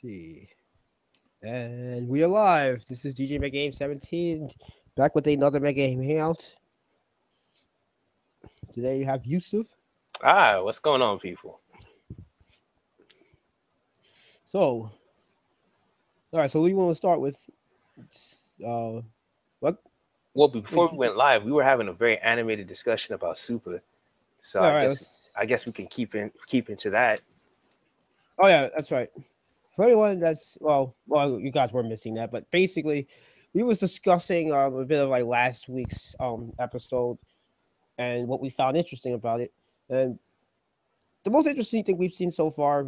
See. And we are live. This is DJ Mega Aim 17, back with another Mega Aim Hangout. Today you have Yusuf. What's going on, people? So, all right. So we want to start with, what? Well, Wait. before we went live, we were having a very animated discussion about Super, so All I right. guess I guess we can keep into that. Oh yeah, that's right. For anyone that's well, you guys were missing that, but basically, we was discussing a bit of like last week's episode and what we found interesting about it. And the most interesting thing we've seen so far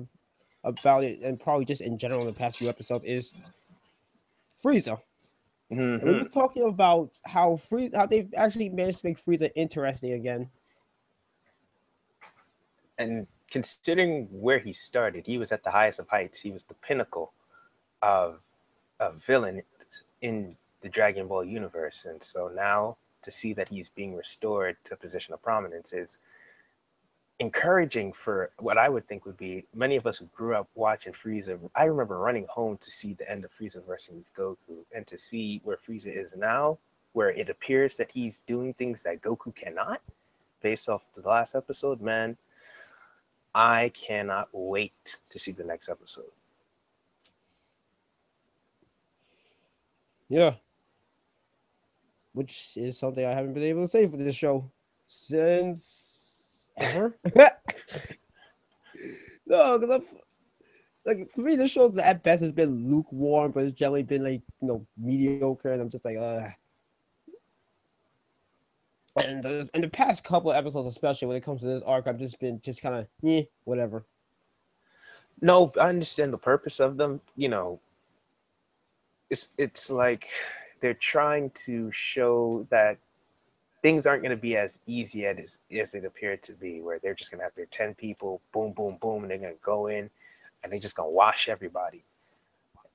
about it, and probably just in general in the past few episodes, is Frieza. And we hmm was talking about how they've actually managed to make Frieza interesting again. And considering where he started, he was at the highest of heights. He was the pinnacle of a villain in the Dragon Ball universe, and so now to see that he's being restored to a position of prominence is encouraging for what I would think would be many of us who grew up watching Frieza. I remember running home to see the end of Frieza versus Goku and to see where Frieza is now, where it appears that he's doing things that Goku cannot based off the last episode. Man, I cannot wait to see the next episode. Yeah, which is something I haven't been able to say for this show since ever. No, because like for me, this show's at best has been lukewarm, but it's generally been like mediocre, and I'm just like, And in the past couple of episodes, especially when it comes to this arc, I've just been just kind of whatever. No, I understand the purpose of them. It's like they're trying to show that things aren't going to be as easy as it appeared to be, where they're just going to have their 10 people, boom, boom, boom, and they're going to go in and they're just going to wash everybody.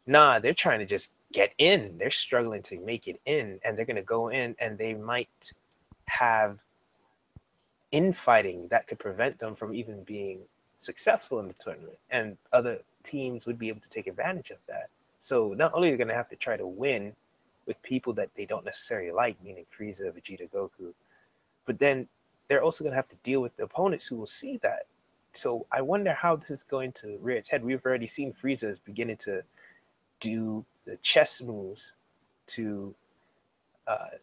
Nah, they're trying to just get in. They're struggling to make it in, and they're going to go in and they might have infighting that could prevent them from even being successful in the tournament. And other teams would be able to take advantage of that. So not only are they going to have to try to win with people that they don't necessarily like, meaning Frieza, Vegeta, Goku, but then they're also going to have to deal with the opponents who will see that. So I wonder how this is going to rear its head. We've already seen Frieza is beginning to do the chess moves to uh,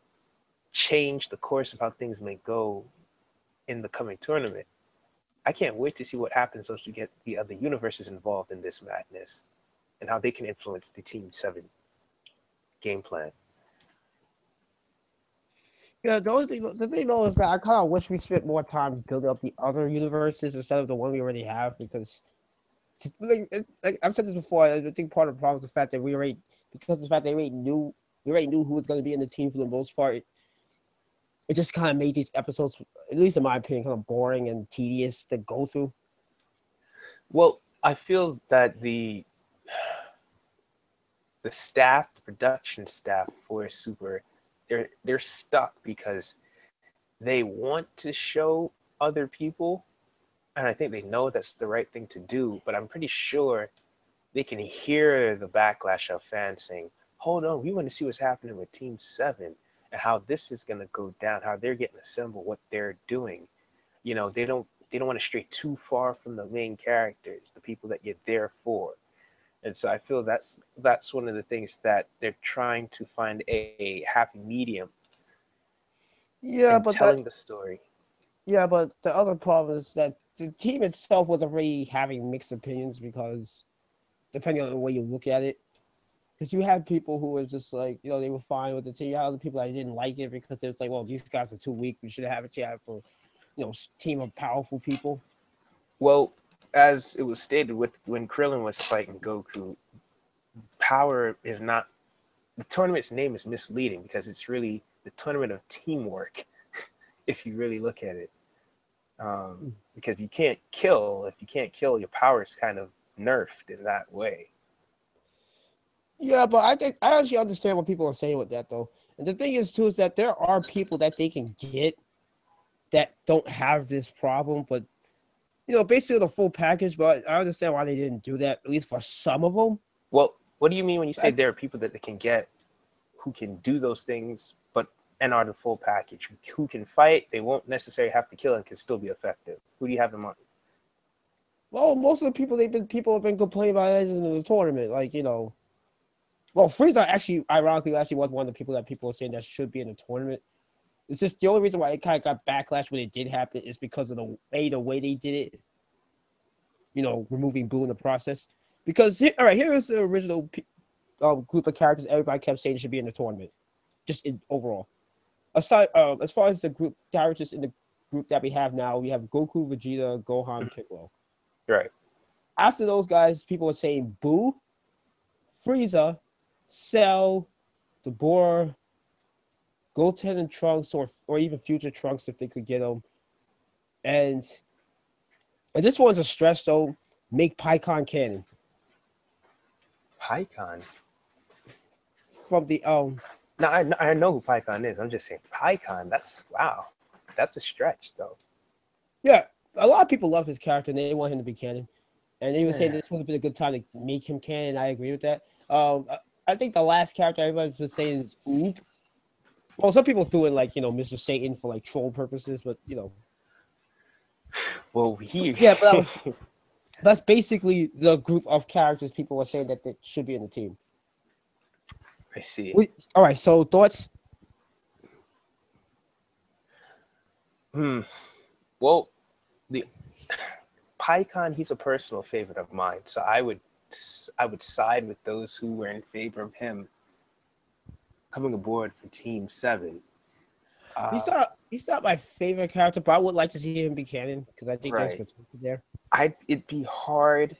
change the course of how things may go in the coming tournament. I can't wait to see what happens once we get the other universes involved in this madness and how they can influence the Team 7 game plan. Yeah, the thing though is that I kind of wish we spent more time building up the other universes instead of the one we already have because, like I've said this before, I think part of the problem is the fact that because of the fact that we already knew who was going to be in the team for the most part. It just kind of made these episodes, at least in my opinion, kind of boring and tedious to go through. Well, I feel that the staff, the production staff for Super, they're stuck because they want to show other people, and I think they know that's the right thing to do. But I'm pretty sure they can hear the backlash of fans saying, "Hold on, we want to see what's happening with Team 7 and how this is going to go down, how they're getting assembled, what they're doing." They don't want to stray too far from the main characters, the people that you're there for. And so I feel that's one of the things that they're trying to find a happy medium Yeah, in but telling the story. the other problem is that the team itself was already having mixed opinions because depending on the way you look at it. Because you had people who were just like, they were fine with the team. You had other people that didn't like it because it was like, well, these guys are too weak. We should have a chat for, team of powerful people. Well, as it was stated with when Krillin was fighting Goku, power is not the tournament's name is misleading because it's really the tournament of teamwork. If you really look at it, because you can't kill. If you can't kill, your power is kind of nerfed in that way. Yeah, but I think I actually understand what people are saying with that though. And the thing is too is that there are people that they can get that don't have this problem, but basically the full package. But I understand why they didn't do that, at least for some of them. Well, what do you mean when you say I, there are people that they can get who can do those things, but and are the full package? Who can fight? They won't necessarily have to kill and can still be effective. Who do you have in mind? well, most of the people have been complaining about it in the tournament. Like, well, Frieza actually, ironically, actually was one of the people that people are saying that should be in the tournament. It's just the only reason why it kind of got backlash when it did happen is because of the way they did it. Removing Boo in the process. Because all right, here is the original group of characters everybody kept saying should be in the tournament, just in overall. Aside, as far as the group characters in the group that we have now, we have Goku, Vegeta, Gohan, Piccolo. Right. After those guys, people are saying Boo, Frieza, Cell, Dabura, Goten and Trunks, or even future Trunks if they could get them. And I just wanted to stress though, make PyCon canon PyCon. from the Now I know who PyCon is. I'm just saying PyCon. That's wow. That's a stretch though. yeah. A lot of people love his character and they want him to be canon. And they were saying Yeah. this would have been a good time to make him canon. I agree with that. I think the last character everybody's been saying is Oop. Well, some people do it like Mr. Satan for like troll purposes, but Well, he. yeah. But that's basically the group of characters people are saying that should be in the team. I see. All right. So thoughts. Hmm. Well, the PyCon, he's a personal favorite of mine, so I would side with those who were in favor of him coming aboard for Team Seven. He's Uh, not he's not my favorite character, but I would like to see him be canon because I think there's right. potential there. It'd be hard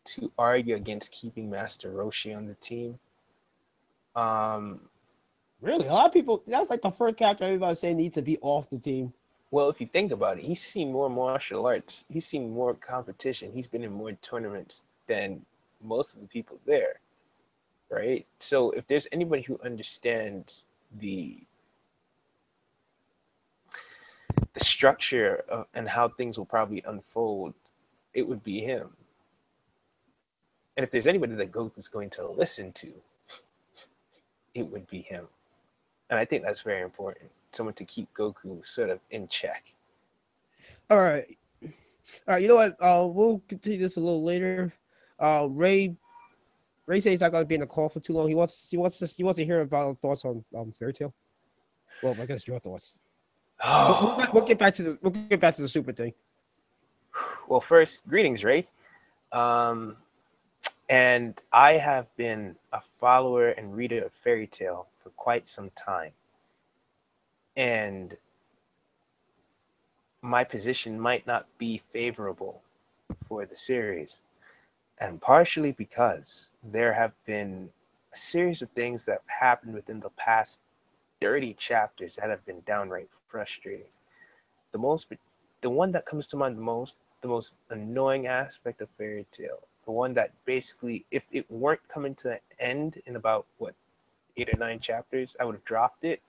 to argue against keeping Master Roshi on the team. Um, Really, a lot of people. That's like the first character everybody saying needs to be off the team. well, if you think about it, he's seen more martial arts. He's seen more competition. He's been in more tournaments than most of the people there, right? So if there's anybody who understands the structure of, and how things will probably unfold, it would be him. And if there's anybody that Goku's going to listen to, it would be him. And I think that's very important. Someone to keep Goku sort of in check. All right, all right. You know what? We'll continue this a little later. Ray says he's not going to be in the call for too long. He wants to hear about thoughts on Fairy Tail. Well, I guess your thoughts. So we'll get back to the super thing. Well, first, greetings, Ray. Um, and I have been a follower and reader of Fairy Tail for quite some time. And my position might not be favorable for the series. And partially because there have been a series of things that have happened within the past 30 chapters that have been downright frustrating. The most, the one that comes to mind the most annoying aspect of Fairy Tail, the one that basically, if it weren't coming to an end in about what 8 or 9 chapters, I would have dropped it,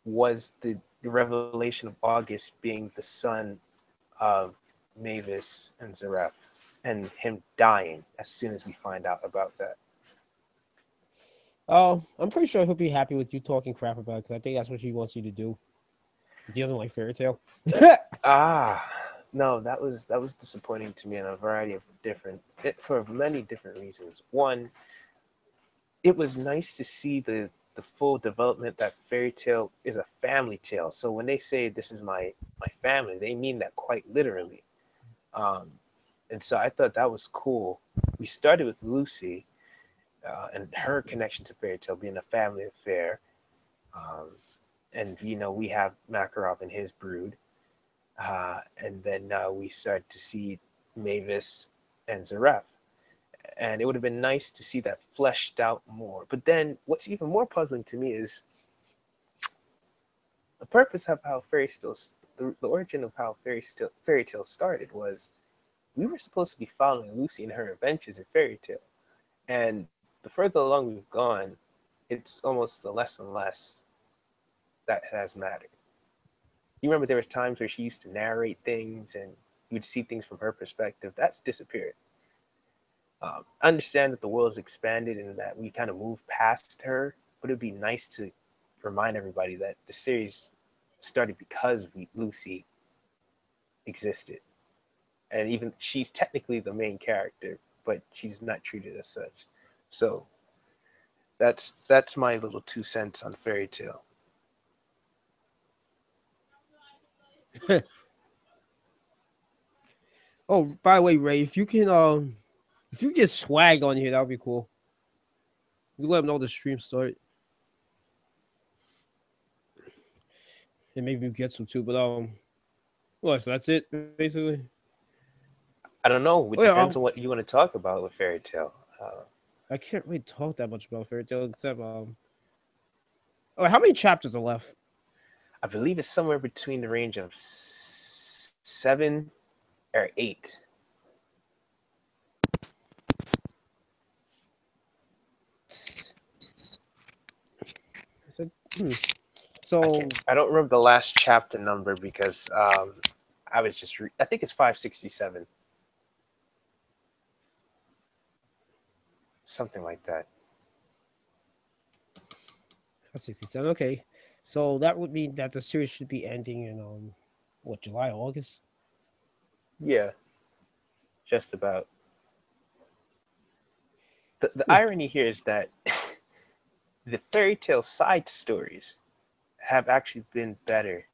was the revelation of August being the son of Mavis and Zareth, and him dying as soon as we find out about that. Oh, I'm pretty sure he'll be happy with you talking crap about it because I think that's what he wants you to do. Because he doesn't like Fairy Tail. Ah, no, that was disappointing to me in a variety of for many different reasons. One, it was nice to see the full development that Fairy Tail is a family tale. So when they say this is my family, they mean that quite literally. Um, and so I thought that was cool. We started with Lucy and her connection to Fairy Tail being a family affair, um, and we have Makarov and his brood, and then we start to see Mavis and Zareth, and it would have been nice to see that fleshed out more. But then, what's even more puzzling to me is the purpose of how the origin of how Fairy Tale started was we were supposed to be following Lucy and her adventures in Fairy Tale, and the further along we've gone, it's almost the less and less that has mattered. You remember there was times where she used to narrate things and you would see things from her perspective. That's disappeared. I understand that the world is expanded and that we kind of move past her, but it'd be nice to remind everybody that the series started because Lucy existed, and even she's technically the main character, but she's not treated as such. So that's my little 2 cents on Fairy Tale. Oh, by the way, Ray, if you get swag on here, that would be cool. You let them know the stream started, and maybe you get some too. But well, so that's it basically. I don't know. Oh It yeah, depends on what you want to talk about with Fairy Tale. I can't really talk that much about Fairy Tail except oh, how many chapters are left? I believe it's somewhere between the range of 7 or 8. So, so I don't remember the last chapter number because I was just. I think it's 567, something like that. 67. Okay, so that would mean that the series should be ending in what, July, August? Yeah, just about. The irony here is that the Fairy Tale side stories have actually been better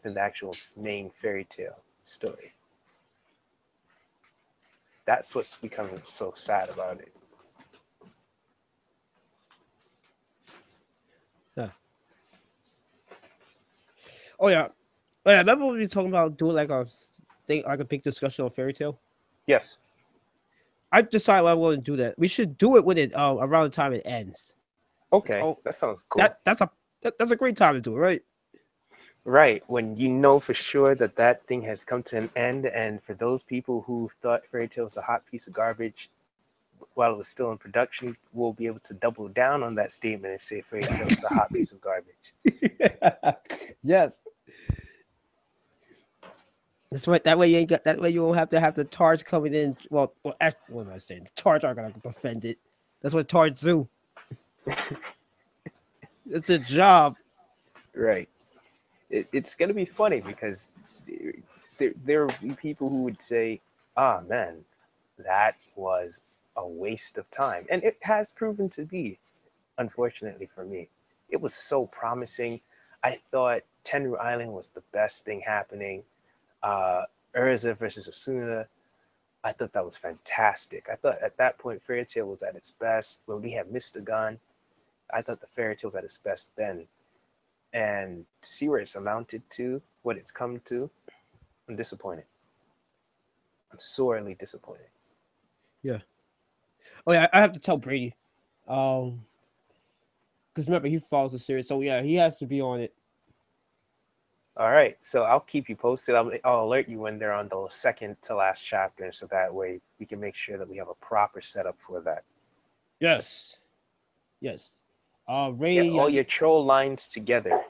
than the actual main Fairy Tale story. That's what's becoming so sad about it. Yeah. Oh yeah. Oh yeah. Remember when we were talking about doing like a thing, like a big discussion on Fairy Tale? Yes. I decided I want to do that. We should do it when it around the time it ends. Okay, Oh, that sounds cool. That's a great time to do it, right? Right, when you know for sure that that thing has come to an end, and for those people who thought Fairy Tale was a hot piece of garbage while it was still in production, we'll be able to double down on that statement and say Fairy Tale is a hot piece of garbage. Yes. That's right. That way you ain't got. That way you won't have the Tards coming in. What am I saying? The Tards aren't gonna defend it. That's what Tards do. It's a job. Right. It's gonna be funny because there will be people who would say, "Ah, man, that was a waste of time," and it has proven to be. Unfortunately for me, it was so promising. I thought Tenru Island was the best thing happening. Uh, Urza versus Asuna, I thought that was fantastic. I thought at that point Fairy Tale was at its best. When we had Mr. Gun, I thought the Fairy Tale was at its best then. And to see where it's amounted to, what it's come to, I'm disappointed. I'm sorely disappointed. Yeah. Oh yeah. I have to tell Brady. Because remember he follows the series, so yeah, he has to be on it. All right, so I'll keep you posted. I'll alert you when they're on the second to last chapter, so that way we can make sure that we have a proper setup for that. Yes. Yes. Get Ray. all your troll lines together.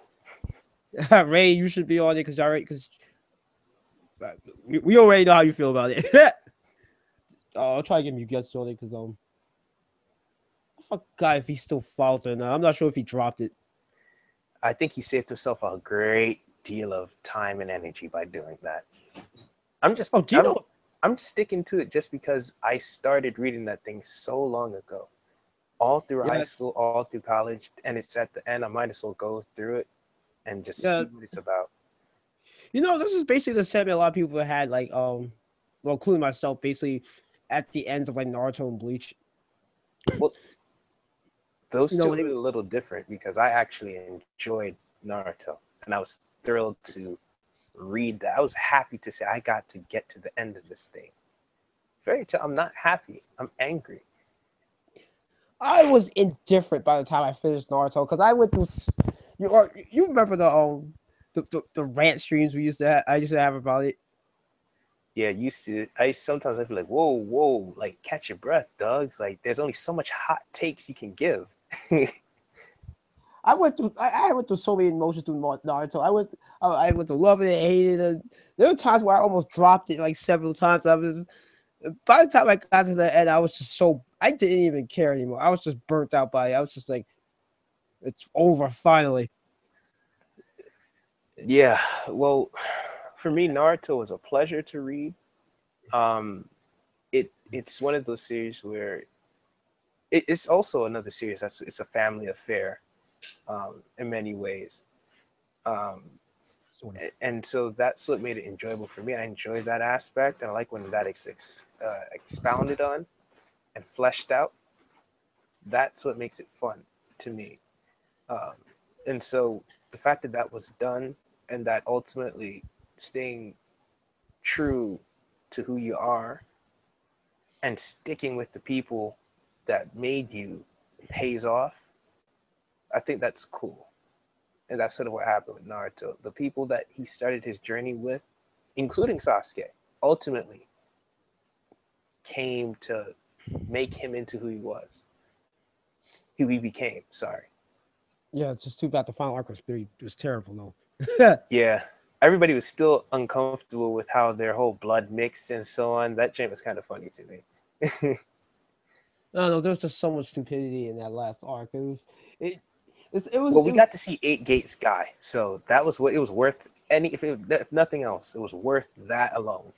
Ray, you should be on it because we already know how you feel about it. I'll try to get you guests on it because I forgot if he still follows it or not. I'm not sure if he dropped it. I think he saved himself a great deal of time and energy by doing that. I'm just Oh, do you know? I'm sticking to it just because I started reading that thing so long ago. All through high Yes. school, all through college, and it's at the end. I might as well go through it and just Yeah. see what it's about. You know, this is basically the sentiment a lot of people had, like, well, including myself, basically at the ends of like Naruto and Bleach. Well, those You know, two when are they, a little different because I actually enjoyed Naruto, and I was thrilled to read that. I was happy to say I got to get to the end of this thing. Fairy Tale, I'm not happy. I'm angry. I was indifferent by the time I finished Naruto because I went through. You remember the rant streams we used to I used to have about it. Yeah, used to. I sometimes I feel like, whoa, whoa, like catch your breath, dogs. Like there's only so much hot takes you can give. I went through so many emotions through Naruto. I went to loving it, hating it. There were times where I almost dropped it like several times. I was By the time I got to the end, I was just so I didn't even care anymore. I was just burnt out by it. I was just like, it's over finally. Yeah, well, for me, Naruto was a pleasure to read. Um, it's one of those series where it's also another series that's it's a family affair, in many ways. Um, Sort of. and so that's what made it enjoyable for me. I enjoyed that aspect, and I like when that expounded on and fleshed out. That's what makes it fun to me. Um, and so the fact that that was done, and that ultimately staying true to who you are and sticking with the people that made you pays off, I think that's cool. And that's sort of what happened with Naruto. The people that he started his journey with, including Sasuke, ultimately came to make him into who he was, who he became. Sorry. Yeah, it's just too bad the final arc was terrible though. Yeah. Everybody was still uncomfortable with how their whole blood mixed and so on. That joint was kind of funny to me. No, there was just so much stupidity in that last arc. Well, It we was. got to see Eight Gates guy, so that was what it was worth. If nothing else, it was worth that alone.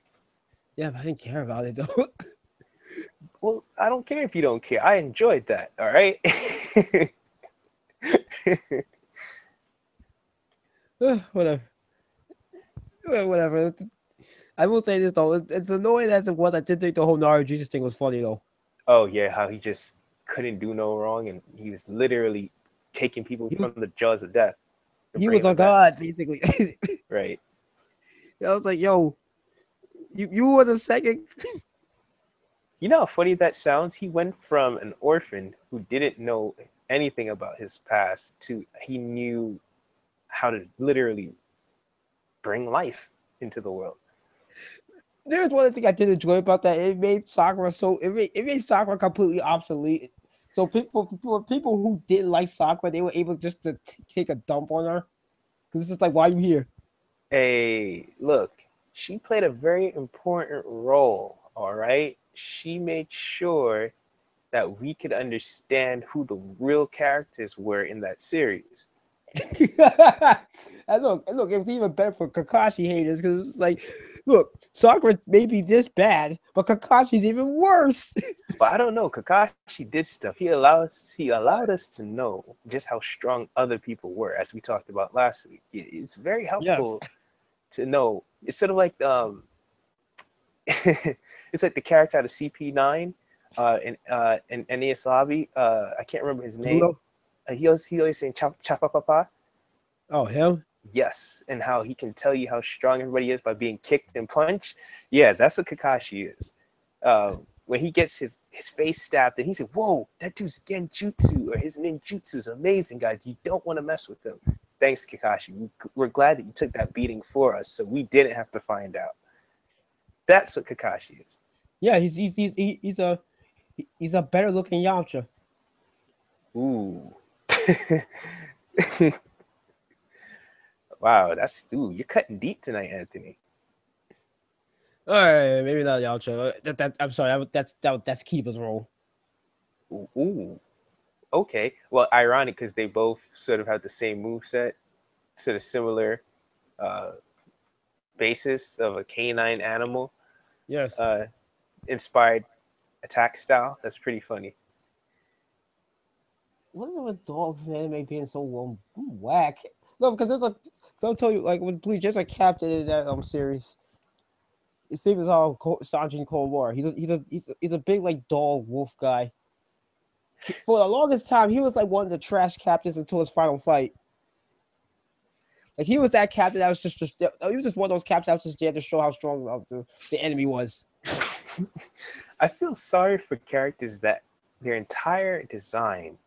Yeah, but I didn't care about it though. Well, I don't care if you don't care. I enjoyed that. All right. Whatever. Whatever. I will say this though, it's annoying as it was. I did think the whole Naruto Jesus thing was funny though. Oh yeah, how he just couldn't do no wrong, and he was literally taking people He was from the jaws of death and he bringing was a them back. god basically. Right. I was like, yo, you were the second. You know how funny that sounds? He went from an orphan who didn't know anything about his past to he knew how to literally bring life into the world. There's one thing I did enjoy about that. It made Sakura it made Sakura completely obsolete. So for people who didn't like Sakura, they were able just to take a dump on her because it's just like, why are you here? Hey, look, she played a very important role, all right? She made sure that we could understand who the real characters were in that series. And look, it was even better for Kakashi haters because it's like, look, Sakura may be this bad, but Kakashi's even worse. But I don't know, Kakashi did stuff. He allowed us to know just how strong other people were, as we talked about last week. It's very Yes. helpful to know. It's sort of like it's like the character out of CP9 in NES Lobby. I can't remember his name. Pluto. He always saying chapa papa. Oh hell. Yes, and how he can tell you how strong everybody is by being kicked and punched. Yeah, that's what Kakashi is. When he gets his face stabbed, and he said, "Whoa, that dude's genjutsu or his ninjutsu is amazing, guys. You don't want to mess with him." Thanks, Kakashi. We're glad that you took that beating for us, so we didn't have to find out. That's what Kakashi is. Yeah, he's a better looking Yamcha. Ooh. Wow, that's ooh, you're cutting deep tonight, Anthony. All right, maybe not Yamcha. I'm sorry. That's Kiba's role. Ooh, ooh. Okay. Well, ironic because they both sort of have the same move set, sort of similar uh, basis of a canine animal Yes. uh, inspired attack style. That's pretty funny. What is it with dogs and anime being so whack? No, because I'll tell you, like with Bleach, there's a captain in that series. It seems all Sanjin Cold War. He's a big like dog wolf guy. For the longest time, he was like one of the trash captains until his final fight. Like he was that captain that was just he was just one of those captains that was just there to show how strong the enemy was. I feel sorry for characters that their entire design.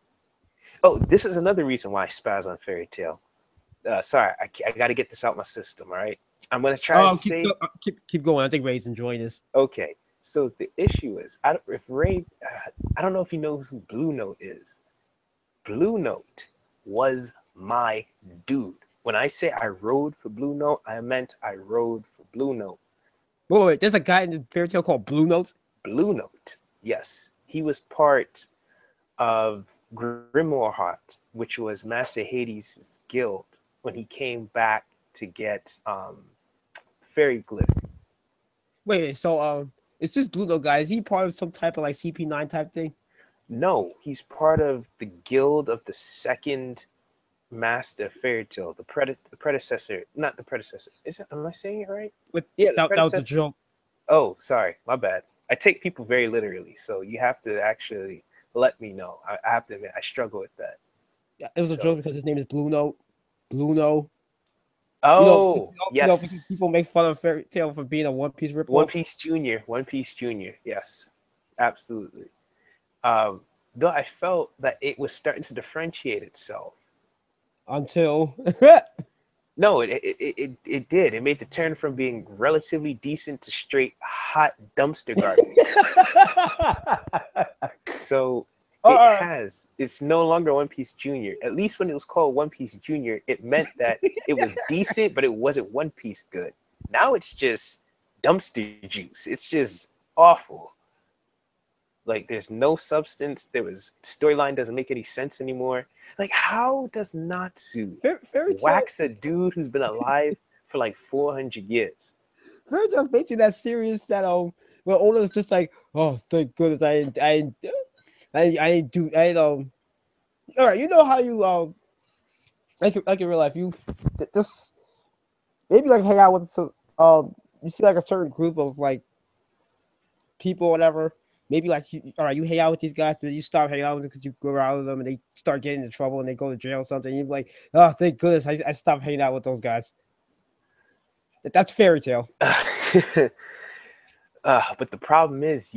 Oh, this is another reason why I spaz on Fairy Tail. Sorry, I got to get this out my system. All right, I'm gonna try and Oh, say keep going. I think Ray's enjoying this. okay. So the issue is, if Ray, I don't know if he knows who Blue Note is. Blue Note was my dude. When I say I rode for Blue Note, I meant I rode for Blue Note. Wait, there's a guy in the fairy tale called Blue Notes. Blue Note. Yes, he was part of Grimoire Heart, which was Master Hades' guild when he came back to get fairy glitter. Wait, so it's just Blue Note guy. Is he part of some type of like CP9 type thing? No, he's part of the guild of the second master fairy tale, the predecessor, not the predecessor. Is it? Am I saying it right? But Yeah, the that was a predecessor. joke. Oh, sorry, my bad. I take people very literally, so you have to actually let me know. I have to admit, I struggle with that. Yeah, it was a So, joke because his name is Blue Note. Blue Note. oh Because yes, people make fun of Fairy Tail for being a One Piece One ripoff Piece Junior, One Piece Junior. Yes, absolutely. Um, though I felt that it was starting to differentiate itself. until No, it did. It made the turn from being relatively decent to straight hot dumpster garbage. So uh, it's no longer One Piece Junior. At least when it was called One Piece Junior, it meant that it was decent, but it wasn't One Piece good. Now it's just dumpster juice. It's just awful. Like there's no substance. There was storyline doesn't make any sense anymore. Like how does Natsu Fairy Tail. wax a dude who's been alive for like 400 years? Fairy Tail's making that serious that where Oda's just like, oh, thank goodness I ain't do I ain't all right, you know how you like in real life you just maybe like hang out with some you see like a certain group of like people, whatever. Maybe like all right, you hang out with these guys, but you stop hanging out with them because you go around with them and they start getting into trouble and they go to jail or something. And you're like, oh, thank goodness I stopped hanging out with those guys. That's Fairy Tail. But the problem is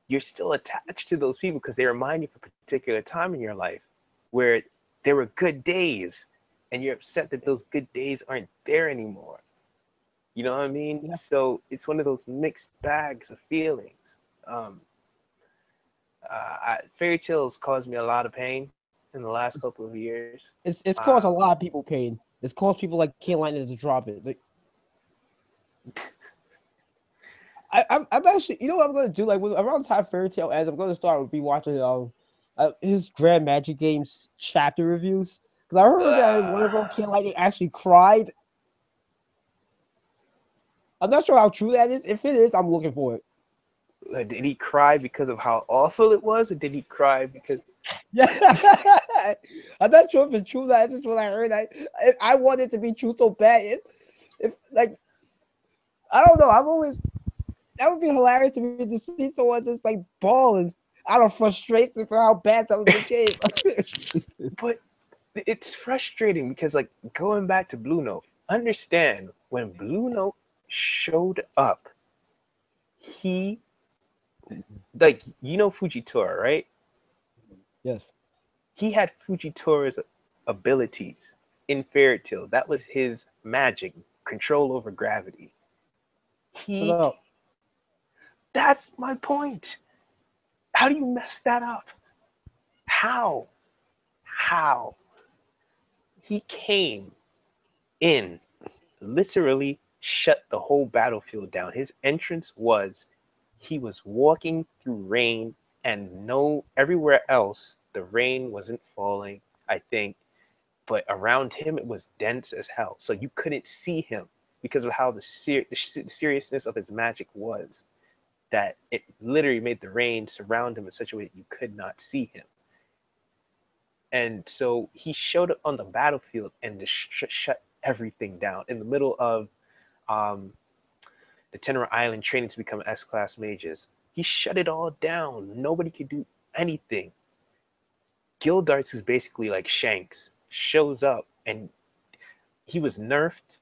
you're still attached to those people because they remind you of a particular time in your life where there were good days and you're upset that those good days aren't there anymore. You know what I mean? Yeah. So it's one of those mixed bags of feelings. Um, Fairy tales caused me a lot of pain in the last couple of years. It's caused a lot of people pain. It's caused people like Ken Lightning to drop it. Like, I'm actually, you know what I'm gonna do? Like around the time Fairy Tail ends, I'm gonna start rewatching his Grand Magic Games chapter reviews. Because I heard that in one of them, Ken Lightning actually cried. I'm not sure how true that is. If it is, I'm looking for it. Did he cry because of how awful it was, or did he cry because? Yeah, I'm not sure if it's true. That's just what I heard. I want it to be true so bad. If like I don't know, I'm always that would be hilarious to me to see someone just like balling out of frustration for how bad something became. But it's frustrating because, like, going back to Blue Note, understand when Blue Note showed up, he like Fujitora, right? Yes. He had Fujitora's abilities in Fairy Tail. That was his magic, control over gravity. He No. That's my point. How do you mess that up? How? How? He came in, literally shut the whole battlefield down. His entrance was he was walking through rain, and no everywhere else the rain wasn't falling, I think, but around him it was dense as hell. So you couldn't see him because of how the seriousness of his magic was, that it literally made the rain surround him in such a way that you could not see him. And so he showed up on the battlefield and just shut everything down in the middle of um, the Tenor Island training to become S-class mages. He shut it all down. Nobody could do anything. Gildarts, who's basically like Shanks, shows up, and he was nerfed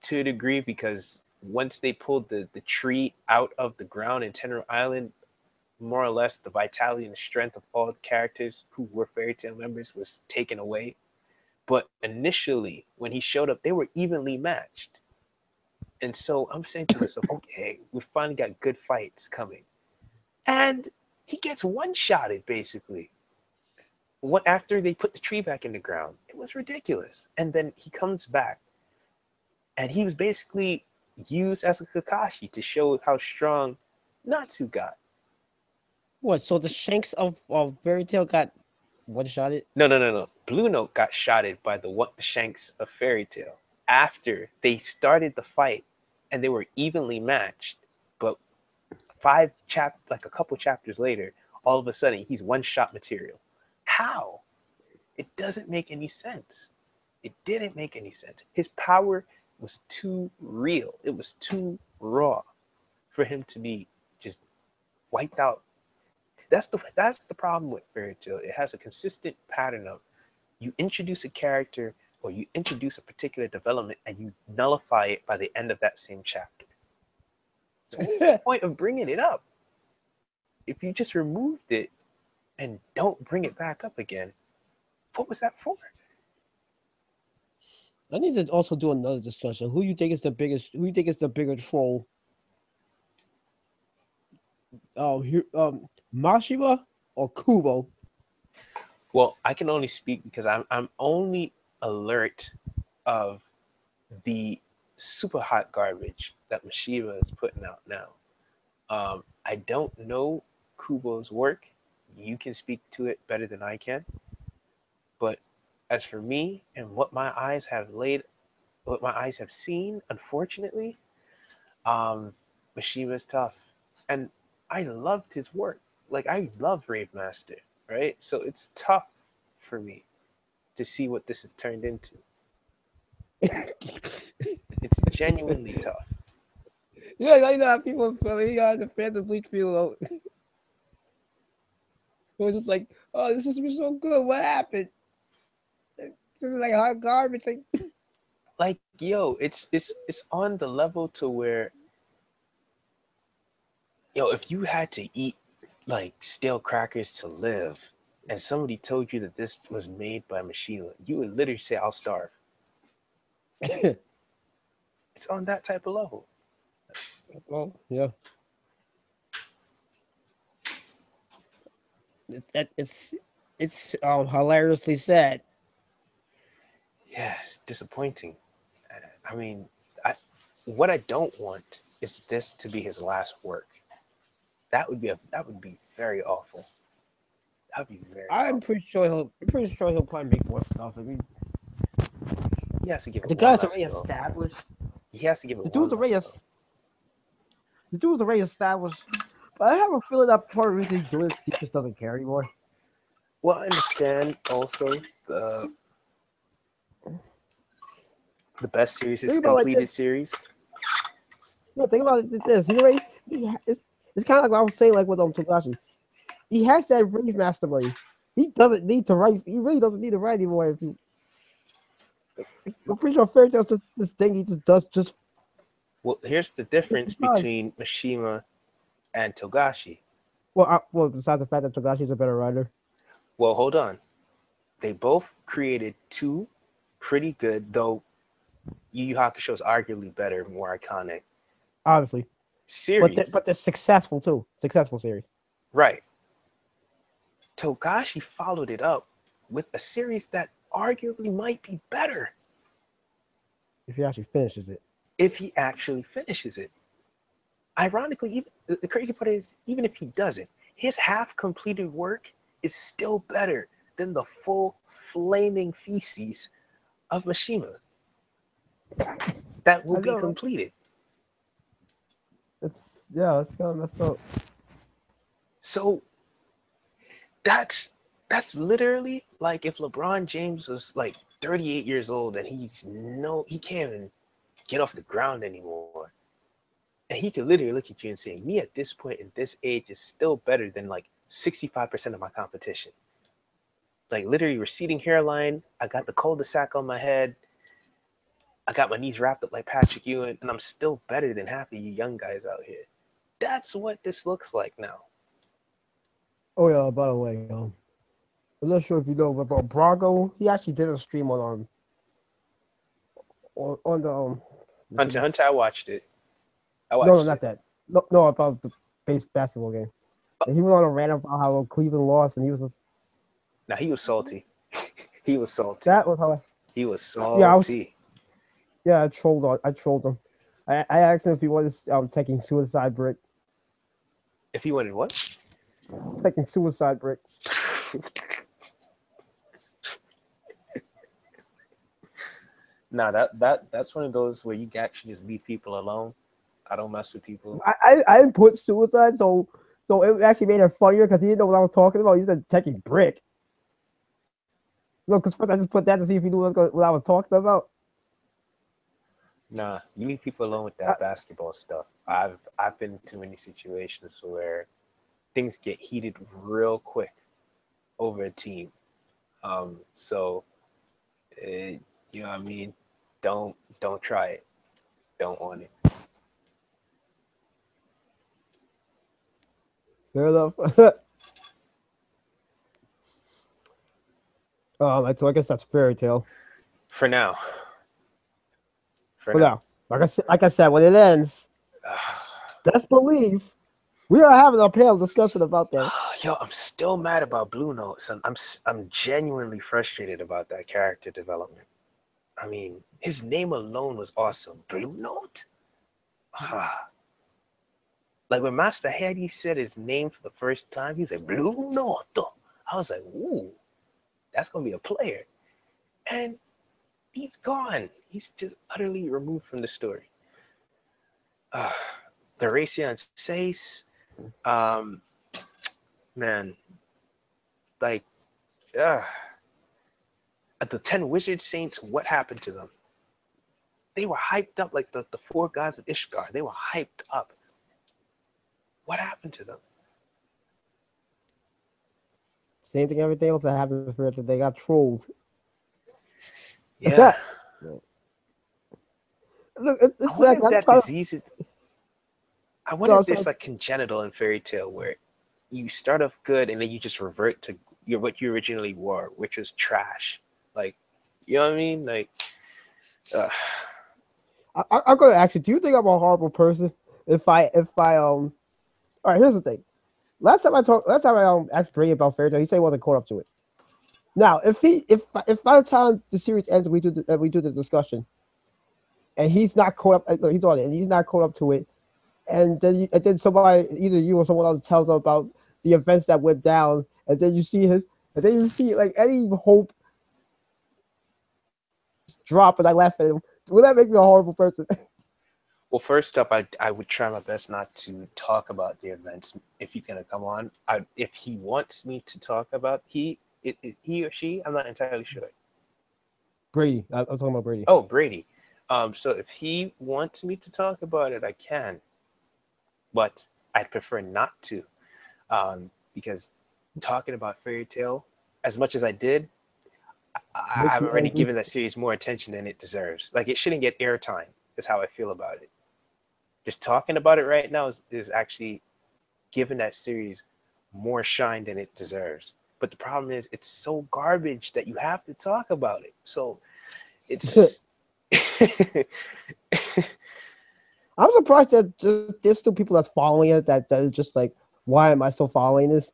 to a degree because once they pulled the tree out of the ground in Tenor Island, more or less the vitality and the strength of all the characters who were Fairy Tail members was taken away. But initially, when he showed up, they were evenly matched. And so I'm saying to myself, okay, we finally got good fights coming. And he gets one-shotted, basically. What after they put the tree back in the ground? It was ridiculous. And then he comes back, and he was basically used as a Kakashi to show how strong Natsu got. What? So the Shanks of Fairy Tail got one shot it? No. Blue Note got shotted by the Shanks of Fairy Tail after they started the fight, and they were evenly matched. But like a couple chapters later, all of a sudden he's one shot material. How? It doesn't make any sense. It didn't make any sense. His power was too real. It was too raw for him to be just wiped out. That's the problem with Fairy Tail. It has a consistent pattern of you introduce a character or you introduce a particular development and you nullify it by the end of that same chapter. So what's the point of bringing it up? If you just removed it and don't bring it back up again, what was that for? I need to also do another discussion. Who you think is the biggest? Who you think is the bigger troll? Mashima or Kubo? Well, I can only speak because I'm only alert of the super hot garbage that Mashima is putting out now. I don't know Kubo's work. You can speak to it better than I can. But as for me and what my eyes have seen, unfortunately, Mishima's tough. And I loved his work. Like I love Rave Master, right? So it's tough for me to see what this has turned into. It's genuinely tough. Yeah, I know how people feel. You got the fans of Bleach feel. It was just like, oh, this is so good. What happened? This is like hot garbage. Like yo, it's on the level to where if you had to eat like stale crackers to live, and somebody told you that this was made by Mashima, you would literally say, "I'll starve." It's on that type of level. Well, yeah. It's hilariously sad. Yeah, it's disappointing. I mean, what I don't want is this to be his last work. That would be very awful. That would be very. I'm awful. pretty sure he'll probably make more stuff. I mean, He has to give the it one guy's last already go. established. He has to give it The one dude's already last go. the dude's already established. But I have a feeling that part of the reason he's doing it is he just doesn't care anymore. Well, I understand also the best series is Think about it like completed this. series. No, think about it like this. It's kind of like what I was saying, like with Togashi. He has that Rave Master money. He doesn't need to write. He really doesn't need to write anymore. I'm pretty sure Fairy Tail's just this thing he just does just. Well, here's the difference between Mishima and Togashi. Well, besides the fact that Togashi's a better writer. Well, hold on. They both created two pretty good, though Yu Yu Hakusho is arguably better, more iconic Obviously, series. but they're successful too. Successful series. Right. Togashi followed it up with a series that arguably might be better If he actually finishes it. if he actually finishes it. Ironically, even the crazy part is, even if he doesn't, his half completed work is still better than the full flaming feces of Mishima that will be completed. It's kind of messed up. So that's literally like if LeBron James was like 38 years old and he can't even get off the ground anymore. And he could literally look at you and say, me at this point in this age is still better than like 65% of my competition. Like literally receding hairline. I got the cul-de-sac on my head. I got my knees wrapped up like Patrick Ewing, and I'm still better than half of you young guys out here. That's what this looks like now. Oh yeah, by the way, I'm not sure if you know about Brago. He actually did a stream on the Hunter Hunter, I watched it. No, not that. No, about the basketball game. And he went on a rant about how Cleveland lost, and he was just. Now he was salty. He was salty. That was how. He was salty. I trolled him. I asked him if he wanted taking suicide brick. If he wanted what? Taking suicide brick. Nah, that's one of those where you can actually just leave people alone. I don't mess with people. I didn't put suicide, so it actually made it funnier because he didn't know what I was talking about. He said taking brick. Look, because first I just put that to see if he knew what I was talking about. Nah, you leave people alone with I, that basketball stuff. I've been in too many situations where things get heated real quick over a team. So you know what I mean? Don't try it. Don't want it. fair enough. So I guess that's fairy tale. For now. For But now. now, like I said, when it ends, best believe we are having a panel discussion about that. Yo, I'm still mad about Blue Note. Son. I'm genuinely frustrated about that character development. I mean, his name alone was awesome. Blue Note? Like when Master Hadi said his name for the first time, he's like, Blue Note. I was like, ooh, that's going to be a player. And he's gone. He's just utterly removed from the story. The Racian Sace, man, like, the 10 Wizard Saints, what happened to them? They were hyped up like the four gods of Ishgard. They were hyped up. What happened to them? Same thing, everything else that happened for it. They got trolled. Yeah. Look, I it's wonder like if I'm that trying disease is, I no, wonder if there's like congenital in Fairy Tale where you start off good and then you just revert to what you originally were, which was trash. Like, you know what I mean? Like, I'm gonna ask you. Do you think I'm a horrible person if I. All right, here's the thing. Last time I asked Brady about Fairy Tale, he said he wasn't caught up to it. Now, if by the time the series ends, we do the discussion, and he's not caught up, he's on it, and he's not caught up to it, and then somebody, either you or someone else, tells him about the events that went down, and then you see like any hope drop, and I laugh at him. Would that make me a horrible person? well, first up, I would try my best not to talk about the events if he's gonna come on. If he wants me to talk about he or she, I'm not entirely sure. Brady, I was talking about Brady. Oh, Brady. So if he wants me to talk about it, I can, but I'd prefer not to, because talking about Fairy Tale, as much as I did, Makes I've you already angry. given that series more attention than it deserves. Like it shouldn't get airtime. Is how I feel about it. Just talking about it right now is actually giving that series more shine than it deserves. But the problem is, it's so garbage that you have to talk about it. So it's. I'm surprised that there's still people that's following it that are just like, why am I still following this?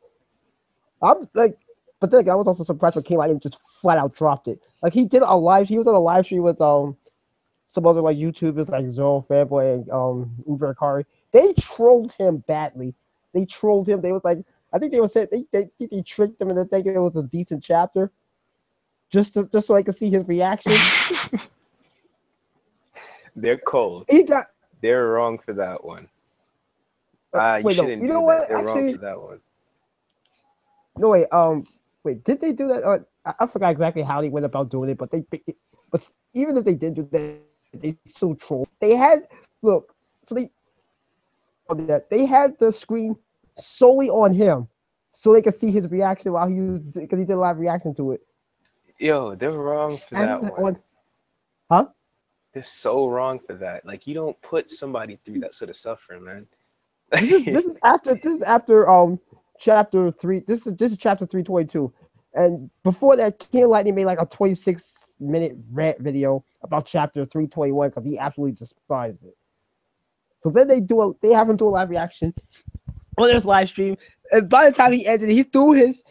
I'm like, but then again, I was also surprised when King Lion just flat out dropped it. Like he was on a live stream with some other like YouTubers like Zoro Fanboy and Uber Akari. They trolled him badly. They trolled him. They was like, I think they were saying they tricked him into thinking it was a decent chapter, just so I could see his reaction. They're cold. He got They're wrong for that one. You wait no, shouldn't you know do that. what? They're wrong Actually, for that one. no wait, did they do that? I forgot exactly how they went about doing it, but even if they did do that, they still trolled. They had look, so they had the screen solely on him, so they could see his reaction while because he did a live reaction to it. Yo, they're wrong for that And one. on, huh? They're so wrong for that. Like you don't put somebody through that sort of suffering, man. This is after chapter 3. This is chapter 322, and before that, King Lightning made like a 26-minute rant video about chapter 321 because he absolutely despised it. So then they have him do a live reaction on this live stream, and by the time he ended, he threw his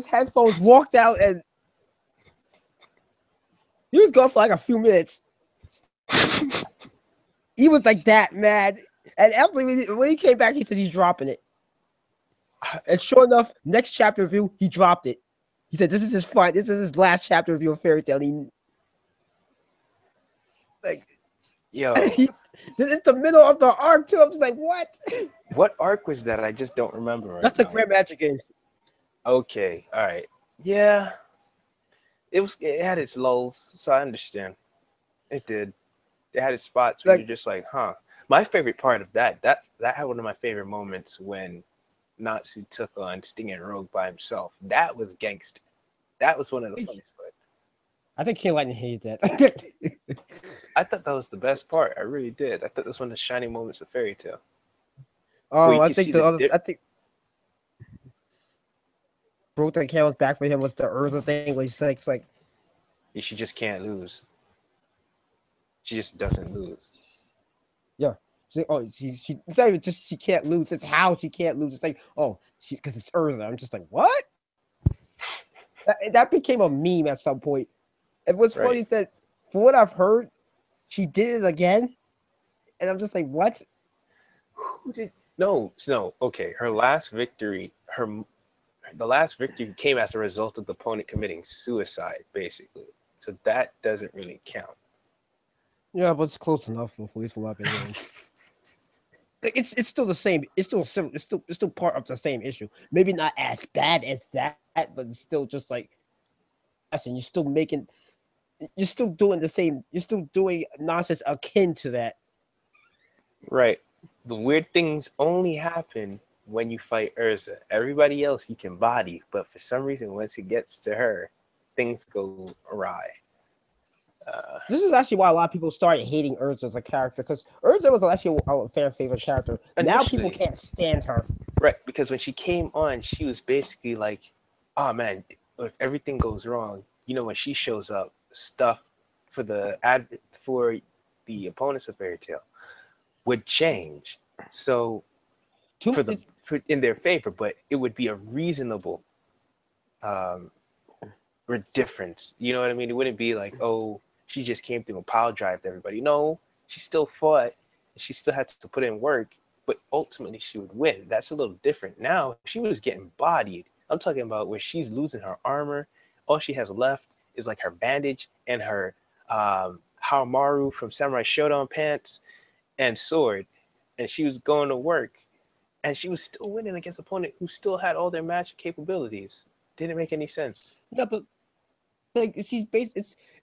headphones, walked out, and he was gone for like a few minutes. He was like that mad. And after when he came back, he said he's dropping it. And sure enough, next chapter review, he dropped it. He said this is his fun. This is his last chapter review of Fairy Tail. He, like, Yo, it's the middle of the arc too. I'm just like, what? what arc was that? I just don't remember right That's now. the Grand Magic Games. Okay, all right. Yeah, it had its lulls, so I understand. It did. It had its spots where Like, you're just like, huh. My favorite part of that had one of my favorite moments when Natsu took on Sting and Rogue by himself. That was gangster. That was one of the funniest parts. I think King Lightning hated that. I thought that was the best part. I really did. I thought that was one of the shining moments of Fairy Tail. Where you I can think see the the other, I think broke the camel's back for him was the Urza thing. Where he's like, she just can't lose. She just doesn't lose. yeah. It's not even just she can't lose. It's how she can't lose. It's like, oh, because it's Urza. I'm just like, what? That became a meme at some point. And what's funny Right. is that, from what I've heard, she did it again, and I'm just like, what? Who did? No. Okay, her last victory, the last victory came as a result of the opponent committing suicide, basically. So that doesn't really count. Yeah, but it's close enough for police from up in here. Like, it's still the same. It's still similar. It's still part of the same issue. Maybe not as bad as that, but it's still just like, listen, you're still doing the same. You're still doing nonsense akin to that. Right. The weird things only happen when you fight Urza. Everybody else you can body, but for some reason, once it gets to her, things go awry. This is actually why a lot of people started hating Urza as a character, because Urza was actually a fan favorite character. Now people Initially, can't stand her. right, because when she came on, she was basically like, "Oh man, if everything goes wrong, when she shows up, stuff for for the opponents of Fairy Tail would change." So Too, in their favor, but it would be a reasonable um, difference. You know what I mean? It wouldn't be like, oh, she just came through and pile drived everybody. No, she still fought. She still had to put in work, but ultimately she would win. That's a little different. Now she was getting bodied. I'm talking about where she's losing her armor. All she has left is like her bandage and her Haomaru from Samurai Shodown pants and sword. And she was going to work. And she was still winning against an opponent who still had all their magic capabilities. Didn't make any sense. yeah, but like it's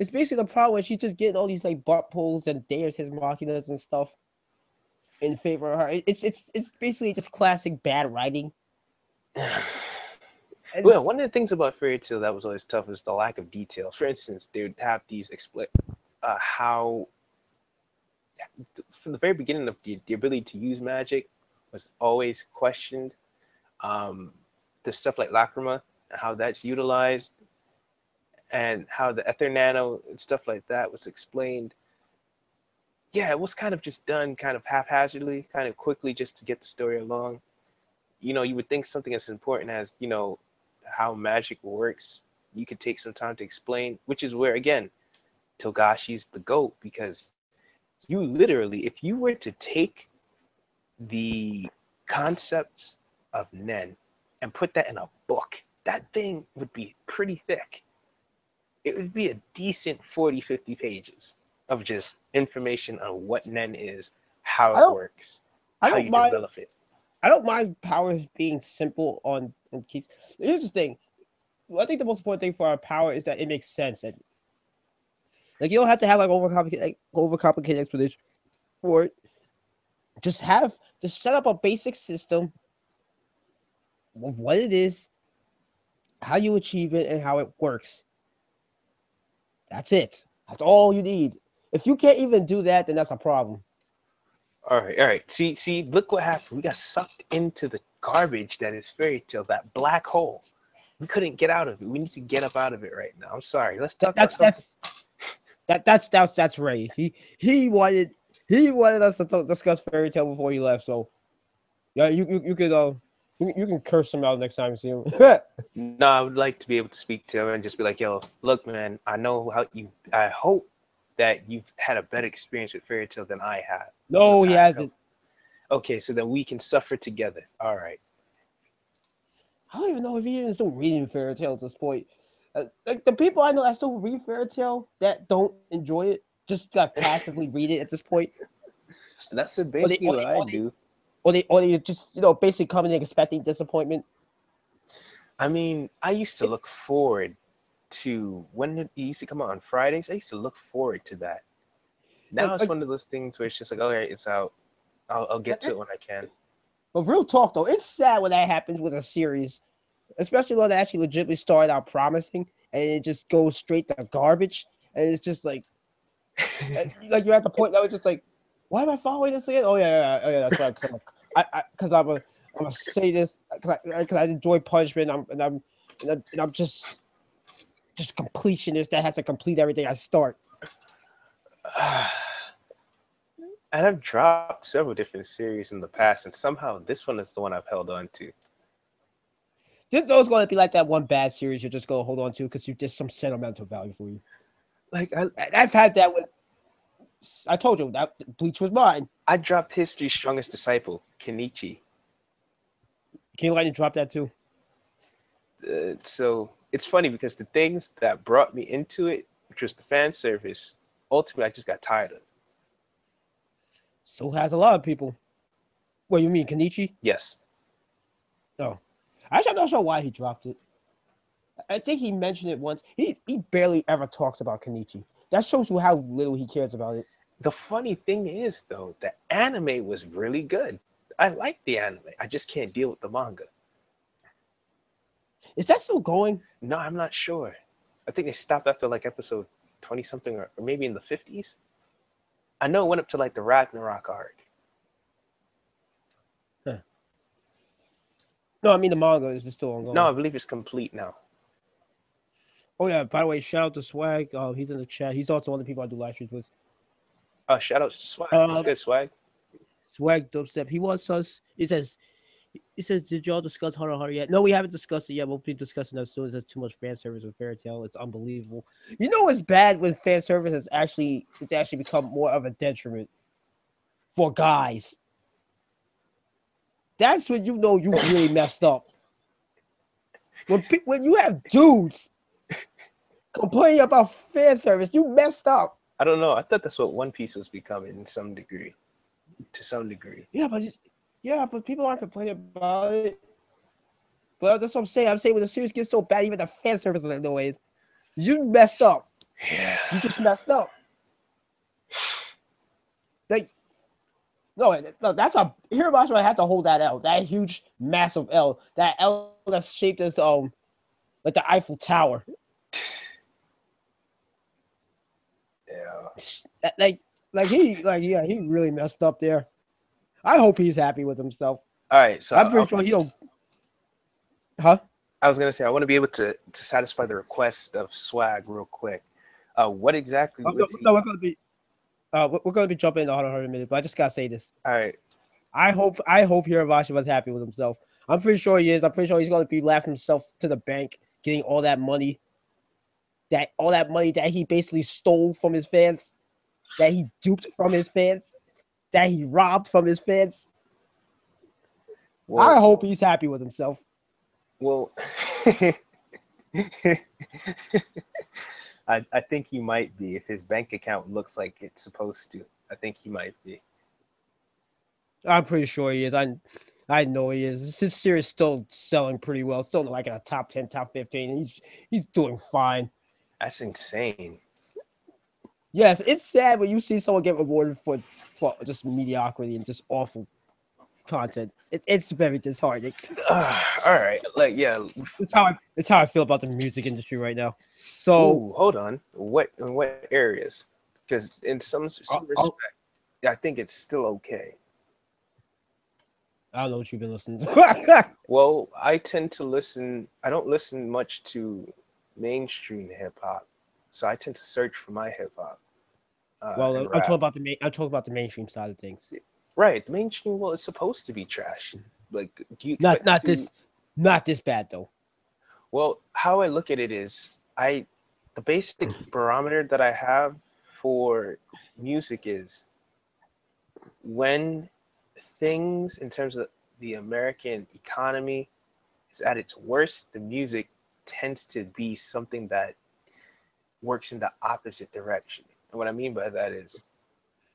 basically the problem where she's just getting all these like butt pulls and Deus Ex Machinas and stuff in favor of her. It's basically just classic bad writing. Well, one of the things about Fairy Tail that was always tough is the lack of detail. For instance, they would have these how from the very beginning of the ability to use magic was always questioned. The stuff like Lacrima and how that's utilized, and how the Ether Nano and stuff like that was explained. Yeah, it was kind of just done kind of haphazardly, kind of quickly just to get the story along. You would think something as important as, how magic works, you could take some time to explain, which is where, again, Togashi's the GOAT, because you literally, if you were to take the concepts of Nen and put that in a book, that thing would be pretty thick. It would be a decent 40, 50 pages of just information on what Nen is, how it works, how you develop it. I don't mind powers being simple on keys. Here's the thing. I think the most important thing for our power is that it makes sense. And like, you don't have to have like overcomplicated explanation for it. Just set up a basic system of what it is, how you achieve it, and how it works. That's it. That's all you need. If you can't even do that, then that's a problem. All right. See, look what happened. We got sucked into the garbage that is Fairy Tail, that black hole. We couldn't get out of it. We need to get up out of it right now. I'm sorry. Let's talk about something. That's Ray. He wanted us to discuss Fairy Tail before he left. So yeah, you can curse him out next time you see him. No, I would like to be able to speak to him and just be like, yo, look, man, I know how you. I hope that you've had a better experience with fairy tale than I have in the No, he past couple. hasn't. Okay, so then we can suffer together. All right. I don't even know if he even still reading fairy tale at this point. Like the people I know that still read fairy tale that don't enjoy it, just got passively read it at this point, That's or they basically or what they I or they do. or they just basically coming in expecting disappointment. I mean, I used to look forward to when it used to come out on Fridays. I used to look forward to that. Now it's Like one of those things where it's just like, okay, it's out. I'll get to it when I can. but real talk though, it's sad when that happens with a series, especially one that actually legitimately started out promising and it just goes straight to garbage. And it's just like you're at the point that was just like, why am I following this again? Oh yeah, that's right. Because I'm a say this because I enjoy punishment. I'm just completionist that has to complete everything I start. And I've dropped several different series in the past, and somehow this one is the one I've held on to. There's always going to be like that one bad series you're just going to hold on to because you just some sentimental value for you. Like I've had that with. I told you that Bleach was mine. I dropped History's Strongest Disciple, Kenichi. King Lightning dropped that too. So it's funny because the things that brought me into it, which was the fan service, ultimately I just got tired of. So has a lot of people. What you mean, Kenichi? Yes. No, actually, I'm not sure why he dropped it. I think he mentioned it once. He barely ever talks about Kenichi. That shows you how little he cares about it. The funny thing is, though, the anime was really good. I like the anime. I just can't deal with the manga. Is that still going? No, I'm not sure. I think they stopped after like episode 20 something or maybe in the 50s. I know it went up to like the Ragnarok arc. Huh. No, I mean the manga is still ongoing. No, I believe it's complete now. Oh yeah, by the way, shout out to Swag. He's in the chat. He's also one of the people I do live streams with. Shout outs to Swag. What's good, Swag? Swag Dubstep. He wants us. He says, did y'all discuss Hunter x Hunter yet? No, we haven't discussed it yet. We'll be discussing that soon as there's too much fan service with Fairy Tail. It's unbelievable. You know what's bad when fan service it's actually become more of a detriment for guys. That's when you know you really messed up. When you have dudes complaining about fan service, you messed up. I don't know. I thought that's what One Piece was becoming in some degree. To some degree. Yeah, but people aren't complaining about it. But that's what I'm saying. I'm saying when the series gets so bad, even the fan service is annoying. You messed up. Yeah. You just messed up. Like, no, that's a Hiromashima had to hold that L. That huge, massive L. That L that's shaped as like the Eiffel Tower. Yeah. He really messed up there. I hope he's happy with himself. All right, so I'm pretty sure he don't. Huh? I was gonna say I want to be able to satisfy the request of Swag real quick. What exactly? No, we're gonna be jumping into Hunter x Hunter in a minute, but I just gotta say this. All right. I hope Hiravashi was happy with himself. I'm pretty sure he is. I'm pretty sure he's gonna be laughing himself to the bank, getting all that money. That he basically stole from his fans, that he duped from his fans, that he robbed from his fans. Well, I hope he's happy with himself. Well, I think he might be if his bank account looks like it's supposed to. I think he might be. I'm pretty sure he is. I know he is. His series still selling pretty well. Still like in a top 10, top 15. He's doing fine. That's insane. Yes, it's sad when you see someone get rewarded for just mediocrity and just awful content. It's very disheartening. All right, like yeah, it's how I feel about the music industry right now. So hold on, in what areas? Because in some respect, I think it's still okay. I don't know what you've been listening to. Well, I tend to listen. I don't listen much to mainstream hip hop, so I tend to search for my hip hop. Well, I'm talking about the mainstream side of things. Right, the mainstream. Well, it's supposed to be trash. Like, do you expect not this bad though? Well, how I look at it is, the basic barometer that I have for music is when things in terms of the American economy is at its worst, the music tends to be something that works in the opposite direction. And what I mean by that is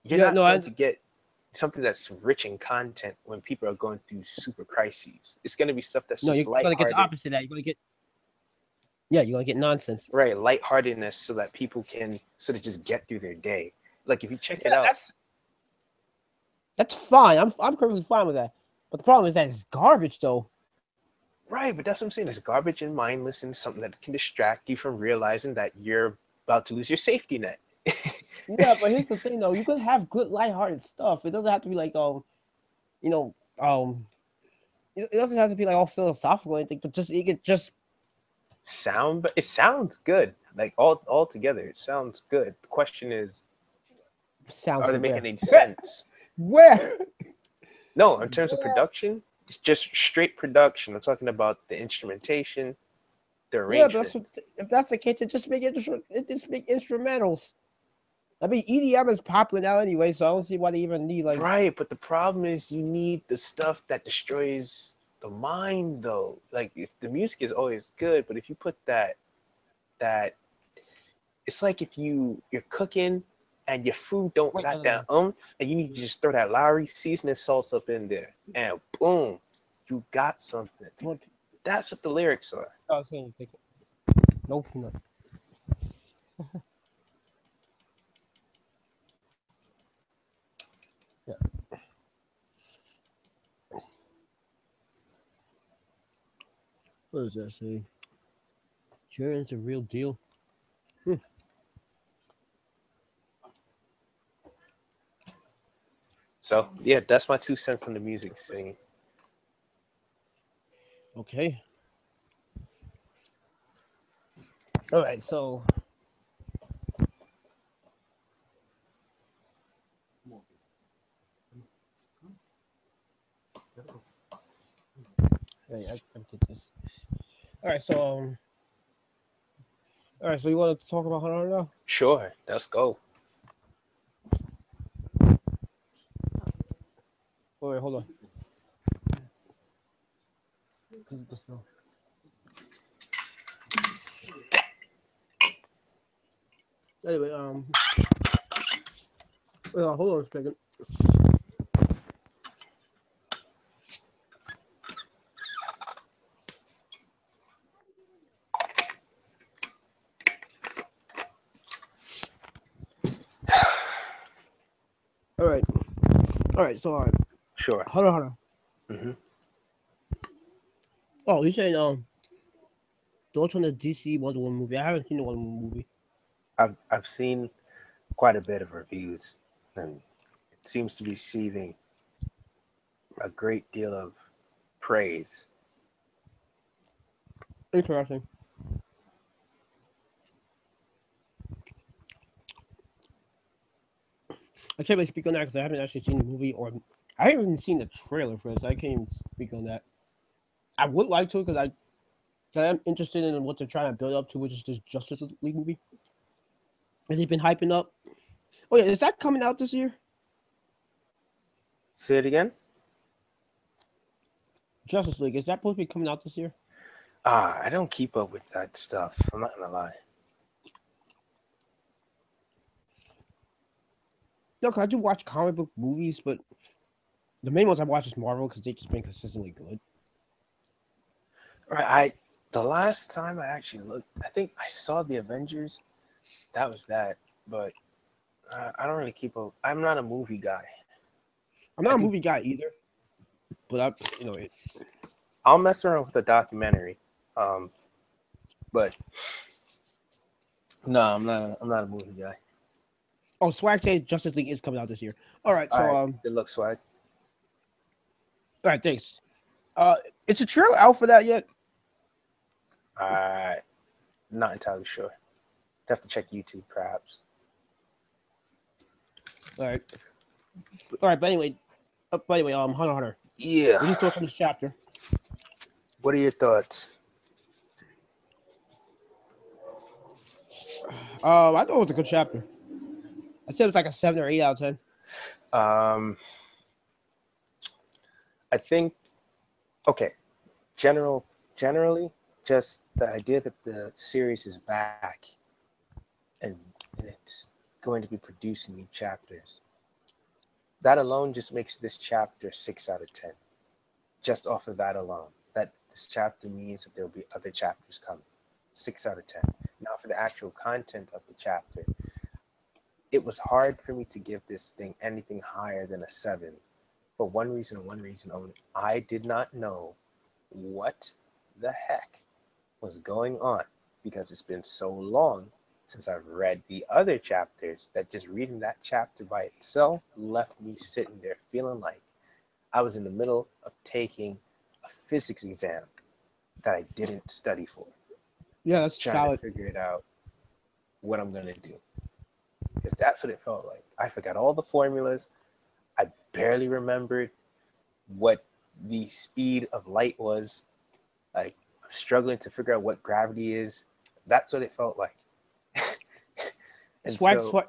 you're Yeah, not no, I going to get something that's rich in content when people are going through super crises. It's going to be stuff that's no, just you're gonna get the lighthearted, opposite of that. You're gonna get you're gonna get nonsense. right? Lightheartedness so that people can sort of just get through their day. Like if you check it Yeah, out, that's fine. I'm perfectly fine with that. But the problem is that it's garbage though. right? But that's what I'm saying. It's garbage and mindless and something that can distract you from realizing that you're about to lose your safety net. Yeah, but here's the thing though, you could have good lighthearted stuff. It doesn't have to be like you know, it doesn't have to be like all philosophical or anything, but just it could just Sound, but it sounds good. Like all together, it sounds good. The question is, sounds are they good. making any sense? Where? No, in terms of production, it's just straight production. I'm talking about the instrumentation, the Yeah, but arrangement. if that's the case, it just make instrumentals. I mean, EDM is popular now anyway, so I don't see why they even need like. Right, but the problem is you need the stuff that destroys the mind though. Like if the music is always good, but if you put that it's like if you're cooking and your food don't Wait, got that and you need to just throw that Lowry seasoning sauce up in there and boom, you got something. What? That's what the lyrics are. I was saying, no peanut. Yeah. What does that say? Jaren's a real deal. So yeah, that's my 2 cents on the music scene. Okay. All right, so hey, I did this. All right, so all right, so you want to talk about Hunter now? Sure, let's go. Wait, hold on. This now. Anyway, wait, hold on a second. All right. So, Sure. hold on. Hmm. Oh, you saying thoughts on the DC Wonder Woman movie? I haven't seen the Wonder Woman movie. I've seen quite a bit of reviews, and it seems to be receiving a great deal of praise. Interesting. I can't really speak on that because I haven't actually seen the movie, or I haven't even seen the trailer for this. I can't even speak on that. I would like to because I am interested in what they're trying to build up to, which is this Justice League movie. Has he been hyping up? Oh yeah, is that coming out this year? Say it again. Justice League, is that supposed to be coming out this year? I don't keep up with that stuff. I'm not gonna lie. No, because I do watch comic book movies, but the main ones I watch is Marvel because they've just been consistently good. Right. The last time I actually looked, I think I saw the Avengers. That was that, but I don't really keep up. I'm not a movie guy. I'm not a movie guy either, but I'll mess around with a documentary, but no, I'm not a movie guy. Oh, Swag says Justice League is coming out this year. All right, so All right, good luck, Swag. all right, thanks. Is a trailer out for that yet? Not entirely sure. Have to check YouTube, perhaps. All right, but anyway, Hunter. Yeah. What are your thoughts on this chapter? What are your thoughts? I thought it was a good chapter. I said it was like a 7 or 8 out of 10. Um, I think okay. Generally, just the idea that the series is back and, and it's going to be producing new chapters. That alone just makes this chapter 6 out of 10. Just off of that alone, that this chapter means that there will be other chapters coming. 6 out of 10. Now, for the actual content of the chapter, it was hard for me to give this thing anything higher than a 7 for one reason and one reason only. I did not know what the heck was going on because it's been so long since I've read the other chapters that just reading that chapter by itself left me sitting there feeling like I was in the middle of taking a physics exam that I didn't study for, Yeah, that's trying to solid. figure it out what I'm going to do. Because that's what it felt like. I forgot all the formulas. I barely remembered what the speed of light was. Like, I'm struggling to figure out what gravity is. That's what it felt like. And Swag, so, swag.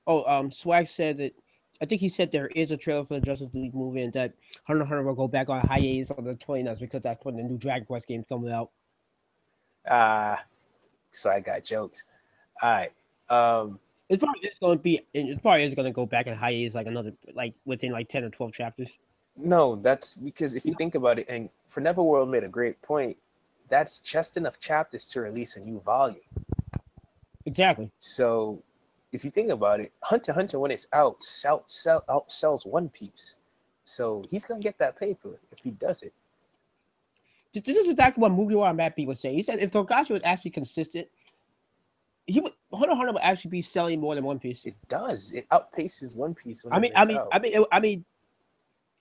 Oh, Swag said that. I think he said there is a trailer for the Justice League movie, and that Hunter x Hunter will go back on hiatus on the 29th because that's when the new Dragon Quest game's coming out. uh, so I got jokes. All right. Um, It's probably just going to be. It's probably is going to go back on hiatus like another like within like 10 or 12 chapters. no, that's because if you think about it, and for Neverworld made a great point, that's just enough chapters to release a new volume. Exactly. So if you think about it, Hunter x Hunter when it's out outsells One Piece. So he's gonna get that paper if he does it. This is exactly what Mugiwara Mappy was saying. He said if Togashi was actually consistent, he would Hunter x Hunter would actually be selling more than One Piece. It does. It outpaces One Piece I whenever mean, I it's mean, out. I mean, I mean,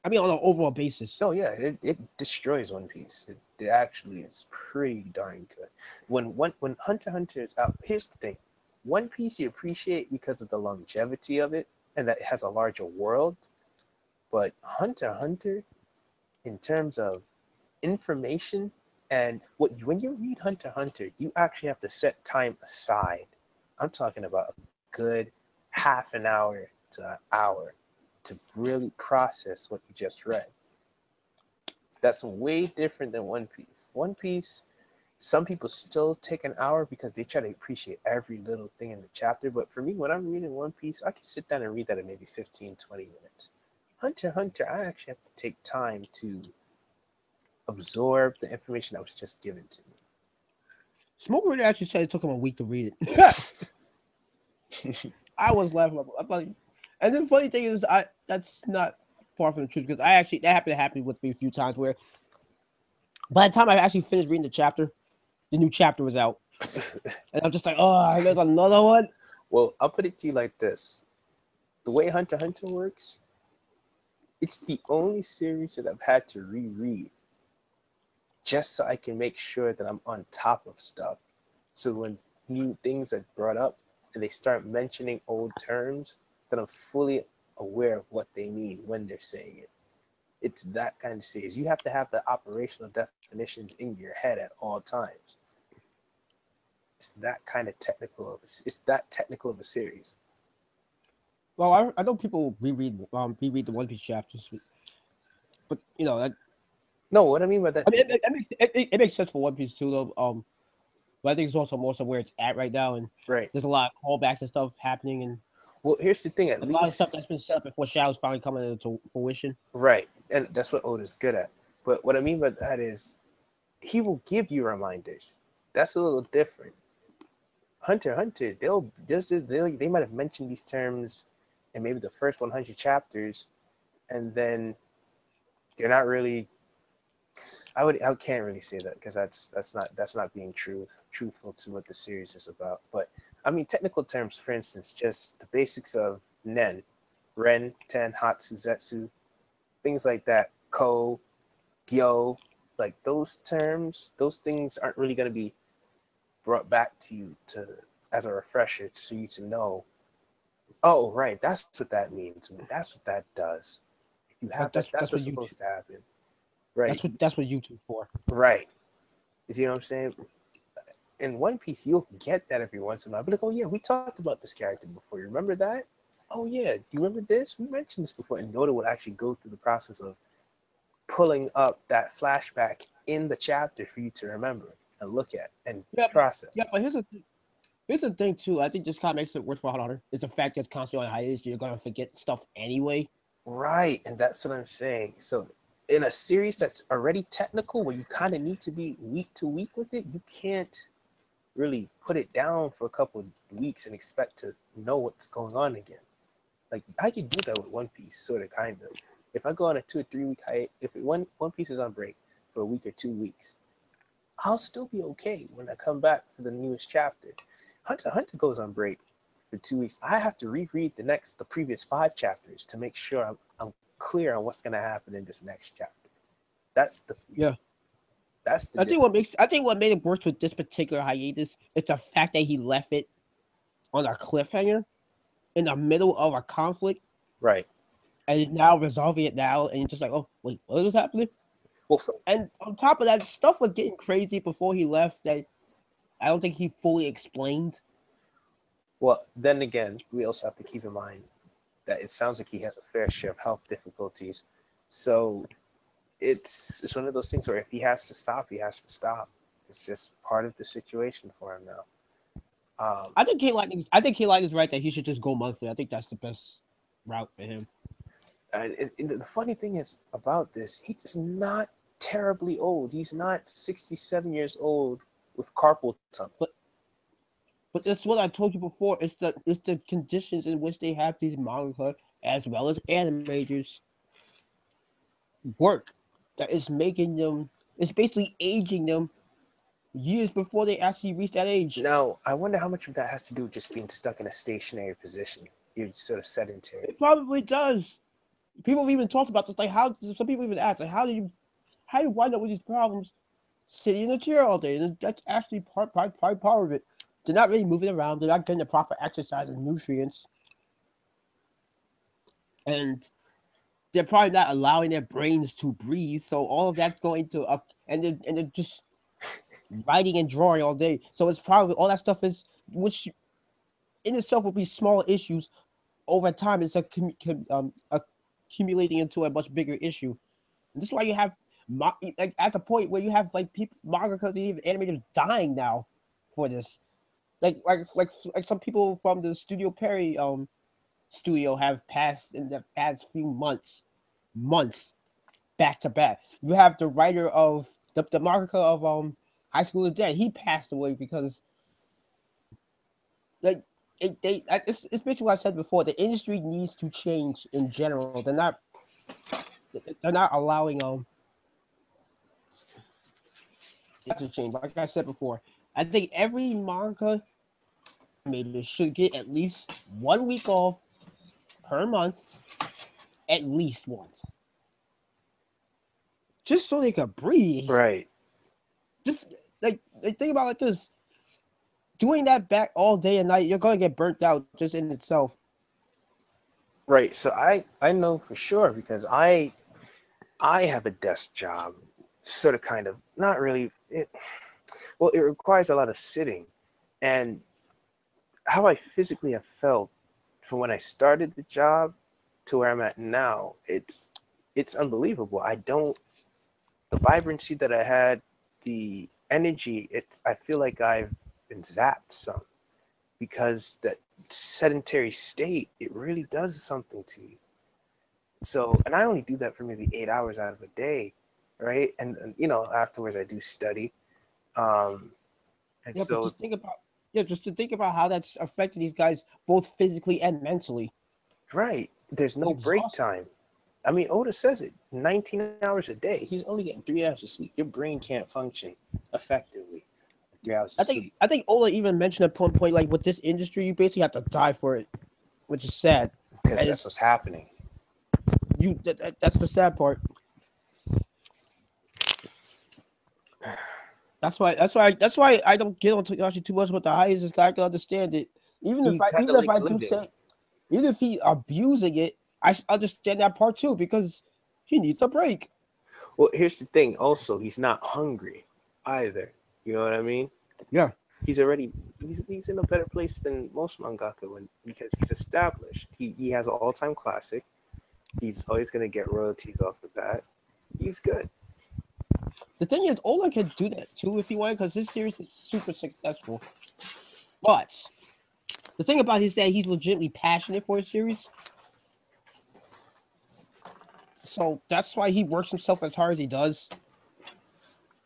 I mean, on an overall basis. No, yeah, it destroys One Piece. It actually is pretty darn good. When Hunter x Hunter is out, here's the thing: One Piece you appreciate because of the longevity of it and that it has a larger world. But Hunter x Hunter, in terms of information and what when you read Hunter x Hunter, you actually have to set time aside. I'm talking about a good half an hour to an hour to really process what you just read. That's way different than One Piece. One Piece, some people still take an hour because they try to appreciate every little thing in the chapter. But for me, when I'm reading One Piece, I can sit down and read that in maybe 15, 20 minutes. Hunter x Hunter, I actually have to take time to absorb the information that was just given to me. Smoke Reader actually said it took him a week to read it. I was laughing. I thought, and the funny thing is, that's not far from the truth because I actually that happened to happen with me a few times where by the time I actually finished reading the chapter, the new chapter was out, and I'm just like, oh, there's another one. Well, I'll put it to you like this: the way Hunter x Hunter works, it's the only series that I've had to reread just so I can make sure that I'm on top of stuff. So when new things are brought up and they start mentioning old terms, that I'm fully aware of what they mean when they're saying it. It's that kind of series. You have to have the operational definitions in your head at all times. It's that kind of technical. It's that technical of a series. Well, I know people reread the One Piece chapters, but No, what I mean by that. I mean, it makes sense for One Piece too, though. But I think it's also more so where it's at right now, and Right. there's a lot of callbacks and stuff happening, and Well, here's the thing. At a lot of stuff least that's been set up before Shadow's finally coming into fruition. right, and that's what Oda's good at. But what I mean by that is, he will give you reminders. That's a little different. Hunter x Hunter, they might have mentioned these terms in maybe the first 100 chapters, and then they're not really. I can't really say that because that's not being truthful to what the series is about. But I mean technical terms, for instance, just the basics of Nen, Ren, Ten, Hatsu, Zetsu, things like that. Ko, Gyo, like those terms, those things aren't really going to be brought back to you to as a refresher so you to know. Oh, right, that's what that means. That's what that does. If you have that, that's That's what's what YouTube. supposed to happen. Right, That's what YouTube's for. right. You see what I'm saying? In One Piece, you'll get that every once in a while. But like, oh yeah, we talked about this character before. You remember that? Oh yeah, you remember this? We mentioned this before, and Yoda would actually go through the process of pulling up that flashback in the chapter for you to remember and look at and Yeah, process. but here's the thing too. I think this kind of makes it worse for Hunter is the fact that it's constantly on hiatus. You're gonna forget stuff anyway. Right, and that's what I'm saying. So in a series that's already technical, where you kind of need to be week to week with it, you can't really put it down for a couple of weeks and expect to know what's going on again. Like I could do that with One Piece, sort of, kind of. If I go on a 2 or 3 week hiatus, if One Piece is on break for a week or 2 weeks, I'll still be okay when I come back for the newest chapter. Hunter Hunter goes on break for 2 weeks. I have to reread the previous 5 chapters to make sure I'm clear on what's gonna happen in this next chapter. That's the Yeah. that's the difference. I think what made it worse with this particular hiatus is the fact that he left it on a cliffhanger in the middle of a conflict Right. and he's now resolving it now, and you're just like, oh wait, what is happening? Well, And on top of that, stuff was getting crazy before he left that I don't think he fully explained. well, then again, we also have to keep in mind that it sounds like he has a fair share of health difficulties. So it's one of those things where if he has to stop, he has to stop. It's just part of the situation for him now. I think K-Light is right that he should just go monthly. I think that's the best route for him. And the funny thing is about this, he's not terribly old. He's not 67 years old with carpal tunnel. But that's what I told you before. It's the conditions in which they have these manga as well as animators work that is making them. It's basically aging them years before they actually reach that age. Now, I wonder how much of that has to do with just being stuck in a stationary position. You're sort of sedentary. It probably does. People have even talked about this. Like how some people even ask, like how do you wind up with these problems sitting in a chair all day? And that's actually part of it. They're not really moving around. They're not getting the proper exercise and nutrients, and they're probably not allowing their brains to breathe. So all of that's going to and they're just writing and drawing all day. So it's probably all that stuff is which in itself will be small issues over time. It's accumulating into a much bigger issue. And this is why you have like at the point where you have like people mangaka and even animators dying now for this. Like some people from the Studio Perry studio have passed in the past few months back to back. You have the writer of the mangaka of High School of the Dead. He passed away because like it's basically what I said before. The industry needs to change in general. They're not allowing it to change. Like I said before, I think every manga animator should get at least 1 week off per month, at least once, just so they can breathe. Right. Just think about it like this: doing that back all day and night, you're gonna get burnt out just in itself. Right. So I know for sure because I have a desk job, sort of, kind of, not really. Well, it requires a lot of sitting, and how I physically have felt from when I started the job to where I'm at now, it's unbelievable. I don't the vibrancy that I had, the energy. I feel like I've been zapped some because that sedentary state, it really does something to you. So, and I only do that for maybe 8 hours out of a day, right? And afterwards I do study. Um, and Yeah, but so, just to think about how that's affecting these guys both physically and mentally. right, there's It's no break exhausting. time. I mean, Oda says it, 19 hours a day. He's only getting 3 hours of sleep. Your brain can't function effectively with 3 hours of sleep. I think Ola even mentioned at one point, like with this industry, you basically have to die for it, which is sad. Because And that's it's what's happening. that's the sad part. That's why I don't get on Takashi too much with the highest. This guy I can understand it. He kind of Even if likes I do living. say even if he abusing it, I understand that part too because he needs a break. Well, here's the thing. Also, he's not hungry either. You know what I mean? Yeah. he's in a better place than most mangaka because he's established. He has an all time classic. He's always gonna get royalties off of that. He's good. The thing is, Ola can do that too if he wanted, because this series is super successful. But the thing about it is that he's legitimately passionate for his series. So that's why he works himself as hard as he does.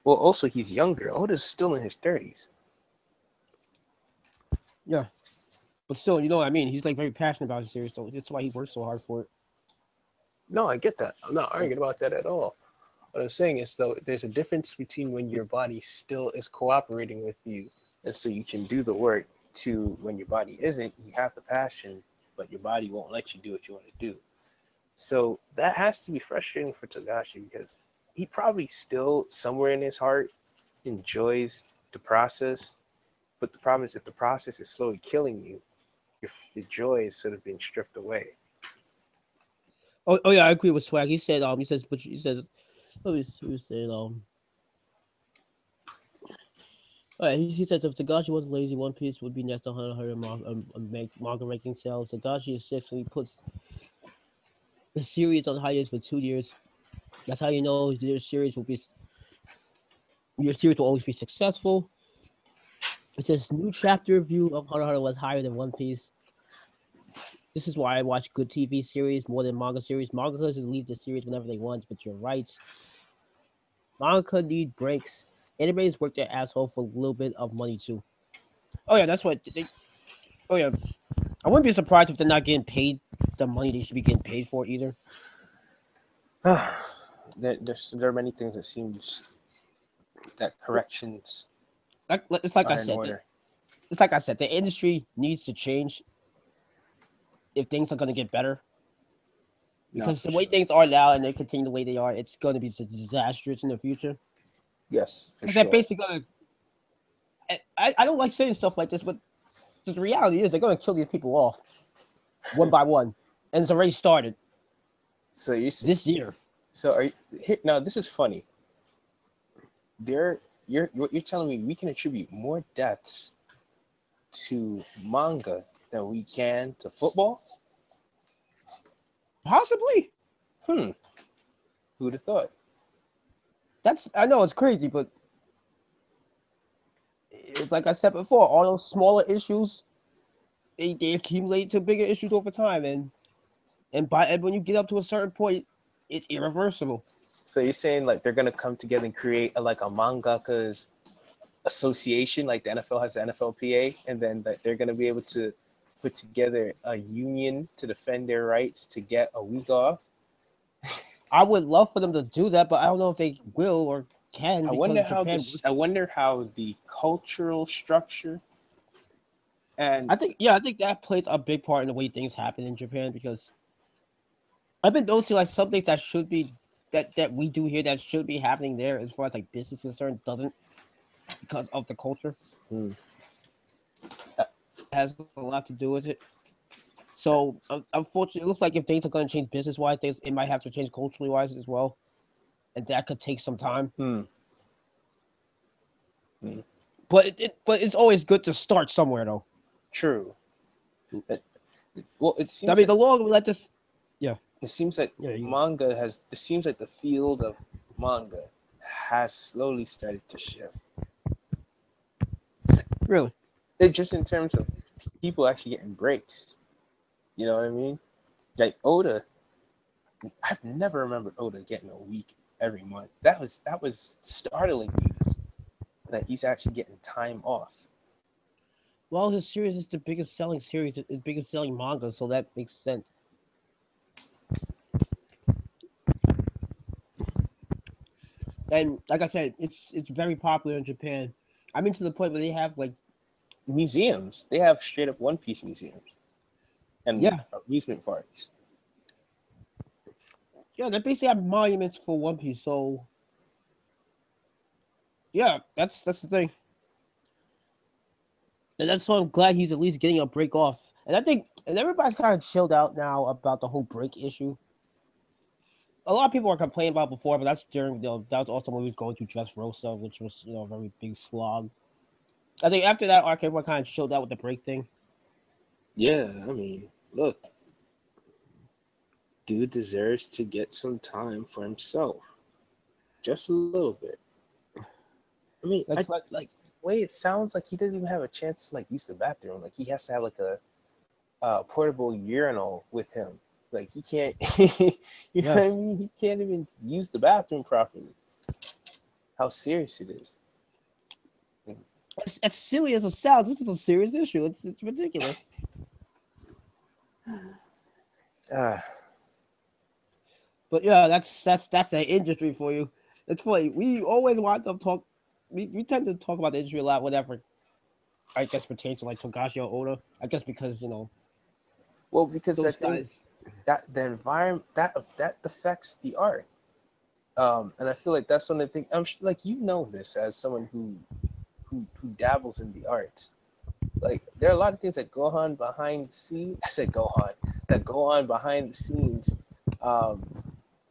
Well, also he's younger. Oda's still in his 30s. Yeah. But still, you know what I mean? He's like very passionate about his series, so that's why he works so hard for it. No, I get that. I'm not arguing about that at all. What I'm saying is, though, there's a difference between when your body still is cooperating with you, and so you can do the work, to when your body isn't. You have the passion, but your body won't let you do what you want to do. So that has to be frustrating for Togashi because he probably still, somewhere in his heart, enjoys the process. But the problem is, if the process is slowly killing you, your joy is sort of being stripped away. Oh yeah, I agree with Swag. He said but he says he was saying he says if Tagashi wasn't lazy, One Piece would be next to 100 manga ranking sales. Tagashi is 6, and he puts the series on hiatus for 2 years. That's how you know your series will always be successful. It says new chapter review of Hunter was higher than One Piece. This is why I watch good TV series more than manga series. Mangakas can leave the series whenever they want, but you're right. Manga need breaks. Animators work their asshole for a little bit of money too. Oh yeah, that's what they. Oh yeah, I wouldn't be surprised if they're not getting paid the money they should be getting paid for either. There are many things that seems that corrections It's like I are in said. order. It's like I said. The industry needs to change if things are going to get better. No, Because for the way sure. things are now and they continue the way they are, it's going to be disastrous in the future. Yes, for Because they're sure. basically going to. I don't like saying stuff like this, but the reality is they're going to kill these people off one by one, and it's already started So you this year. so are you, here, now this is funny. There, you're telling me we can attribute more deaths to manga than we can to football? Possibly. Hmm. Who'd have thought? I know it's crazy, but it's like I said before. All those smaller issues, they accumulate to bigger issues over time, and when you get up to a certain point, it's irreversible. So you're saying like they're gonna come together and create like a mangakas association, like the NFL has the NFLPA, and then that they're gonna be able to put together a union to defend their rights to get a week off. I would love for them to do that, but I don't know if they will or can because Japan. I wonder how the cultural structure and I think that plays a big part in the way things happen in Japan because I've been noticing like some things that should be that we do here that should be happening there as far as like business concerned doesn't because of the culture. hmm, It has a lot to do with it. So unfortunately, it looks like if things are going to change business wise, it might have to change culturally wise as well, and that could take some time. hmm, hmm, But it's always good to start somewhere though. true. Well, I mean, the longer we let this, yeah, it seems like yeah, it seems like the field of manga has slowly started to shift. really. It just in terms of people actually getting breaks. You know what I mean? Like Oda, I've never remembered Oda getting a week every month. That was startling news that he's actually getting time off. Well, his series is the biggest selling series, the biggest selling manga, so that makes sense. And like I said, it's very popular in Japan. I mean, to the point where they have like, Museums, they have straight up One Piece museums and yeah, amusement parks. yeah, they basically have monuments for One Piece. So yeah, that's the thing, and that's why I'm glad he's at least getting a break off. And I think, and everybody's kind of chilled out now about the whole break issue. A lot of people were complaining about before, but that's during that was also when we was going through Dressrosa, which was a very big slog. I think after that arc, everyone kind of showed out with the break thing. Yeah, I mean, look, dude deserves to get some time for himself, just a little bit. I mean, I Like, like way it sounds like he doesn't even have a chance to like use the bathroom. Like he has to have like a portable urinal with him. Like he can't, you know what I yes, mean? He can't even use the bathroom properly. How serious it is. as silly as it sounds, this is a serious issue. It's ridiculous. Uh, But yeah, that's the industry for you. It's funny. We always want to talk. We tend to talk about the industry a lot, whatever I guess pertains to like Togashi or Oda. I guess because well, because I those think guys. that the environment that affects the art. And I feel like that's one of the things. Like you know this as someone who dabbles in the arts. Like there are a lot of things that go on behind the scenes. I said Gohan that go on behind the scenes um,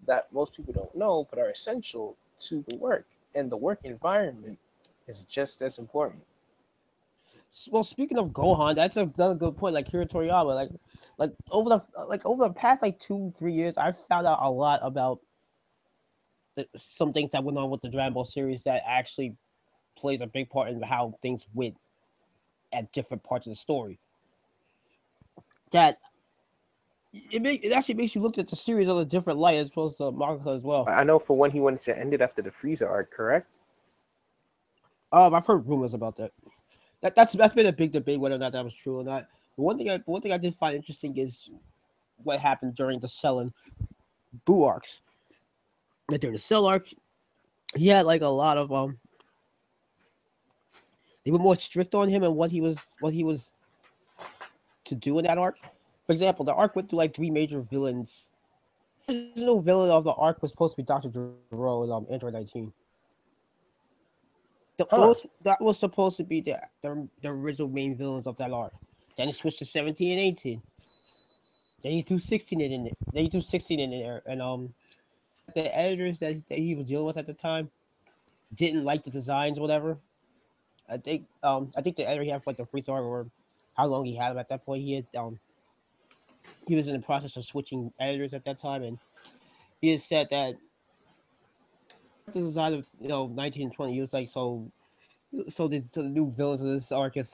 that most people don't know, but are essential to the work. And the work environment is just as important. Well, speaking of Gohan, that's another good point. Like Kira Toriyama, like over the past like 2 3 years, I've found out a lot about some things that went on with the Dragon Ball series that actually plays a big part in how things went at different parts of the story. That it actually makes you look at the series on a different light as opposed to manga as well. I know for when he wanted to end it after the Frieza arc, correct? I've heard rumors about that. That's been a big debate whether or not that was true or not. But one thing I did find interesting is what happened during the Cell and Boo arcs. Like during the Cell arc, he had like a lot of they were more strict on him and what he was to do in that arc. For example, the arc went through like three major villains. The original villain of the arc was supposed to be Dr. Gero in Android 19. Huh. That was supposed to be the original main villains of that arc. Then it switched to 17 and 18. Then he threw 16 in it. Then he threw 16 in there. And the editors that he was dealing with at the time didn't like the designs, whatever. I think the editor he had for like the free arc or how long he had him at that point. He was in the process of switching editors at that time, and he had said that the design of 1920. He was like so the new villains of this arc is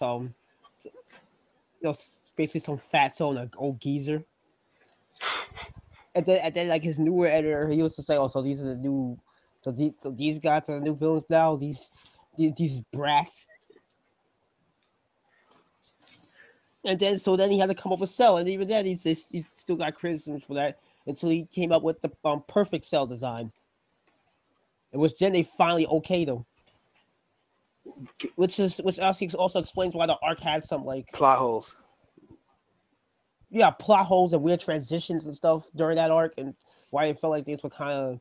basically some fat son like old geezer. And then like his newer editor, he used to say, "Oh, so these are the new, so these guys are the new villains now. These brats." And then he had to come up with Cell, and even then he still got criticisms for that until he came up with the perfect Cell design, in which then they finally okayed him. Which also explains why the arc had some like Plot holes. plot holes and weird transitions and stuff during that arc, and why it felt like things were kind of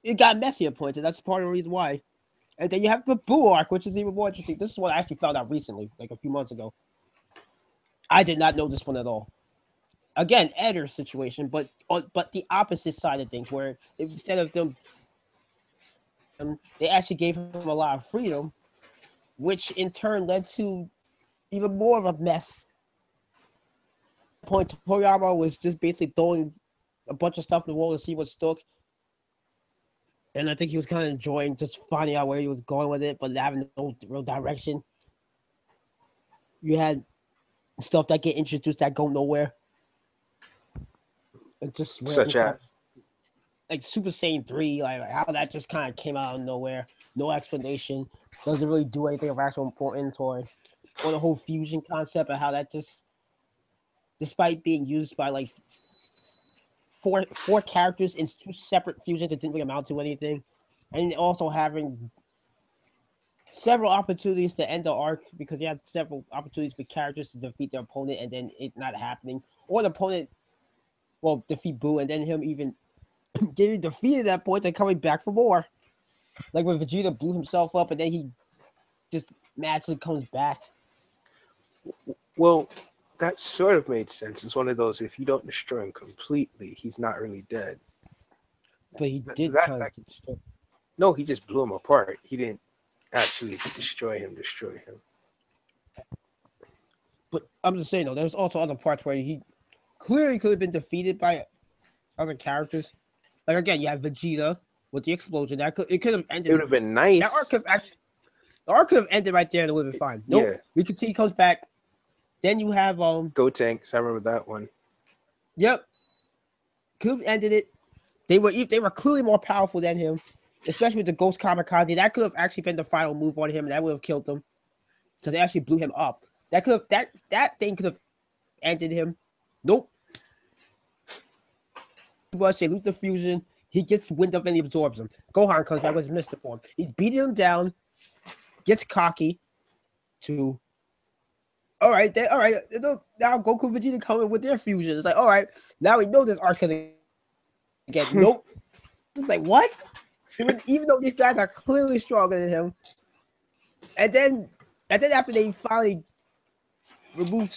it got messy at points, and that's part of the reason why. And then you have the Boo arc, which is even more interesting. This is what I actually found out recently, like a few months ago. I did not know this one at all. Again, editor situation, but the opposite side of things, where instead of them, they actually gave him a lot of freedom, which in turn led to even more of a mess. At the point Toriyama was just basically throwing a bunch of stuff in the wall to see what stuck, and I think he was kind of enjoying just finding out where he was going with it, but having no real direction. You had stuff that get introduced that go nowhere, and just random Such as. stuff like Super Saiyan 3, like how that just kind of came out of nowhere, no explanation, doesn't really do anything of actual importance, or the whole fusion concept and how that just, despite being used by like four characters in two separate fusions, it didn't really amount to anything, and also having several opportunities to end the arc because he had several opportunities for characters to defeat their opponent and then it not happening, or the opponent defeat Boo and then him even getting defeated at that point and coming back for more. Like when Vegeta blew himself up and then he just magically comes back. Well, that sort of made sense. It's one of those, if you don't destroy him completely, he's not really dead. But he That, did that, kind that of get destroyed. no, he just blew him apart. He didn't. actually destroy him. Destroy him. But I'm just saying though, there's also other parts where he clearly could have been defeated by other characters. Like again, you have Vegeta with the explosion. It could have It would ended. have been That arc nice. could have actually the arc could have ended right there and it would have been fine. Nope. Yeah. We could see he comes back. Then you have Go Tanks. I remember that one. Yep. Could have ended it. They were clearly more powerful than him, especially with the Ghost Kamikaze. That could have actually been the final move on him, and that would have killed him because they actually blew him up. That could have that thing could have ended him. Nope. Rush, they lose the fusion. He gets wind up and he absorbs him. Gohan comes back with his Mr. Form. He's beating him down, gets cocky to. All right. Now Goku and Vegeta coming with their fusion. It's like, all right, now we know this arc's gonna get nope. It's like what? Even though these guys are clearly stronger than him, and then after they finally remove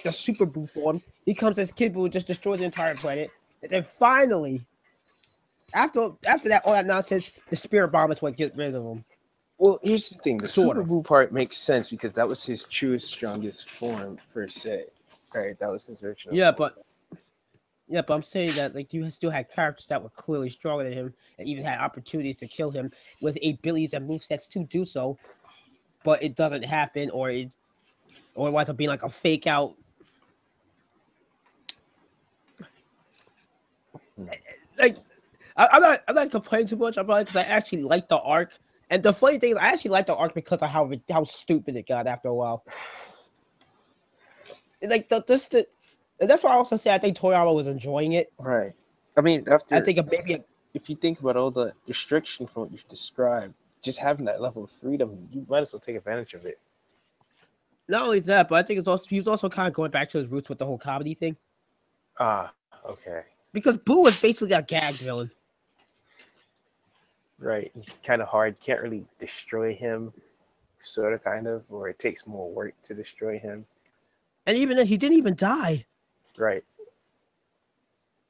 the Super Buu form, he comes as Kid Buu and just destroys the entire planet. And then finally, after that all that nonsense, the Spirit Bomb is what gets rid of him. Well, here's the thing: the Sort Super of. Buu part makes sense because that was his truest, strongest form per se. Right? That was his original. Yeah, but I'm saying that like you still had characters that were clearly stronger than him and even had opportunities to kill him with abilities and movesets to do so, but it doesn't happen, or it winds up being like a fake out. Like I'm not complaining too much about it because I actually like the arc. And the funny thing is, I actually like the arc because of how stupid it got after a while. Like and that's why I also say I think Toriyama was enjoying it. Right. I mean, after I think if you think about all the restriction from what you've described, just having that level of freedom, you might as well take advantage of it. Not only that, but I think he was also kind of going back to his roots with the whole comedy thing. Ah, okay. Because Boo was basically a gag villain. Right. It's kind of hard. Can't really destroy him, sort of, kind of, or it takes more work to destroy him. And even then, he didn't even die. Right.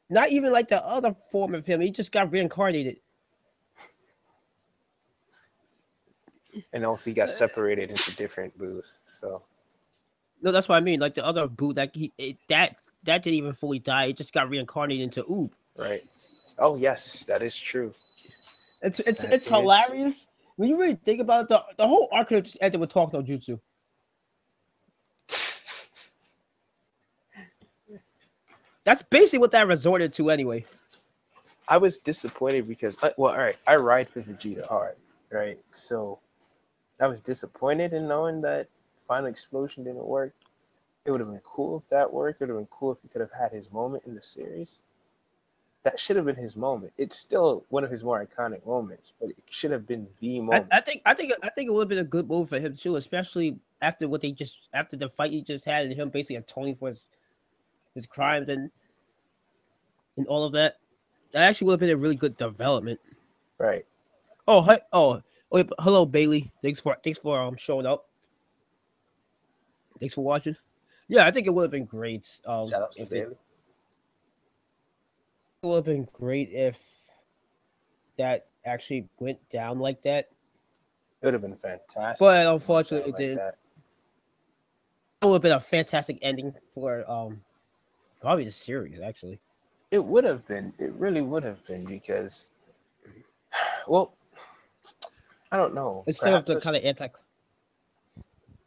Not even like the other form of him. He just got reincarnated. And also, he got separated into different Boos. So. No, that's what I mean. Like the other Boo, that didn't even fully die. It just got reincarnated into Oob. Right. Oh yes, that is true. It's hilarious when you really think about it. The whole arc could have just ended with Talk No Jutsu. That's basically what that resorted to anyway. I was disappointed because, well, all right, I ride for Vegeta hard, right? So I was disappointed in knowing that Final Explosion didn't work. It would have been cool if that worked. It would have been cool if he could have had his moment in the series. That should have been his moment. It's still one of his more iconic moments, but it should have been the moment. I think it would have been a good move for him too, especially after the fight he just had and him basically atoning for his crimes and all of that. That actually would have been a really good development. Right. Oh, hi, hello Bailey. Thanks for showing up. Thanks for watching. Yeah, I think it would have been great. Shout out to Bailey. It would have been great if that actually went down like that. It would have been fantastic. But unfortunately, it didn't. It would have been a fantastic ending for probably the series, actually. It would have been. It really would have been because, well, I don't know. Instead of the kind of anti.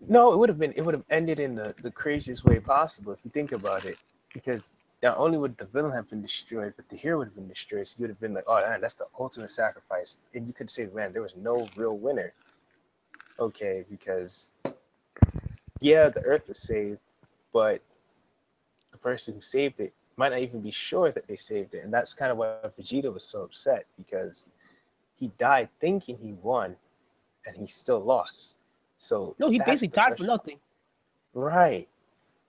No, it would have been. It would have ended in the craziest way possible if you think about it, because not only would the villain have been destroyed, but the hero would have been destroyed. So you would have been like, "Oh, man, that's the ultimate sacrifice," and you could say, "Man, there was no real winner." Okay, because yeah, the Earth was saved, but the person who saved it might not even be sure that they saved it, and that's kind of why Vegeta was so upset, because he died thinking he won, and he still lost. So no, he basically died for nothing. Right.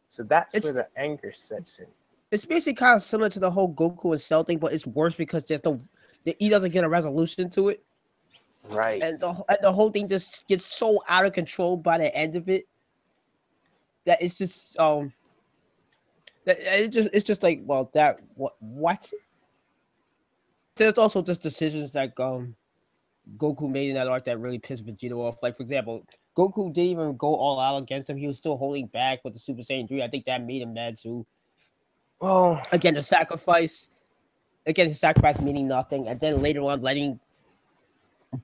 So that's where the anger sets in. It's basically kind of similar to the whole Goku and Cell thing, but it's worse because he doesn't get a resolution to it. Right. And the whole thing just gets so out of control by the end of it that it's just it's just like, well, that what. There's also just decisions that Goku made in that arc that really pissed Vegeta off. Like, for example, Goku didn't even go all out against him. He was still holding back with the Super Saiyan 3. I think that made him mad too. Well, Again, the sacrifice. Again, his sacrifice meaning nothing. And then later on, letting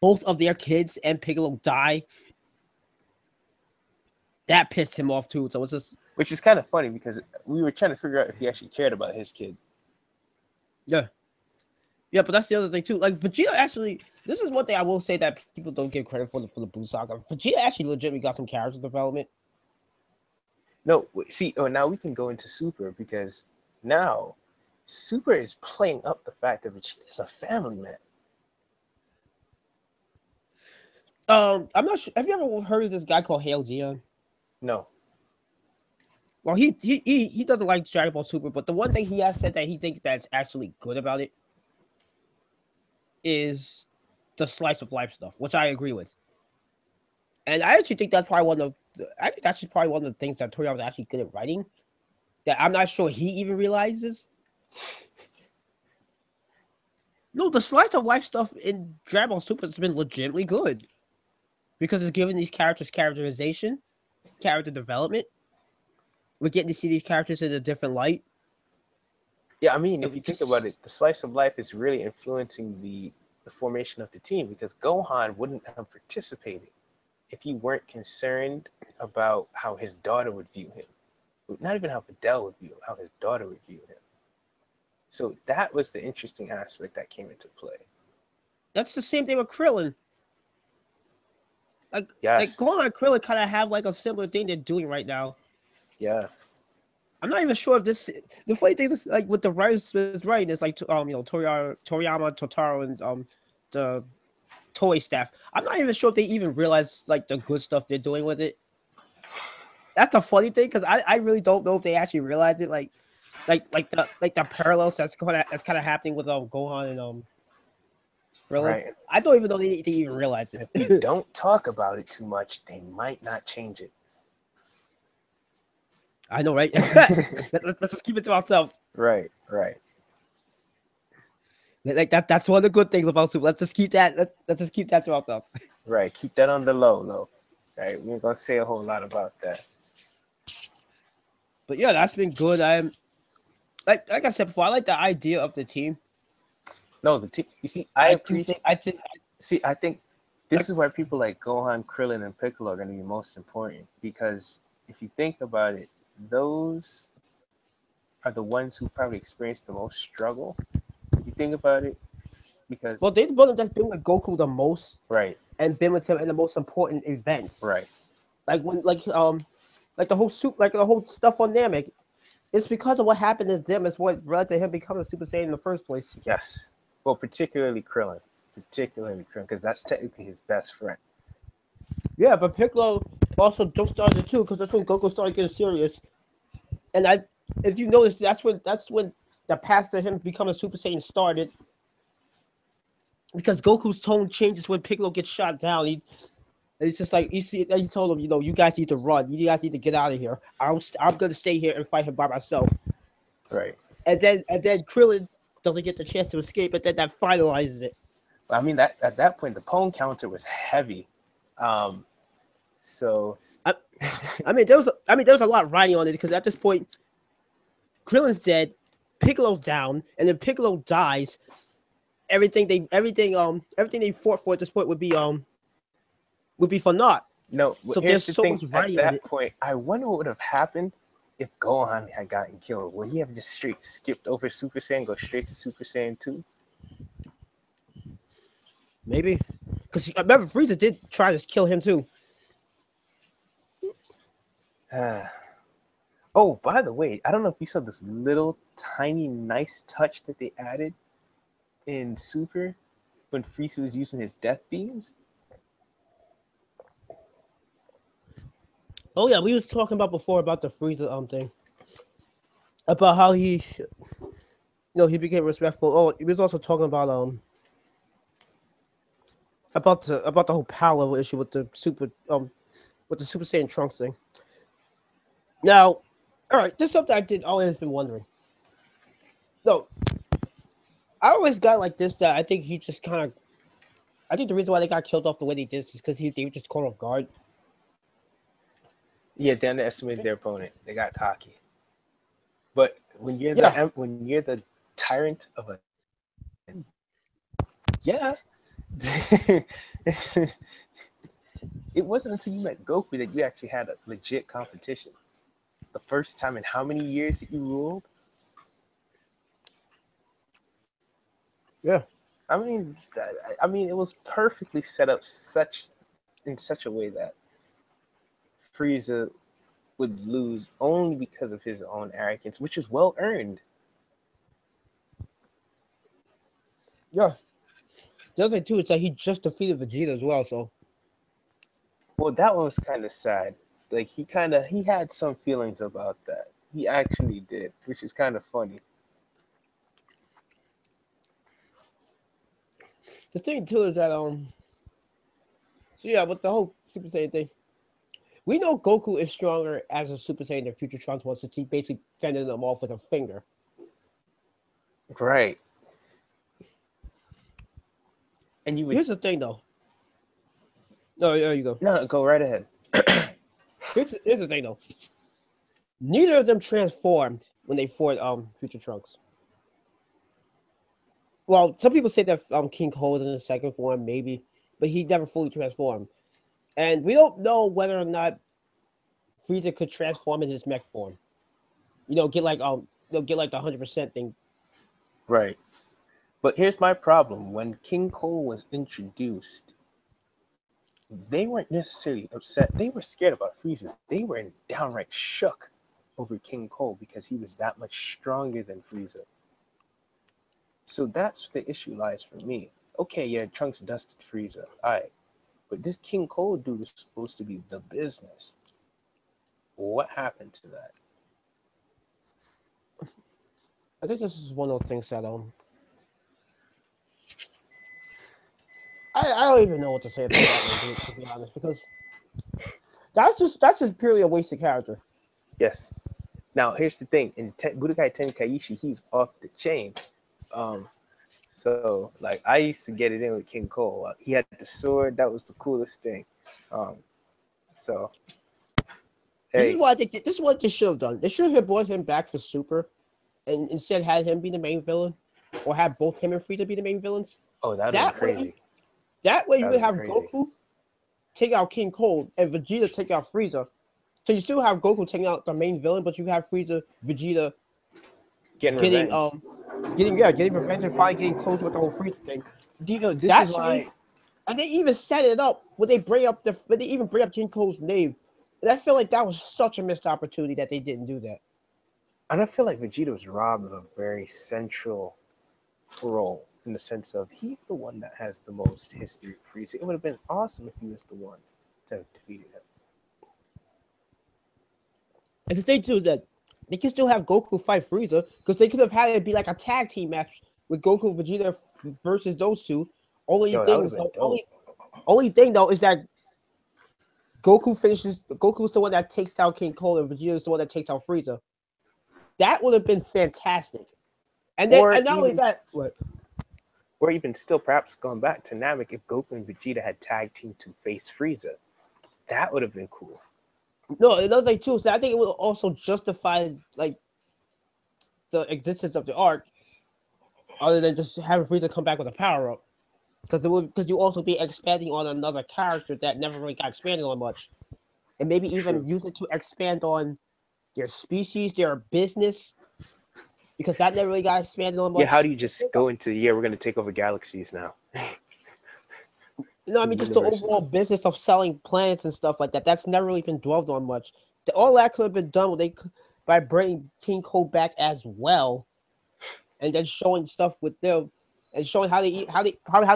both of their kids and Piccolo die. That pissed him off too. So it's just. which is kind of funny because we were trying to figure out if he actually cared about his kid. Yeah. Yeah, but that's the other thing too. Like Vegeta actually, this is one thing I will say that people don't give credit for the Blue Saga. Vegeta actually legitimately got some character development. No, see, now we can go into Super because now Super is playing up the fact that Vegeta is a family man. I'm not sure. Have you ever heard of this guy called Hail Zeon? No. Well, he doesn't like Dragon Ball Super, but the one thing he has said that he thinks that's actually good about it is the slice of life stuff, which I agree with. And I actually think that's probably one of the things that Toriyama was actually good at writing. That I'm not sure he even realizes. No, the slice of life stuff in Dragon Ball Super has been legitimately good because it's giving these characters characterization, character development. We're getting to see these characters in a different light. Yeah, I mean, if you think about it, the slice of life is really influencing the formation of the team because Gohan wouldn't have participated if he weren't concerned about how his daughter would view him. Not even how Fidel would view him, how his daughter would view him. So that was the interesting aspect that came into play. That's the same thing with Krillin. Like Yes. Gohan and Krillin kind of have like a similar thing they're doing right now. Yes. I'm not even sure if this. The funny thing is, like, with the writers writing, is like, Toriyama, Totaro, and the Toei staff. I'm not even sure if they even realize like the good stuff they're doing with it. That's the funny thing because I really don't know if they actually realize it. Like the parallels that's kind of happening with Gohan and Krillin. Right. I don't even know they even realize it. If we don't talk about it too much, they might not change it. I know, right? Let's just keep it to ourselves. Right. Like that's one of the good things about Super. Let's just keep that. Let's just keep that to ourselves. Right. Keep that on the low. Right. We ain't gonna say a whole lot about that. But yeah, that's been good. I'm like I said before, I like the idea of the team. No, the team. You see, I think this is where people like Gohan, Krillin, and Piccolo are going to be most important because if you think about it, those are the ones who probably experienced the most struggle. If you think about it, because they're the one that's been with Goku the most, right, and been with him in the most important events, right. Like when the whole stuff on Namek. It's because of what happened to them is what led to him becoming a Super Saiyan in the first place. Yes. Well, particularly Krillin, because that's technically his best friend. Yeah, but Piccolo also jump started too, because that's when Goku started getting serious. And if you notice, that's when the path to him becoming a Super Saiyan started. Because Goku's tone changes when Piccolo gets shot down. It's just like he told him, you guys need to run. You guys need to get out of here. I'm gonna stay here and fight him by myself. Right. And then Krillin doesn't get the chance to escape, but then that finalizes it. I mean, that at that point the Pwn counter was heavy. So I mean there was a lot riding on it because at this point Krillin's dead, Piccolo's down, and then Piccolo dies. Everything they fought for at this point would be for naught. No, so here's the thing. At that it. point, I wonder what would have happened if Gohan had gotten killed. Would he have just straight skipped over Super Saiyan, go straight to Super Saiyan 2? Maybe. Because I remember Frieza did try to kill him too. Oh, by the way, I don't know if you saw this little tiny nice touch that they added in Super when Frieza was using his death beams. Oh yeah, we was talking about before about the Frieza thing. About how he became respectful. Oh, he was also talking about the whole power level issue with the Super Saiyan Trunks thing. Now, all right, this is something I always been wondering. No, I always got like this that I think he just kind of I think the reason why they got killed off the way they did is because they were just caught off guard. Yeah, they underestimated their opponent. They got cocky. But Yeah, when you're the tyrant of a yeah, it wasn't until you met Goku that you actually had a legit competition. The first time in how many years that you ruled? yeah. I mean, it was perfectly set up in such a way that Frieza would lose only because of his own arrogance, which is well earned. Yeah. The other thing too is that he just defeated Vegeta as well. So Well, that one was kind of sad. Like he had some feelings about that. He actually did, which is kind of funny. the thing too is that So yeah, with the whole Super Saiyan thing, we know Goku is stronger as a Super Saiyan than Future Trunks was, since he basically fended them off with a finger. Right. And you would Here's the thing though. No, there you go. no go right ahead. Here's the thing though. Neither of them transformed when they fought Future Trunks. Well, some people say that King Cole is in the second form, maybe, but he never fully transformed. And we don't know whether or not Frieza could transform in his mech form. Get like get like the 100% thing. Right. But here's my problem. When King Cole was introduced, they weren't necessarily upset. They were scared about Frieza. They were downright shook over King Cole because he was that much stronger than Frieza. So that's where the issue lies for me. Okay, yeah, Trunks dusted Frieza. Alright. But this King Cole dude was supposed to be the business. What happened to that? I think this is one of those things that I don't even know what to say about that one, to be honest, because that's just purely a wasted character. Yes. Now here's the thing. In Budokai Tenkaichi, he's off the chain. So like I used to get it in with King Cole. He had the sword. That was the coolest thing. Um, so This is hey, what I think. This is what they should have done. They should have brought him back for Super, and instead had him be the main villain, or have both him and Frieza be the main villains. oh that'd have been That way, crazy. that way you That'd would have have been crazy. Goku take out King Cole and Vegeta take out Frieza. So you still have Goku taking out the main villain, but you have Frieza, Vegeta Getting getting revenge. getting revenge and finally getting close with the whole Frieza thing. Do you know this is That's me. why? And they even set it up when they even bring up King Cole's name. And I feel like that was such a missed opportunity that they didn't do that. And I feel like Vegeta was robbed of a very central role in the sense of he's the one that has the most history of Frieza. It would have been awesome if he was the one to have defeated him. And the thing too is that they can still have Goku fight Frieza because they could have had it be like a tag team match with Goku and Vegeta versus those two. Only Yo, that would thing, have been dope. only thing though is that Goku's the one that takes out King Cole and Vegeta's the one that takes out Frieza. That would have been fantastic. Or And not only even that, what? or even still perhaps going back to Namek if Goku and Vegeta had tag team to face Frieza. That would have been cool. No, another thing too is that I think it will also justify like the existence of the arc, other than just having Frieza come back with a power up. Because you also be expanding on another character that never really got expanded on much, and maybe even True. use it to expand on their species, their business, because that never really got expanded on Yeah, how much. do you just go into we're gonna take over galaxies now? No, I mean just the Universes. overall business of selling planets and stuff like that. That's never really been dwelled on much. All that could have been done by bringing King Cole back as well, and then showing stuff with them, and showing how they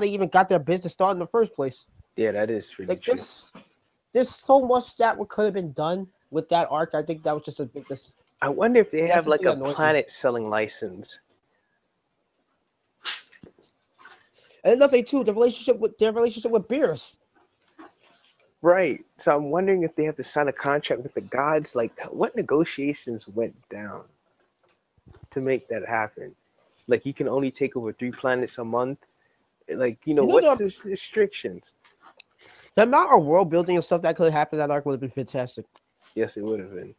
even got their business started in the first place. Yeah, that is really Like true. there's so much that could have been done with that arc. I think that was just a big I wonder if they that's have the thing like that a annoys me. planet selling license. And another thing too, their relationship with Beerus. Right. So I'm wondering if they have to sign a contract with the gods. Like, what negotiations went down to make that happen? Like, you can only take over 3 planets a month. Like, You know, what's the restrictions? the amount of world building and stuff that could happen that arc would have been fantastic. Yes, it would have been.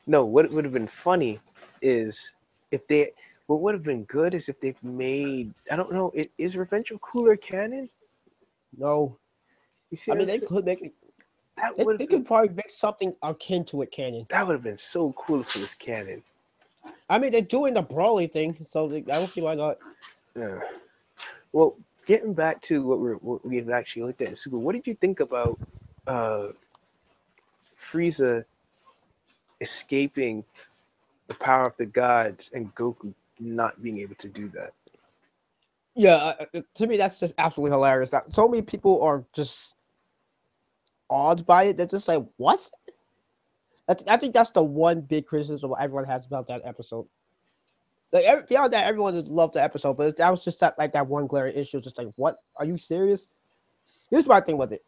No, what would have been funny is if they. What would have been good is if they've made. I don't know. Is Revenge of Cooler canon? No, You see I what mean I'm they saying? could make it. That They, would they have been. could probably make something akin to it canon. That would have been so cool if it was canon. I mean, they're doing the Brawly thing, so I don't see why not. Yeah. Well, getting back to what we've actually looked at in Super, what did you think about uh, Frieza escaping the power of the gods and Goku not being able to do that? Yeah, to me that's just absolutely hilarious. That so many people are just awed by it. They're just like, "What?" I think that's the one big criticism everyone has about that episode. Like beyond that, everyone loved the episode, but that was just that one glaring issue. Just like, what? Are you serious? Here's my thing with it.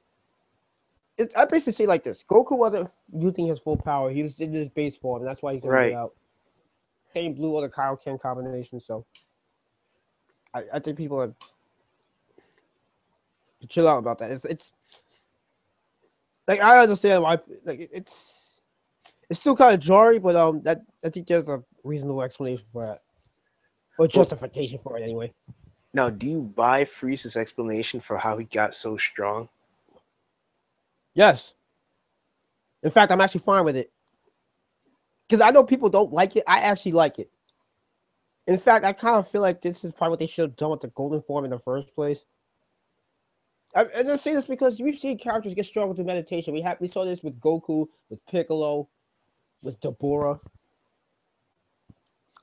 I basically say like this: Goku wasn't using his full power. He was in his base form, and that's why he couldn't get Right. out. Same blue or the Kaioken combination. So I think people are chill out about that. It's like I understand why. Like it's still kind of jarring, but that I think there's a reasonable explanation for that, or Well, justification for it anyway. now, do you buy Frieza's explanation for how he got so strong? Yes, in fact, I'm actually fine with it because I know people don't like it. I actually like it. In fact, I kind of feel like this is probably what they should have done with the golden form in the first place. I just say this because we've seen characters get stronger through meditation. We saw this with Goku, with Piccolo, with Deborah.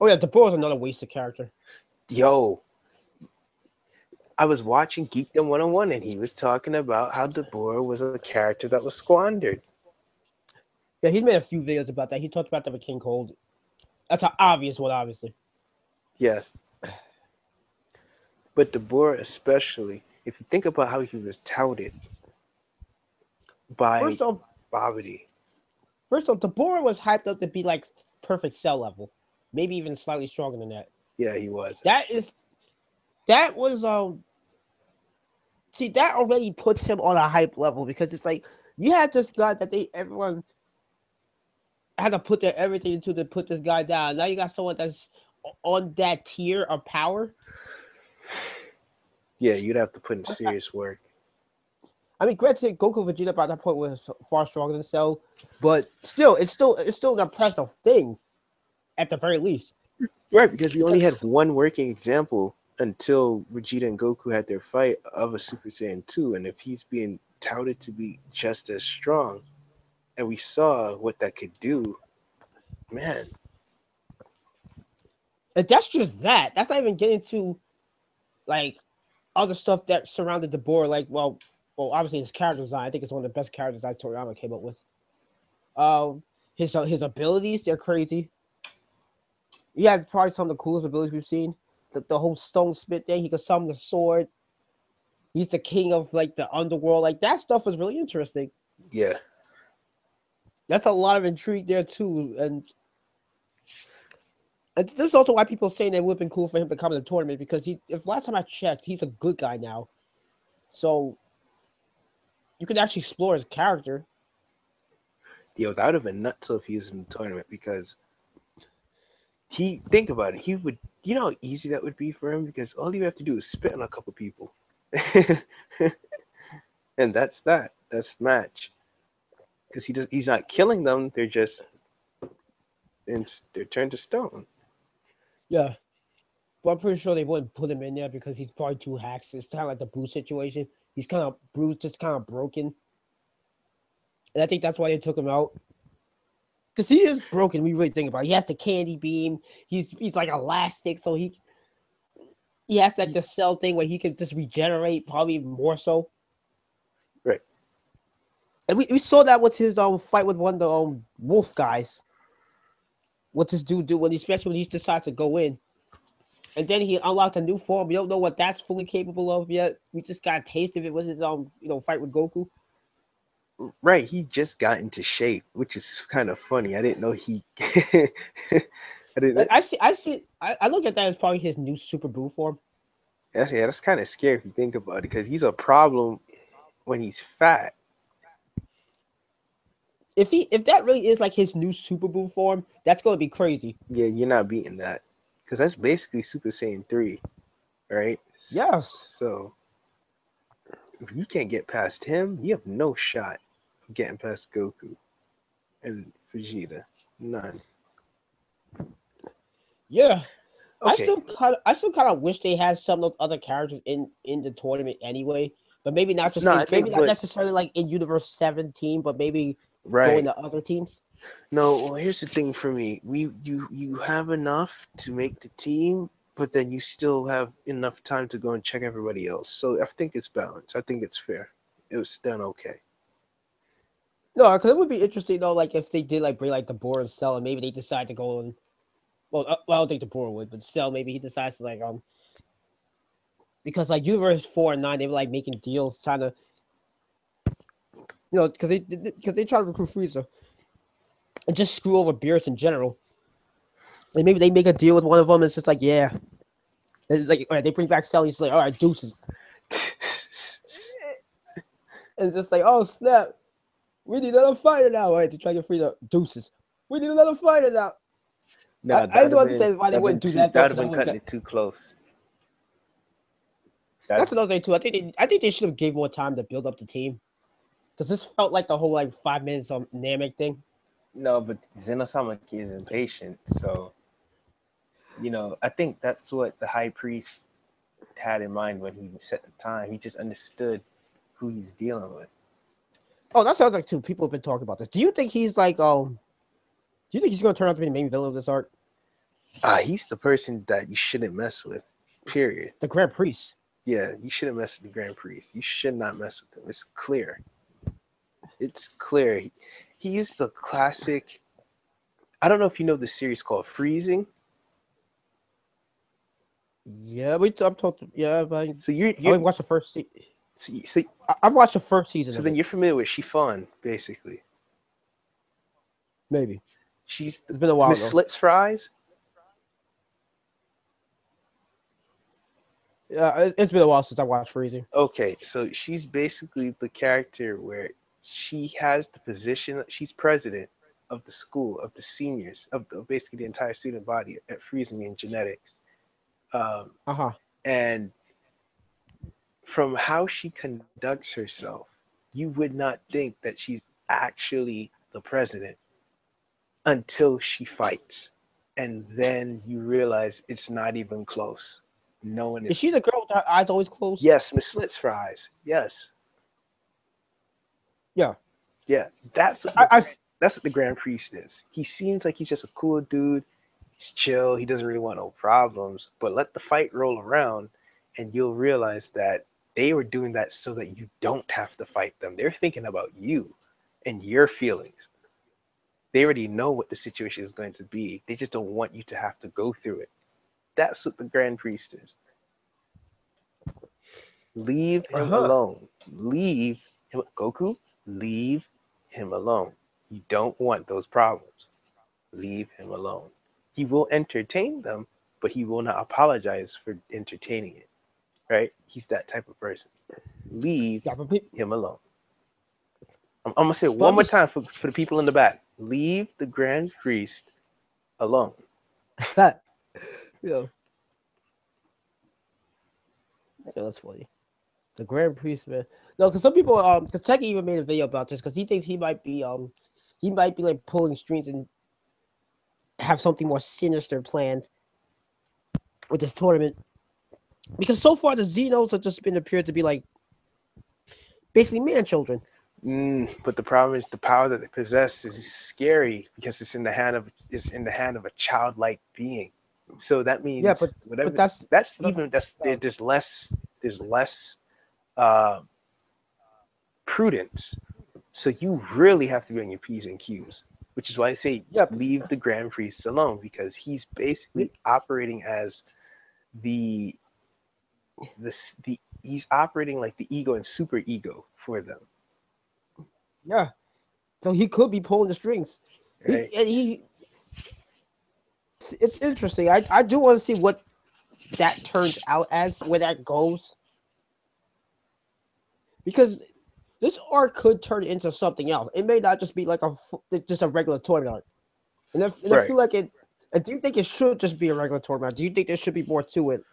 Oh yeah, Deborah's another wasted character. Yo, I was watching Geekdom 101 and he was talking about how Deborah was a character that was squandered. Yeah, he's made a few videos about that. He talked about that with King Cold. That's an obvious one, obviously. Yes. But Deborah, especially, if you think about how he was touted by First off, Babidi. Deborah was hyped up to be like perfect cell level, maybe even slightly stronger than that. Yeah, he was. That is that was see that already puts him on a hype level because it's like you had this guy that everyone had to put their everything into to put this guy down. Now you got someone that's on that tier of power. Yeah, you'd have to put in serious work. I mean, granted, Goku Vegeta by that point was far stronger than Cell, but it's still an impressive thing, at the very least. Right, because we only had one working example until Vegeta and Goku had their fight of a Super Saiyan 2, and if he's being touted to be just as strong, and we saw what that could do, man. And that's just that. That's not even getting to like other stuff that surrounded the board. Like, obviously his character design. I think it's one of the best character designs Toriyama came up with. His abilities, they're crazy. He has probably some of the coolest abilities we've seen. The whole stone spit thing. He could summon the sword. He's the king of like the underworld. Like that stuff was really interesting. Yeah. That's a lot of intrigue there too. And this is also why people are saying it would have been cool for him to come to the tournament because if last time I checked, he's a good guy now. So you could actually explore his character. Yo, that would have been nuts if he was in the tournament because think about it, he would, how easy that would be for him because all you have to do is spit on a couple people. And that's that. That's the match. Because he's not killing them, they're turned to stone. Yeah. But I'm pretty sure they wouldn't put him in there because he's probably too hacked. It's kind of like the Bruce situation. He's kind of bruised, just kind of broken. And I think that's why they took him out. Because he is broken, we really think about it. He has the candy beam. He's like elastic, so he has like the cell thing where he can just regenerate probably more so. Right. And we saw that with his fight with one of the wolf guys. What this dude do especially when he decides to go in. And then he unlocked a new form. We don't know what that's fully capable of yet. We just got a taste of it with his fight with Goku. Right, he just got into shape, which is kind of funny. I didn't know he. I didn't. I look at that as probably his new Super Buu form. That's kind of scary if you think about it, because he's a problem when he's fat. If that really is like his new Super Bowl form, that's gonna be crazy. Yeah, you're not beating that, because that's basically Super Saiyan 3, right? Yes. So if you can't get past him, you have no shot of getting past Goku and Vegeta. None. Yeah. Okay. I still kind of wish they had some of those other characters in the tournament anyway, but maybe not just No, I in, maybe think, not but necessarily like in Universe 17, but maybe going right. to other teams. No, well, here's the thing for me. You have enough to make the team, but then you still have enough time to go and check everybody else. So I think it's balanced. I think it's fair. It was done okay. No, because it would be interesting though, like if they did like bring like the Boar and Cell, and maybe they decide to go on. Well, I don't think the Boar would, but Cell maybe he decides to like because like Universe 4 and 9, they were like making deals, trying to because they try to recruit Frieza and just screw over Beerus in general. And maybe they make a deal with one of them, and it's just like yeah, it's like all right, they bring back Cell, and he's like all right, deuces, and it's just like oh snap, we need another fighter now, all right, to try to get Frieza, deuces. We need another fighter now. No, I don't understand why they wouldn't do that though, that'd because have been cutting it too close. That that's another thing too. I think they should have gave more time to build up the team, because this felt like the whole like 5 minutes on Namek thing. No, but Xenosamaki is impatient, so I think that's what the high priest had in mind when he set the time. He just understood who he's dealing with. Oh, that sounds like two people have been talking about this. Do you think he's like do you think he's going to turn out to be the main villain of this arc? He's the person that you shouldn't mess with. Period. The Grand Priest. Yeah, you shouldn't mess with the Grand Priest. You should not mess with him. It's clear. It's clear. He's the classic. I don't know if you know the series called Freezing. Yeah, I'm talking. Yeah, but So I watched the first season. so I've watched the first season. so of then it. you're familiar with Chiffon, basically. Maybe She's it's been a while Miss though. Slits Fries. Yeah, it's been a while since I watched Freezing. Okay, so she's basically the character where she has the position. She's president of the school of the seniors of basically the entire student body at Freezing in genetics. Uh huh. And from how she conducts herself, you would not think that she's actually the president until she fights. And then you realize it's not even close. No one Is is. she the girl with her eyes always closed? Yes, Miss Slits Fries. Yes. Yeah. Yeah. That's what I that's what the Grand Priest is. He seems like he's just a cool dude. He's chill. He doesn't really want no problems. But let the fight roll around, and you'll realize that they were doing that so that you don't have to fight them. They're thinking about you and your feelings. They already know what the situation is going to be. They just don't want you to have to go through it. That's what the Grand Priest is. Leave him alone. Leave him, Goku. Leave him alone. You don't want those problems. Leave him alone. He will entertain them, but he will not apologize for entertaining it. Right? He's that type of person. Leave him alone. I'm gonna say it one more time for the people in the back. Leave the Grand Priest alone. That. Yeah. Yeah, that's funny. The Grand Priest, man. No, because some people, because Tech even made a video about this because he thinks he might be like pulling strings and have something more sinister planned with this tournament. Because so far the Xenos have just been appeared to be like basically man children. But the problem is the power that they possess is scary because it's in the hand of a childlike being. So that means but there's less prudence. So you really have to be on your P's and Q's, which is why I say leave the Grand Priest alone, because he's basically operating as he's operating like the ego and super ego for them. Yeah. So he could be pulling the strings. Right. It's interesting. I do want to see what that turns out as, where that goes, because this arc could turn into something else. It may not just be like just a regular tournament arc. And I Right. feel like it. And do you think it should just be a regular tournament? Do you think there should be more to it,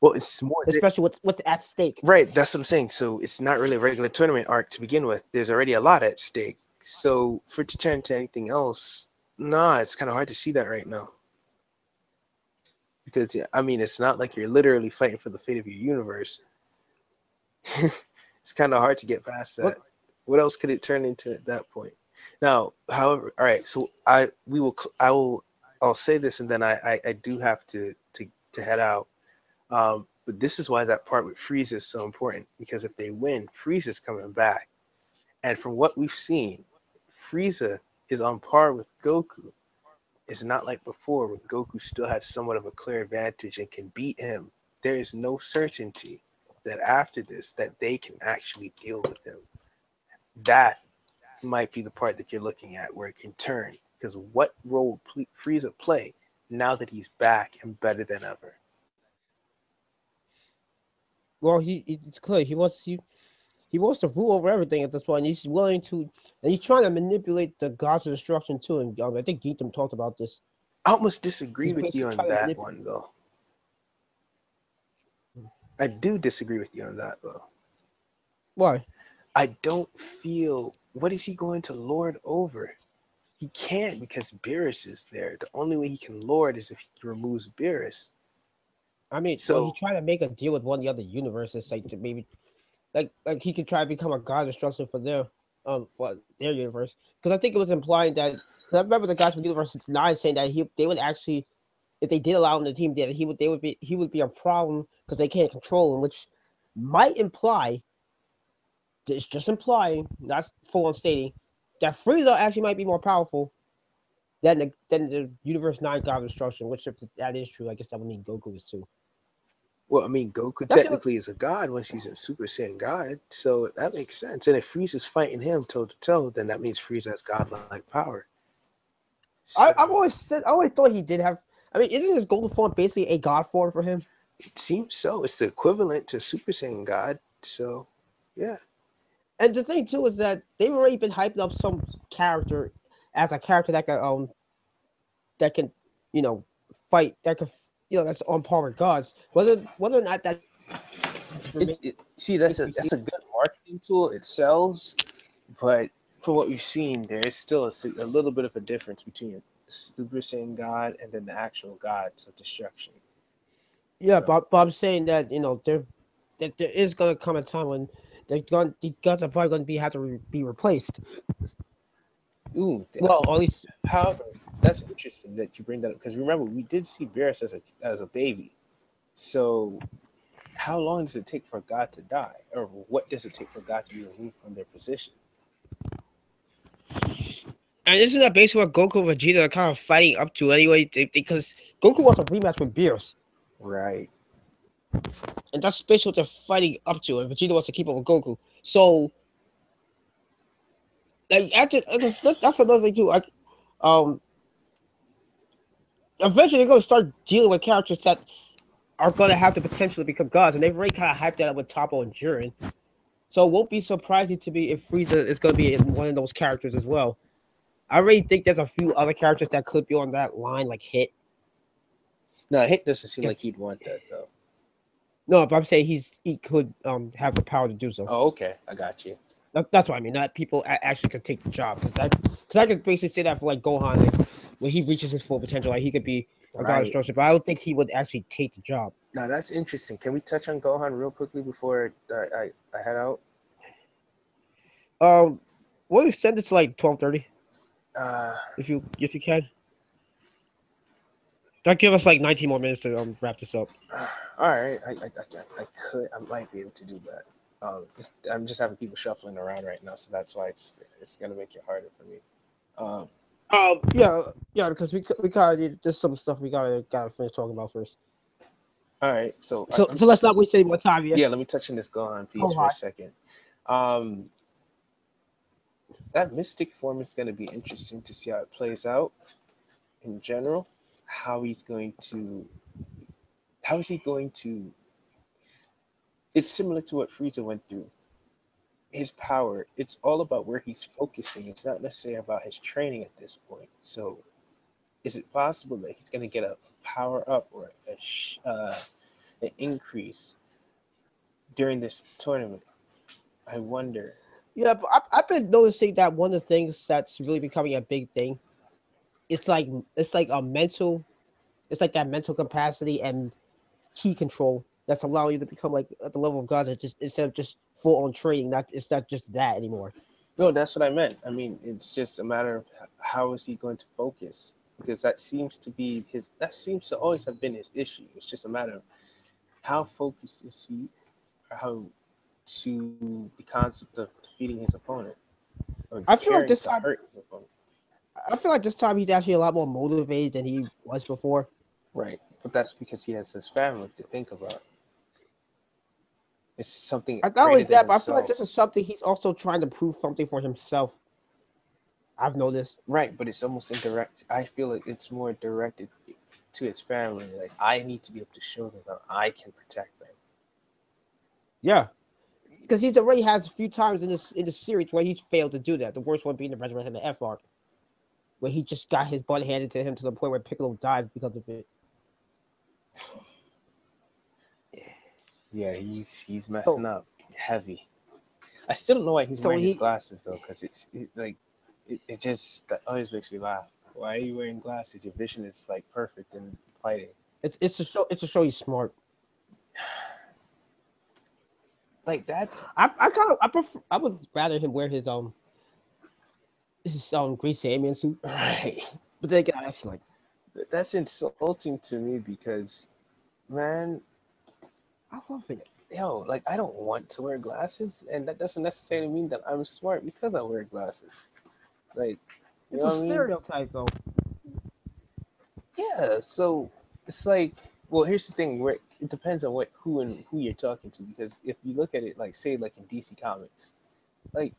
Well, it's more especially what's at stake? right. That's what I'm saying. So it's not really a regular tournament arc to begin with. There's already a lot at stake. So for it to turn into anything else, nah, it's kind of hard to see that right now. Because yeah, I mean, it's not like you're literally fighting for the fate of your universe. It's kind of hard to get past that. What? What else could it turn into at that point? Now, however, all right. So I'll say this, and then I do have to head out. But this is why that part with Frieza is so important, because if they win, Frieza's coming back, and from what we've seen, Frieza is on par with Goku. It's not like before when Goku still had somewhat of a clear advantage and can beat him. There is no certainty that after this that they can actually deal with him. That might be the part that you're looking at where it can turn. Because what role will Frieza play now that he's back and better than ever? Well, it's clear he wants to rule over everything at this point. And he's willing to, and he's trying to manipulate the gods of destruction too. And I think Geetum talked about this. I almost disagree He's with you basically on trying to that manipulate. one, though. I do disagree with you on that, though. Why? I don't feel. What is he going to lord over? He can't because Beerus is there. The only way he can lord is if he removes Beerus. I mean, well, he So, tried to make a deal with one of the other universes, like to maybe, like he could try to become a god destruction for their universe. Because I think it was implying that. Because I remember the guys from Universe 9 saying that they would actually, if they did allow him the team, that he would be a problem because they can't control him, which might imply, it's just implying, not full on stating, that Frieza actually might be more powerful than the Universe 9 God of Destruction, which if that is true, I guess that would mean Goku is too. well, I mean, Goku That's the technically is a god once he's a Super Saiyan God. So that makes sense. And if Frieza's fighting him toe to toe, then that means Frieza has godlike power. So I always thought he did have. I mean, isn't his golden form basically a god form for him? it seems so. It's the equivalent to Super Saiyan God. So, yeah. And the thing too is that they've already been hyping up some character as a character that can, you know, fight, that can, that's on par with gods. Whether or not that See, that's a good marketing tool. It sells, but for what we've seen, there is still a little bit of a difference between the Super Saiyan God and then the actual gods of destruction. yeah, So, but I'm saying that there is gonna come a time when the gods are probably gonna have to be replaced. ooh, Well, or at least however, that's interesting that you bring that up because remember we did see Beerus as a baby. So, how long does it take for God to die, or what does it take for God to be removed from their position? and isn't that basically what Goku and Vegeta are kind of fighting up to anyway? Because Goku wants a rematch with Beerus, Right. and that's basically what they're fighting up to. And Vegeta wants to keep up with Goku. So, like, that's another thing too. Like, um, eventually they're going to start dealing with characters that are going to have the potential to become gods, and they've already kind of hyped that up with Toppo and Jiren. So it won't be surprising to me if Frieza is going to be one of those characters as well. I already think there's a few other characters that could be on that line, like Hit. No, Hit doesn't seem like If he'd want that though. no, but I'm saying he could have the power to do so. Oh, okay, I got you. That's what I mean. Not people actually could take the job. Because I could basically say that for like Gohan, like, when he reaches his full potential, like he could be a god Right. destruction. But I don't think he would actually take the job. Now that's interesting. Can we touch on Gohan real quickly before I head out? Um, we'll extend it to like 12:30 Uh, if you can. That give us like 19 more minutes to wrap this up. all right, I might be able to do that. I'm just having people shuffling around right now, so that's why it's gonna make it harder for me. Um, Yeah, because we kind of need, there's some stuff we gotta finish talking about first. all right, so So let's not waste any more time. Yeah, yeah, let me touch on this Gohan piece for a second. Um, that mystic form is going to be interesting to see how it plays out in general. How he's going to How is he going to? It's similar to what Frieza went through. His power, it's all about where he's focusing. It's not necessarily about his training at this point. So, is it possible that he's going to get a power up or an increase during this tournament? I wonder. Yeah, but I've been noticing that one of the things that's really becoming a big thing. It's like a mental. It's like that mental capacity and key control that's allowing you to become like at the level of God. That just instead of just full on training, not it's not just that anymore. No, that's what I meant. I mean, it's just a matter of how is he going to focus, because that seems to be his. That seems to always have been his issue. It's just a matter of how focused is he, or how to the concept of defeating his opponent or I feel like caring this to time. hurt his opponent. I feel like this time he's actually a lot more motivated than he was before. Right, but that's because he has his family to think about. It's something Not only greater than that, but I feel like himself. this is something he's also trying to prove something for himself. I've noticed. Right, but it's almost indirect. I feel like it's more directed to his family. Like, I need to be able to show them that I can protect them. Yeah, because he's already has a few times in the series where he's failed to do that. The worst one being the Resurrection of the F arc, where he just got his butt handed to him to the point where Piccolo died because of it. Yeah, he's So, messing up heavy. I still don't know why he's so wearing his he glasses though, because like it just that always makes me laugh. Why are you wearing glasses? Your vision is like perfect in fighting. it's to show he's smart. Like that's I kind of I would rather him wear his Green Sandman suit, right. but then again, I actually like That's insulting to me because, man, I love it. yo, like I don't want to wear glasses, and that doesn't necessarily mean that I'm smart because I wear glasses. Like, you It's know a what I mean? stereotype though. Yeah. So it's like, well, here's the thing. Where it depends on what who you're talking to, because if you look at it, like say, like in DC Comics, like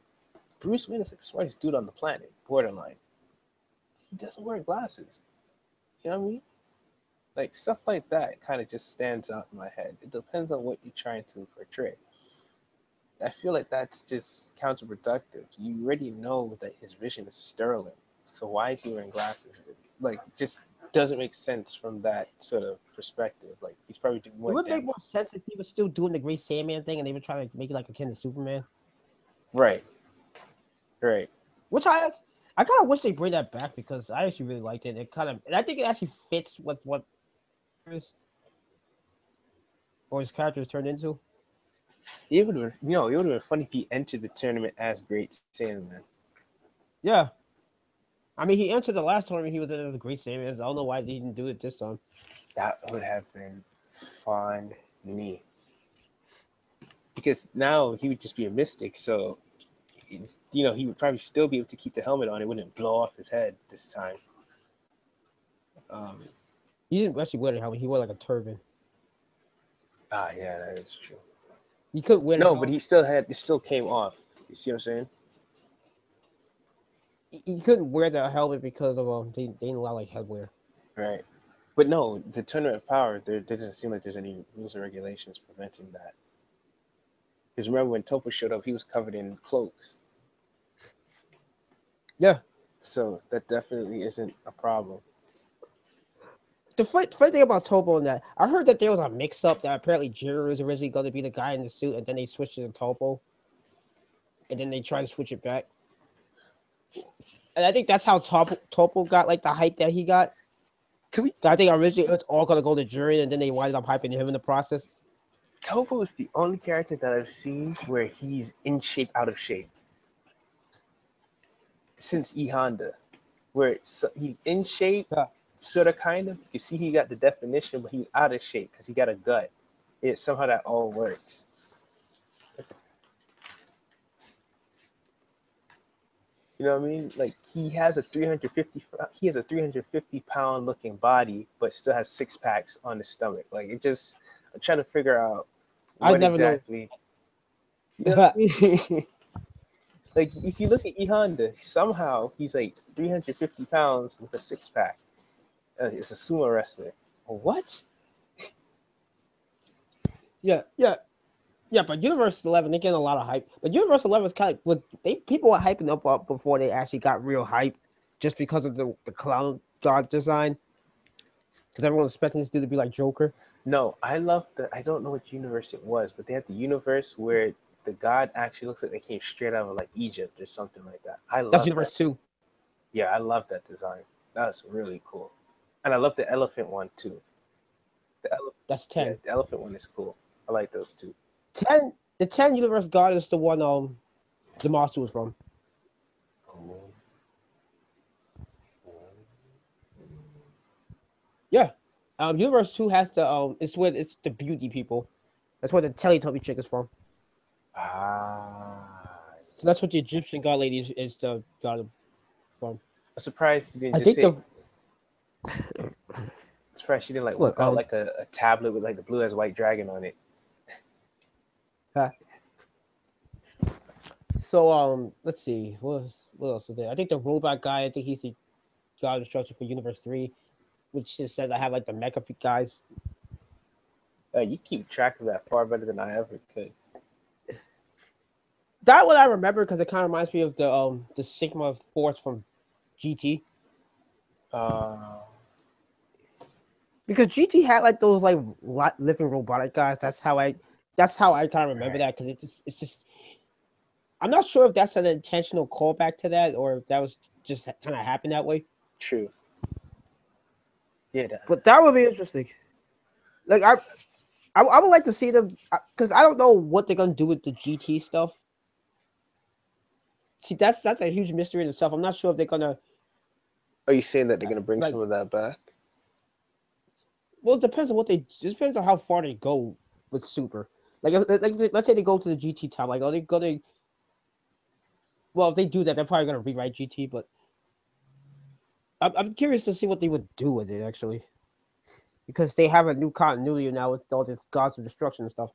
Bruce Wayne is like the smartest dude on the planet, borderline. He doesn't wear glasses. You know what I mean? Like stuff like that kind of just stands out in my head. It depends on what you're trying to portray. I feel like that's just counterproductive. You already know that his vision is sterling. So why is he wearing glasses? Like, just doesn't make sense from that sort of perspective. Like, he's probably doing It more would make damage. more sense if he was still doing the Green Sandman thing and they were trying to make it like akin to Superman, Right, right. which I kind of wish they bring that back because I actually really liked it. It kind of and I think it actually fits with what is or his character is turned into. It would have been, it would have been funny if he entered the tournament as Great Saiyaman. Yeah, I mean he entered the last tournament he was in as a Green Sandman. I don't know why they didn't do it this time. That would have been funny. Because now he would just be a mystic. So, he would probably still be able to keep the helmet on. It wouldn't blow off his head this time. Um, He didn't actually wear the helmet. He wore like a turban. yeah, that is true. He couldn't wear the No, but helmet. it still came off. You see what I'm saying? He couldn't wear the helmet because of they didn't allow like headwear. Right. But no, the tournament of power, there doesn't seem like there's any rules or regulations preventing that. Because remember when Topo showed up, he was covered in cloaks. Yeah. So that definitely isn't a problem. The funny thing about Topo and that, I heard that there was a mix up that apparently Jiro was originally going to be the guy in the suit, and then they switched it to Topo, and then they tried to switch it back. And I think that's how Topo got like the hype that he got. Can we? I think originally it was all going to go to Jiro, and then they winded up hyping him in the process. Topo is the only character that I've seen where he's in shape, out of shape. Since E Honda, where he's in shape, Yeah. sort of, kind of. You can see he got the definition, but he's out of shape because he got a gut. It somehow that all works. You know what I mean? Like he has a 350 pound looking body, but still has six packs on his stomach. Like it just, I'm trying to figure out I what never know. exactly. You know what I mean? Like if you look at E Honda, somehow he's like 350 pounds with a six pack. It's a sumo wrestler. What? Yeah, yeah, yeah. But Universe 11, they getting a lot of hype. But Universe 11 is kind of what they people were hyping up before they actually got real hype, just because of the clown god design. Because everyone was expecting this dude to be like Joker. No, I love the. I don't know which universe it was, but they had the universe where the god actually looks like they came straight out of like Egypt or something like that. I That's love that. Universe 2. Yeah, I love that design. That's really cool, and I love the elephant one too. The That's yeah, 10. the elephant one is cool. I like those two. 10. The 10 Universe god is the one the monster was from. Oh, Yeah. Universe 2 has the it's the beauty people. That's where the Teletubby chick is from. ah. So that's what the Egyptian god lady is the god from. I'm surprised you didn't I just think say. the Surprised she didn't like look whip out like a tablet with like the blue as white dragon on it. uh, so let's see what else was there. I think the robot guy. I think he's the god instructor for Universe 3, which just says I have like the mecha guys. You keep track of that far better than I ever could. That one I remember because it kind of reminds me of the Sigma Force from GT. Uh, Because GT had like those like living robotic guys. That's how I kind of remember right. that because it's just I'm not sure if that's an intentional callback to that or if that was just kind of happened that way. True. Yeah. But that would be interesting. Like I would like to see them because I don't know what they're gonna do with the GT stuff. See, that's a huge mystery in itself. I'm not sure if they're gonna Are you saying that they're gonna bring like. some of that back? Well, it depends on it depends on how far they go with Super. Like let's say they go to the GT time. Like, are they gonna? Well, if they do that, they're probably gonna rewrite GT. But I'm curious to see what they would do with it actually, because they have a new continuity now with all this Gods of Destruction and stuff,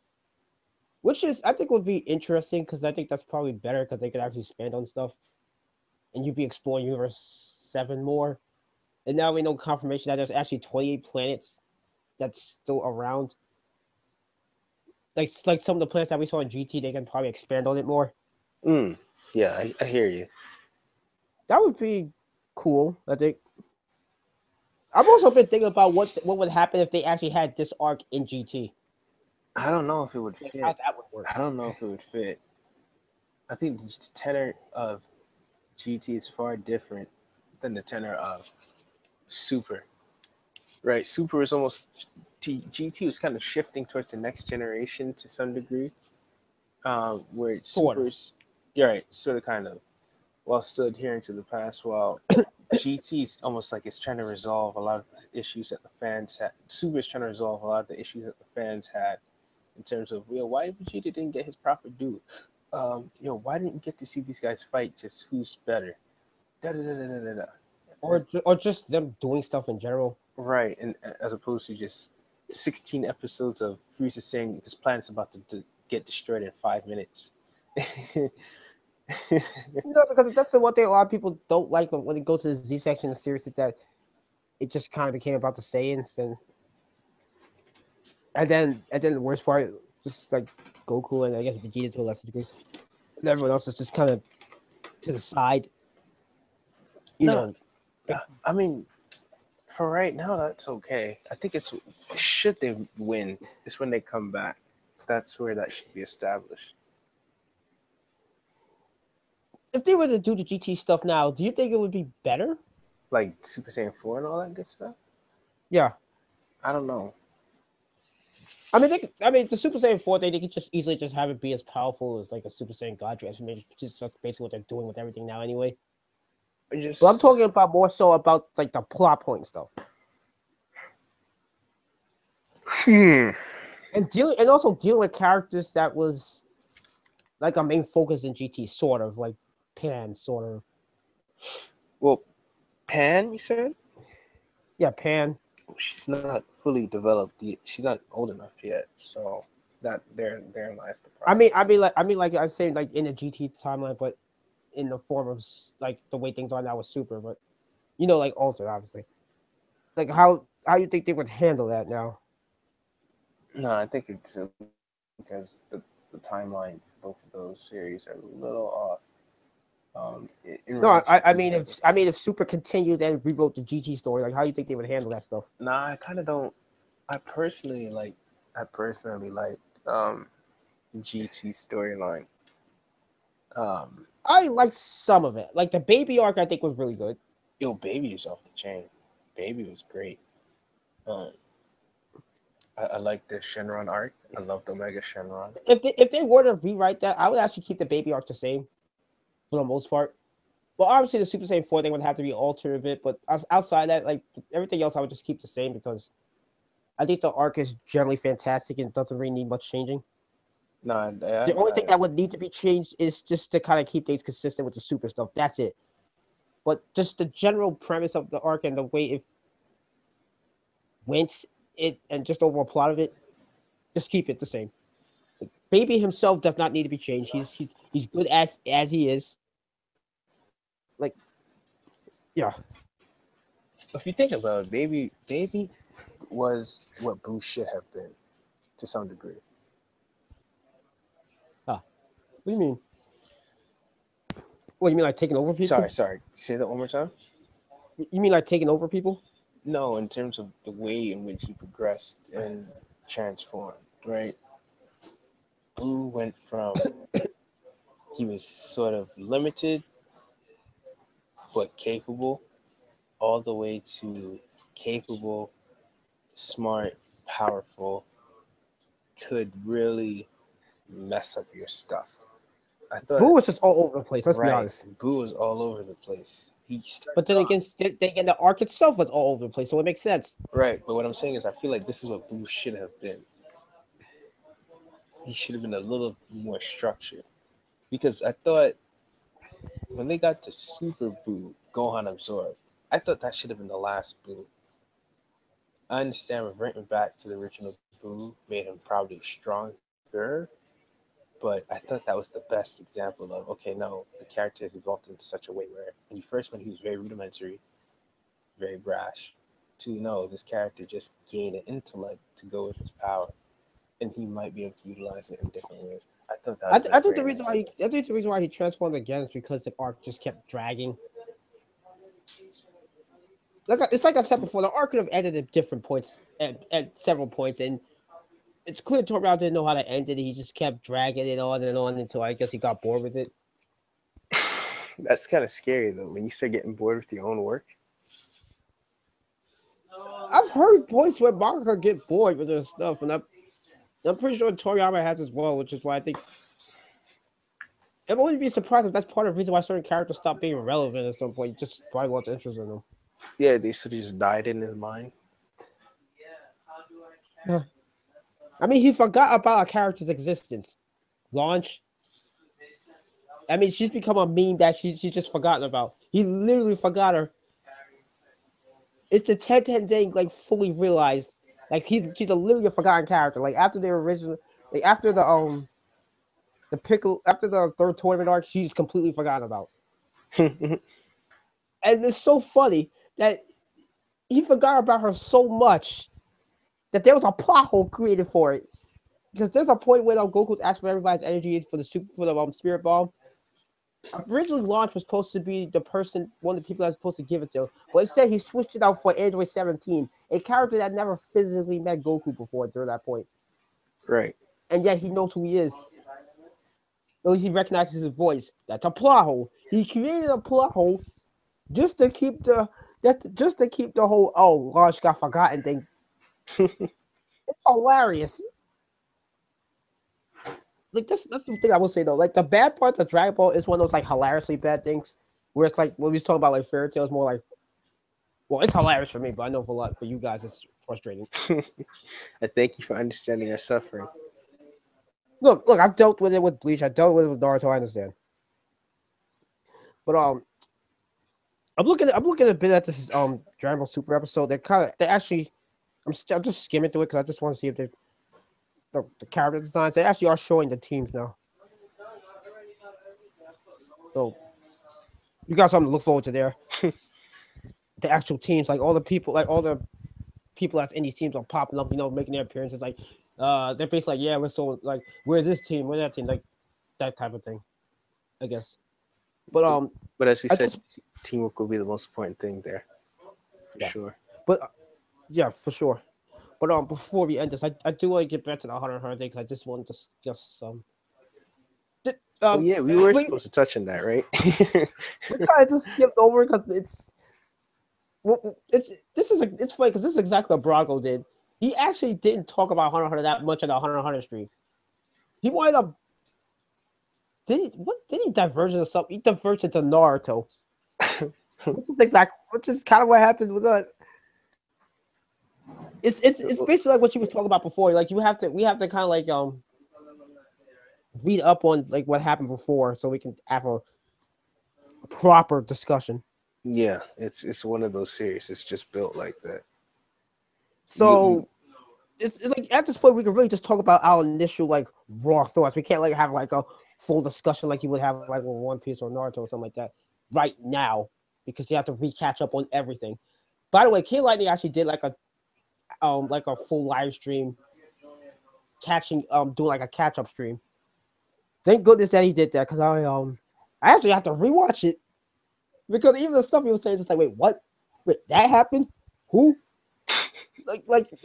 which is I think would be interesting because I think that's probably better because they could actually expand on stuff, and you'd be exploring Universe 7 more. And now we know confirmation that there's actually 28 planets that's still around. Like some of the planets that we saw in GT, they can probably expand on it more. Mm. Yeah, I hear you. That would be cool. I think. I've also been thinking about what would happen if they actually had this arc in GT. I don't know if it would Like how fit. that would work. I don't know if it would fit. I think the tenor of GT is far different than the tenor of Super. Right? Super is almost GT was kind of shifting towards the next generation to some degree, where Sort of. Super's, yeah, right, sort of kind of, while still adhering to the past, while GT is almost like it's trying to resolve a lot of the issues that the fans had. Super is trying to resolve a lot of the issues that the fans had in terms of, why Vegeta didn't get his proper due? Why didn't we get to see these guys fight? Just who's better? Da da da da da da. Or just them doing stuff in general. Right, and as opposed to just 16 episodes of Frieza saying this planet's about to get destroyed in 5 minutes. No, because that's the one thing a lot of people don't like when it goes to the Z section of the series is that it just kind of became about the Saiyans and then the worst part, just like Goku and I guess Vegeta to a lesser degree, and everyone else is just kind of to the side. You No, know, I mean, for right now, that's okay. I think it's should they win, it's when they come back. That's where that should be established. if they were to do the GT stuff now, do you think it would be better? Like Super Saiyan 4 and all that good stuff. Yeah. I don't know. I mean, the Super Saiyan 4 thing, they could just easily just have it be as powerful as like a Super Saiyan God transformation, which is just basically what they're doing with everything now anyway. But I'm talking about more so about like the plot point stuff. Hmm. And also dealing with characters that was like a main focus in GT, sort of like Pan, sort of. Well, Pan, you said? Yeah, Pan. She's not fully developed yet. She's not old enough yet, so that therein lies the problem. Like I say, like in the GT timeline, but in the form of like the way things are now with Super, but like altered, obviously. Like how you think they would handle that now? No, I think it's because the timeline for both of those series are a little off. In No, relation I to mean each other. if Super continued and rewrote the GT story, like how do you think they would handle that stuff? Nah, I kind of don't. I personally like. I personally like um, GT storyline. Um, I liked some of it. Like the baby arc, I think was really good. Yo, Baby is off the chain. Baby was great. Um, I like the Shenron arc. I love the Omega Shenron. If they were to rewrite that, I would actually keep the baby arc the same for the most part. Well, obviously the Super Saiyan 4 thing would have to be altered a bit, but outside that, like everything else, I would just keep the same because I think the arc is generally fantastic and doesn't really need much changing. No, The only thing that would need to be changed is just to kind of keep things consistent with the super stuff. That's it. But just the general premise of the arc and the way it went, it and just overall plot of it, just keep it the same. Like, Baby himself does not need to be changed. He's good as he is. Like yeah, if you think about it, Baby was what Boo should have been to some degree. huh. What do you mean? What do you mean like taking over people? Sorry. Say that one more time. You mean like taking over people? No, in terms of the way in which he progressed and transformed, right? Boo went from he was sort of limited but capable, all the way to capable, smart, powerful, could really mess up your stuff. I thought, Boo was just all over the place. Let's be right, honest. Boo was all over the place. He started But then off, again, the arc itself was all over the place, so it makes sense. right, but what I'm saying is, I feel like this is what Boo should have been. He should have been a little more structured because I thought when they got to Super Boo, Gohan absorbed. I thought that should have been the last Boo. I understand reverting back to the original Boo made him probably stronger, but I thought that was the best example of okay, no, the character has evolved in such a way where when you first met, he was very rudimentary, very brash. To no, this character just gained an intellect to go with his power, and he might be able to utilize it in different ways. I thought that would have been a I think great answer. I think the reason why he transformed again is because the arc just kept dragging. It's like I said before, the arc could have ended at different points at several points, and it's clear Toriyama didn't know how to end it. He just kept dragging it on and on until I guess he got bored with it. That's kind of scary though when you start getting bored with your own work. I've heard points where manga get bored with their stuff, and I'm pretty sure Toriyama has as well, which is why I think I wouldn't be surprised if that's part of the reason why certain characters stop being relevant at some point. Just probably lost interest in them. Yeah, they sort of just died in his mind. Yeah. I mean, he forgot about a character's existence. Launch. I mean, she's become a meme that she's just forgotten about. He literally forgot her. It's the 10-10 thing, like fully realized. Like she's a literally a forgotten character. Like after the original, like after the pickle after the third tournament arc, she's completely forgotten about. And it's so funny that he forgot about her so much that there was a plot hole created for it. Because there's a point where Goku's asked for everybody's energy for the spirit bomb. Originally, Launch was supposed to be one of the people that's supposed to give it to, but instead he switched it out for Android 17, a character that never physically met Goku before during that point, Right. and yet he knows who he is. At least he recognizes his voice. That's a plot hole. He created a plot hole just to keep the whole Launch got forgotten thing. It's hilarious. Like that's the thing I will say though. Like the bad parts of Dragon Ball is one of those like hilariously bad things. Where it's like when we was talking about like fairy tales, more like, well, it's hilarious for me, but I know for you guys it's frustrating. I thank you for understanding our suffering. Look, I've dealt with it with Bleach. I dealt with it with Naruto. I understand, but I'm looking a bit at this Dragon Ball Super episode. They actually I'm just skimming through it because I just want to see if the character designs they actually are showing the teams now. So you got something to look forward to there. The actual teams, like all the people that's in these teams are popping up, making their appearances. Like They're basically like, yeah, we're so like, where's this team, where's that team, like that type of thing, I guess. But But as we I said, just teamwork will be the most important thing there, for yeah, sure. but yeah, for sure. But before we end this, I do want to get back to the Hunter thing because I just want to discuss Oh yeah, we were we supposed to touch on that, right? we kind of just skipped over because it's funny because this is exactly what Bronco did. He actually didn't talk about Hunter that much on the Hunter stream. He wanted to did he diverge into something? He diverged into Naruto, which is kind of what happens with us. It's basically like what you was talking about before. Like we have to kind of like read up on like what happened before so we can have a proper discussion. Yeah, it's one of those series. It's just built like that. You So it's like at this point we can really just talk about our initial like raw thoughts. We can't like have like a full discussion like you would have like with One Piece or Naruto or something like that right now because you have to recatch up on everything. By the way, King Lightning actually did like a full live stream catching doing like a catch up stream. Thank goodness that he did that because I actually have to rewatch it because even the stuff he was saying is just like wait what wait that happened who like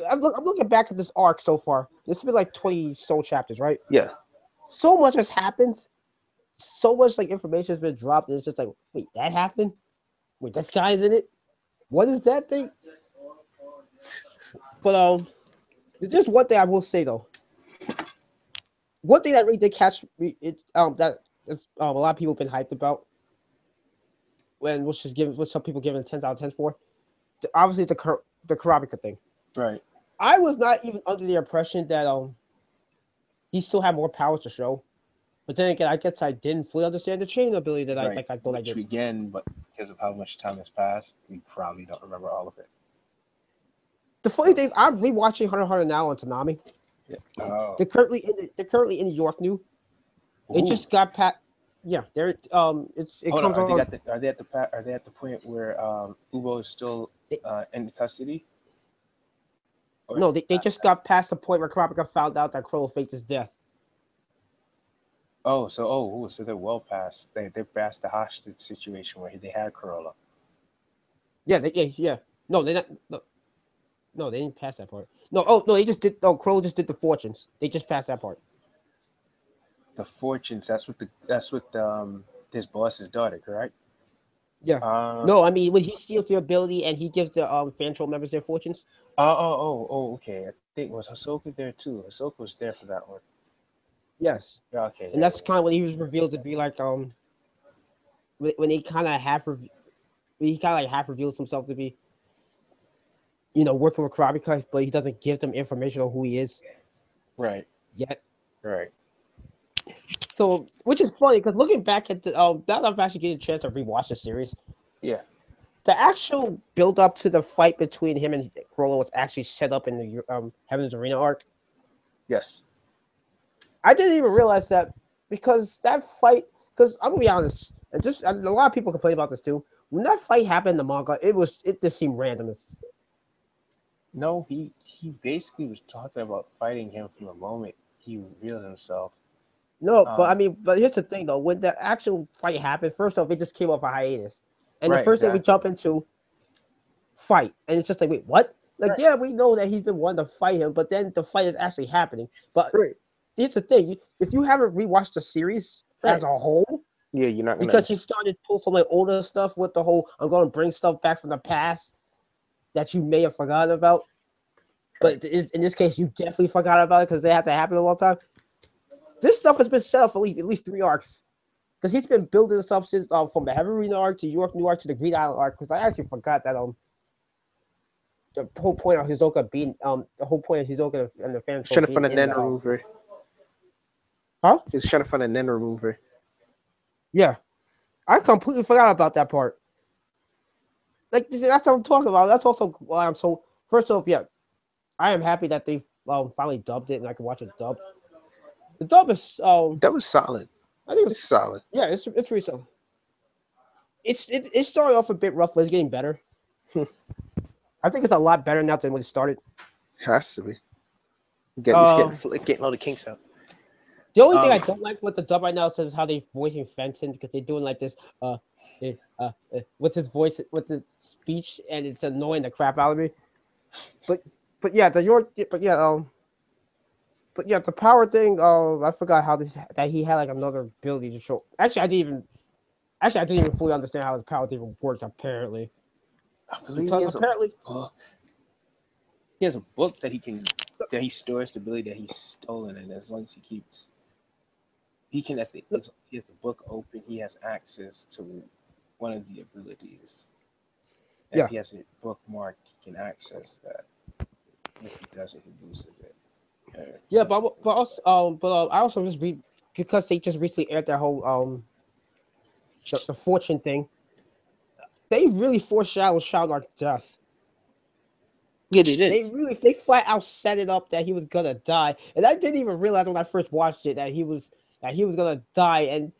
I'm looking back at this arc so far. It's been like 20 so chapters, right? yeah. So much has happened. So much like information has been dropped, and it's just like, wait, that happened? Wait, this guy's in it? What is that thing? But there's just one thing I will say though. One thing that really did catch me, that a lot of people have been hyped about, when which some people giving 10 out of 10 for, obviously the Karabika thing. Right. I was not even under the impression that he still had more powers to show. But then again, I guess I didn't fully understand the chain ability that Right. I thought I Which did. again, but because of how much time has passed, we probably don't remember all of it. The funny thing is, I'm rewatching Hunter x Hunter now on Tanami. Yeah. Oh. They're currently in New York new. It Ooh. just got pat. Yeah, they're it Hold on. comes on. Are they at the point where Ubo is still in custody? Or No, they just got past the point where Karapika found out that Crow faked his death. so they're well past. They're past the hostage situation where they had Corolla. Yeah, yeah. No, they not. No, they didn't pass that part. No, oh no, they just did. Oh, Crow just did the fortunes. They just passed that part. The fortunes. That's what his boss's daughter, correct? Yeah. Uh No, I mean when he steals their ability and he gives the fan troll members their fortunes. okay. I think was Hisoka there too. Hisoka was there for that one. Yes, Yeah, okay, and yeah, that's kind of when he was revealed to be like when he kind of he kind of like half reveals himself to be working with Karabika, but he doesn't give them information on who he is right, yet. right, So, which is funny because looking back at the now that I've actually getting a chance to rewatch the series, yeah, the actual build up to the fight between him and Corolla was actually set up in the Heaven's Arena arc. yes, I didn't even realize that because that fight. Because I'm gonna be honest, and just a lot of people complain about this too. When that fight happened in the manga, it just seemed random. No, he basically was talking about fighting him from the moment he revealed himself. No, but I Um, mean, but here's the thing though. When the actual fight happened, first off, it just came off a hiatus, and the right, first thing we exactly. jump into fight, and it's just like, wait, what? Like, Right, yeah, we know that he's been wanting to fight him, but then the fight is actually happening. But right, here's the thing: if you haven't rewatched the series right. as a whole, Yeah, you're not gonna because he understand. started pull from like older stuff with the whole "I'm going to bring stuff back from the past" that you may have forgotten about, Right, but in this case, you definitely forgot about it because they have to happen a long time. This stuff has been set up for at least 3 arcs. Because he's been building this up since from the Heaven Arena arc to York New arc to the Green Island arc. Because I actually forgot that the whole point of Hisoka being the whole point of Hisoka and the fan he's troll trying to being find a in Nen the remover. huh? He's trying to find a Nen remover. Yeah, I completely forgot about that part. Like that's what I'm talking about. That's also why I'm so. First off, yeah, I am happy that they finally dubbed it and I can watch it dubbed. The dub is That was solid. I think It's solid. yeah, it's pretty so. It started off a bit rough, but it's getting better. I think it's a lot better now than when it started. Has to be. It's Um, getting all the kinks out. the only thing I Um, don't like with the dub right now is how they voicing Fenton because they're doing like this with his voice with his speech and it's annoying the crap out of me. But but yeah, the your but yeah, the power thing. I forgot how this that he had like another ability to show. Actually I didn't even fully understand how his power even works. Apparently, I believe he because has a apparently, book. He has a book that he stores the ability that he's stolen, and as long as he keeps, he can at the as long as he has the book open, he has access to one of the abilities. And if yeah, he has it bookmarked, he can access that. And if he doesn't, he loses it. Or yeah, something. but I also just read because they just recently aired that whole the fortune thing. They really foreshadowed Shadow's death. Yeah, they did. They flat out set it up that he was gonna die, and I didn't even realize when I first watched it that he was gonna die, and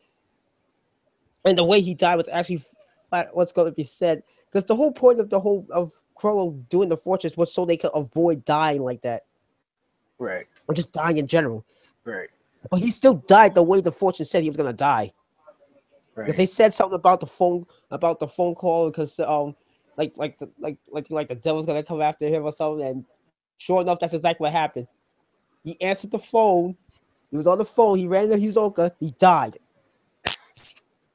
the way he died was actually flat, what's going to be said because the whole point of the whole of Crollo doing the fortress was so they could avoid dying like that Right, or just dying in general. right, But he still died the way the fortune said he was gonna die because right. they said something about the phone call because like the devil's gonna come after him or something, and sure enough, that's exactly what happened. He answered the phone. He was on the phone. He ran into Hisoka. He died.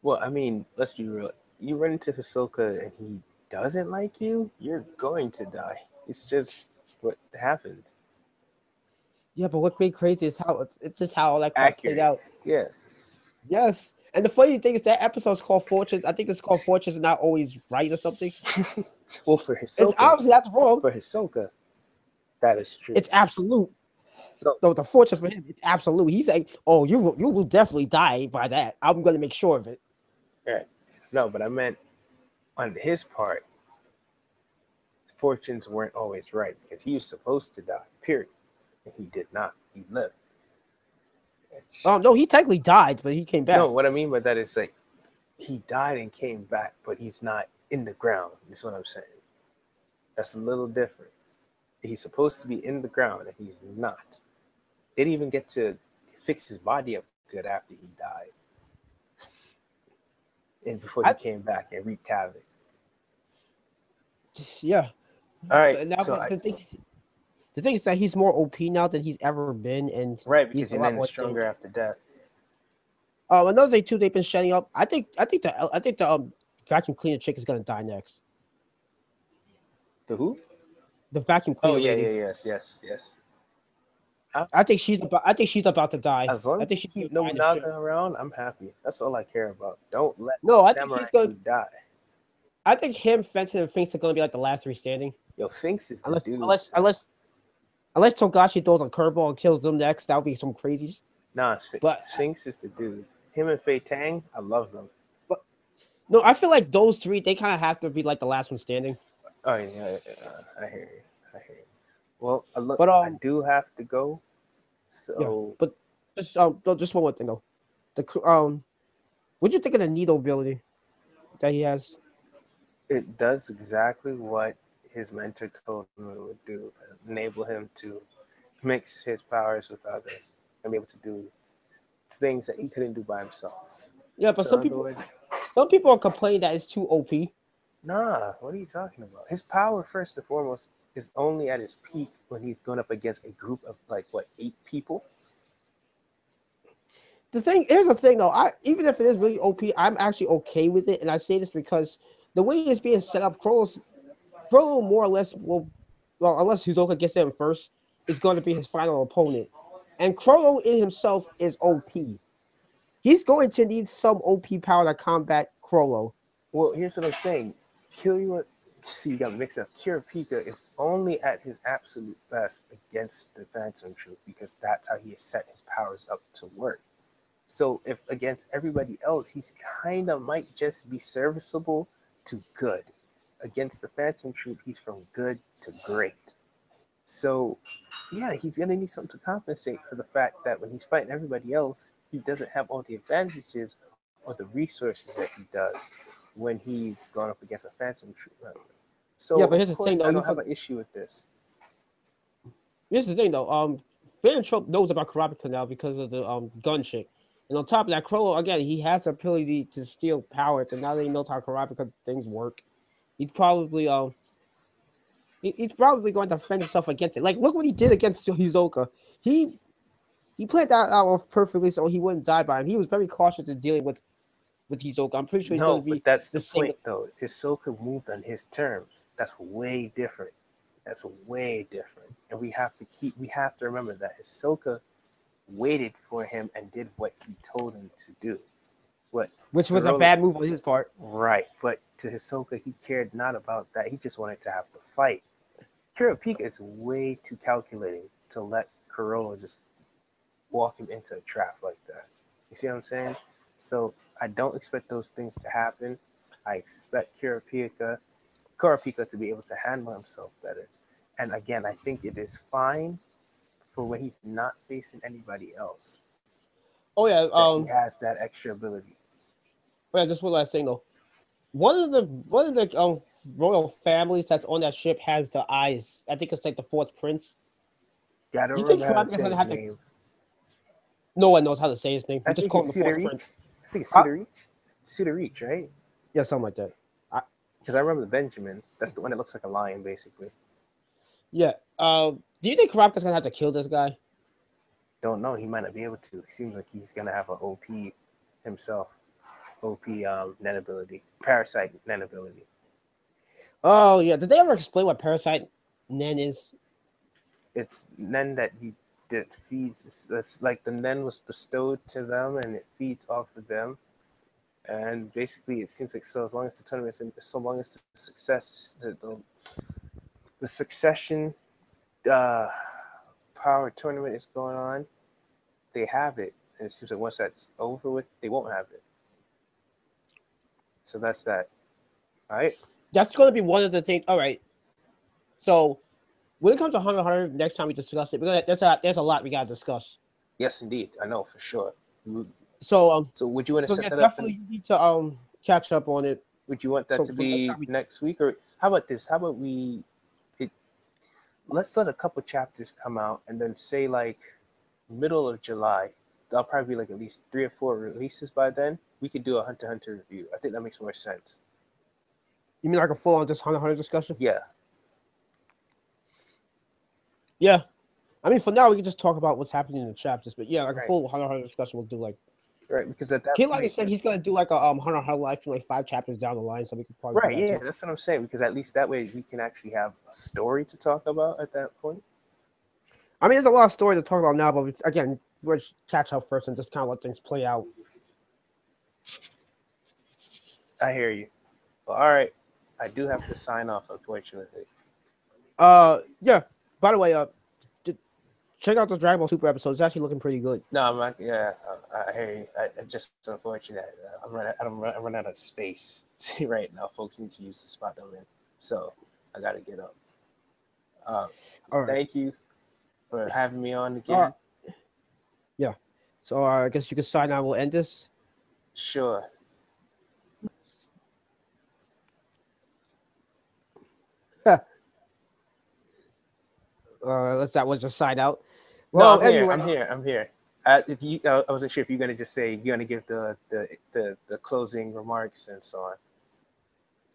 Well, I mean, let's be real. You run into Hisoka and he doesn't like you, you're going to die. It's just what happens. Yeah, but what made crazy is how it's just how all that crap played Accurate. out. Yeah. Yes. And the funny thing is that episode's called Fortress. I think it's called Fortress and not always right or something. Well, for It's Hisoka, obviously that's wrong. that is true. It's absolute. No, No, the fortress for him, it's absolute. He's like, oh, you will definitely die by that. I'm gonna make sure of it. right. No, but I meant on his part, fortunes weren't always right because he was supposed to die, period. And he did not. He lived. No, he technically died, but he came No, back. what I mean by that is like he died and came back, but he's not in the ground. Is what I'm saying. That's a little different. He's supposed to be in the ground and he's not. They didn't even get to fix his body up good after he died and before he I came back and wreaked havoc. yeah. All right, But now so but the thing is that he's more OP now than he's ever been, and right, he's because a he lot then more is stronger dangerous. after death. Another thing too, they've been shutting up. I think the vacuum cleaner chick is gonna die next. The who? The vacuum Oh cleaner yeah, yeah, lady. yes, yes, yes. I, I think she's about to die. as long I as they think she's keep gonna die in the Nobunaga show. around, I'm happy. That's all I care about. Don't let No, I think Samurai she's gonna. 2 die. I think him, Fenton, and Finks are gonna be like the last three standing. Yo, Finks is the Unless dude, unless son. unless unless Togashi throws a curveball and kills them next, that would be some crazy. Nah, But Sphinx is the dude. Him and Fei Tang, I love them. but no, I feel like those three they kind of have to be like the last one standing. Oh yeah, I hear you. I hear you. Well, But I do have to go. yeah, So but just one more thing though. What'd you think of the needle ability that he has? it does exactly what his mentor told him it would do. Enable him to mix his powers with others and be able to do things that he couldn't do by himself. Yeah, but So in other words, some people are complaining that it's too OP. nah, what are you talking about? His power, first and foremost, is only at his peak when he's going up against a group of like what, 8 people? Here's the thing though. I even if it is really OP, I'm actually okay with it, and I say this because the way it's being set up, Crollo more or less will, well, unless Hisoka gets him first, is going to be his final opponent. And Crollo in himself is OP. He's going to need some OP power to combat Crollo. Well, here's what I'm saying. Killua, see, you got mixed up. Kurapika is only at his absolute best against the Phantom Troop because that's how he has set his powers up to work. So if against everybody else, he's kind of might just be serviceable to good. Against the Phantom Troop, he's from good to great. So yeah, he's gonna need something to compensate for the fact that when he's fighting everybody else, he doesn't have all the advantages or the resources that he does when he's gone up against a Phantom Troop member. So Yeah, but of here's the thing course though. I don't have an issue with this. Here's the thing though. Fan Trope knows about Karapika now because of the gun chick. And on top of that, Crollo again, he has the ability to steal power. So now that he knows how Karapika things work, he's probably he's probably going to defend himself against it. Like look what he did against Hizoka. He he played that out perfectly so he wouldn't die by him. He was very cautious in dealing with Hizoka. I'm pretty sure he's going No, to but be that's the the same. point though. Hisoka moved on his terms. That's way different. That's way different. And we have to remember that Hisoka waited for him and did what he told him to do. What Which was a Corolla, bad move on his part. right? But to Hisoka, he cared not about that. He just wanted to have the fight. Kurapika is way too calculating to let Corolla just walk him into a trap like that. You see what I'm saying? So I don't expect those things to happen. I expect Kurapika to be able to handle himself better. And again, I think it is fine for when he's not facing anybody else Oh yeah, that he has that extra ability. yeah. Just one last thing though. One of the royal families that's on that ship has the eyes. I think it's like the fourth prince. Gotta You think remember how to Kurapika's say gonna his have to? name. No one knows how to say his name. I We just think call him it's the Suda fourth Reach. prince. I think it's Huh? Suda Reach. Suda Reach, right? Yeah, something like that. Because I remember the Benjamin. That's the one that looks like a lion, basically. Yeah. Do you think Kurapika's gonna have to kill this guy? Don't know. He might not be able to. It seems like he's gonna have an OP himself. OP net ability, parasite net ability. Oh yeah. Did they ever explain what parasite Nen is? It's nen that feeds. It's like the nen was bestowed to them, and it feeds off of them. And basically, it seems like so as long as the tournament, so long as the success, the succession uh, power tournament is going on, they have it. And it seems like once that's over with, they won't have it. So that's that. All right. That's gonna be one of the things. All right. So when it comes to Hunter x Hunter, next time we discuss it, there's a lot we gotta discuss. Yes, indeed. I know for sure. So So would you want to so set yeah, that up? definitely you need to catch up on it. Would you want that So to for next be time we next week, or how about this? How about we? It, let's let a couple chapters come out, and then say like middle of July. There'll probably be like at least 3 or 4 releases by then. We could do a Hunter x Hunter review. I think that makes more sense. you mean like a full on just Hunter x Hunter discussion? Yeah. Yeah. I mean, for now we can just talk about what's happening in the chapters, but yeah, like a Right. full Hunter x Hunter discussion we'll do like. Right. Because at that Kid like I point, said, he's gonna do like a Hunter x Hunter live stream like 5 chapters down the line, so we could probably do right. that Yeah, too. that's what I'm saying. Because at least that way we can actually have a story to talk about at that point. I mean, there's a lot of story to talk about now, but again, we'll catch up first and just kind of let things play out. I hear you. Well, all right. I do have to sign off, unfortunately. Yeah. By the way, check out the Dragon Ball Super episode. It's actually looking pretty good. No, I'm not. Yeah, I hear you. I just unfortunate. I'm running out of space right now. Folks need to use the spot I'm in, so I got to get up. All right. Thank you for having me on again. All right. Yeah. So I guess you can sign out. We'll end this. Sure. That was just sign out. No, Well, I'm here. anyway, I'm here. I wasn't sure if you're gonna just say you're gonna give the closing remarks and so on.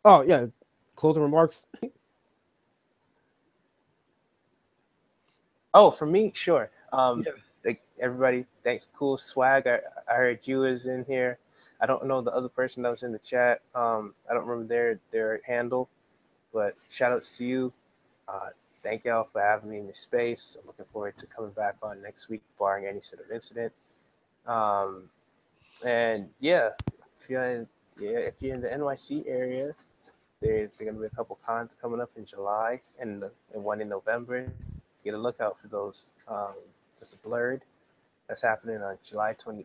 oh yeah, closing remarks. Oh, for me, sure. Yeah. Like everybody, thanks. Cool swag. I heard you was in here. I don't know the other person that was in the chat. I don't remember their handle, but shout outs to you. Thank y'all for having me in your space. I'm looking forward to coming back on next week, barring any sort of incident. And yeah, if you're in the NYC area, there's going to be a couple cons coming up in July and one in November. Get a lookout for those. Just a Blurred that's happening on July 28th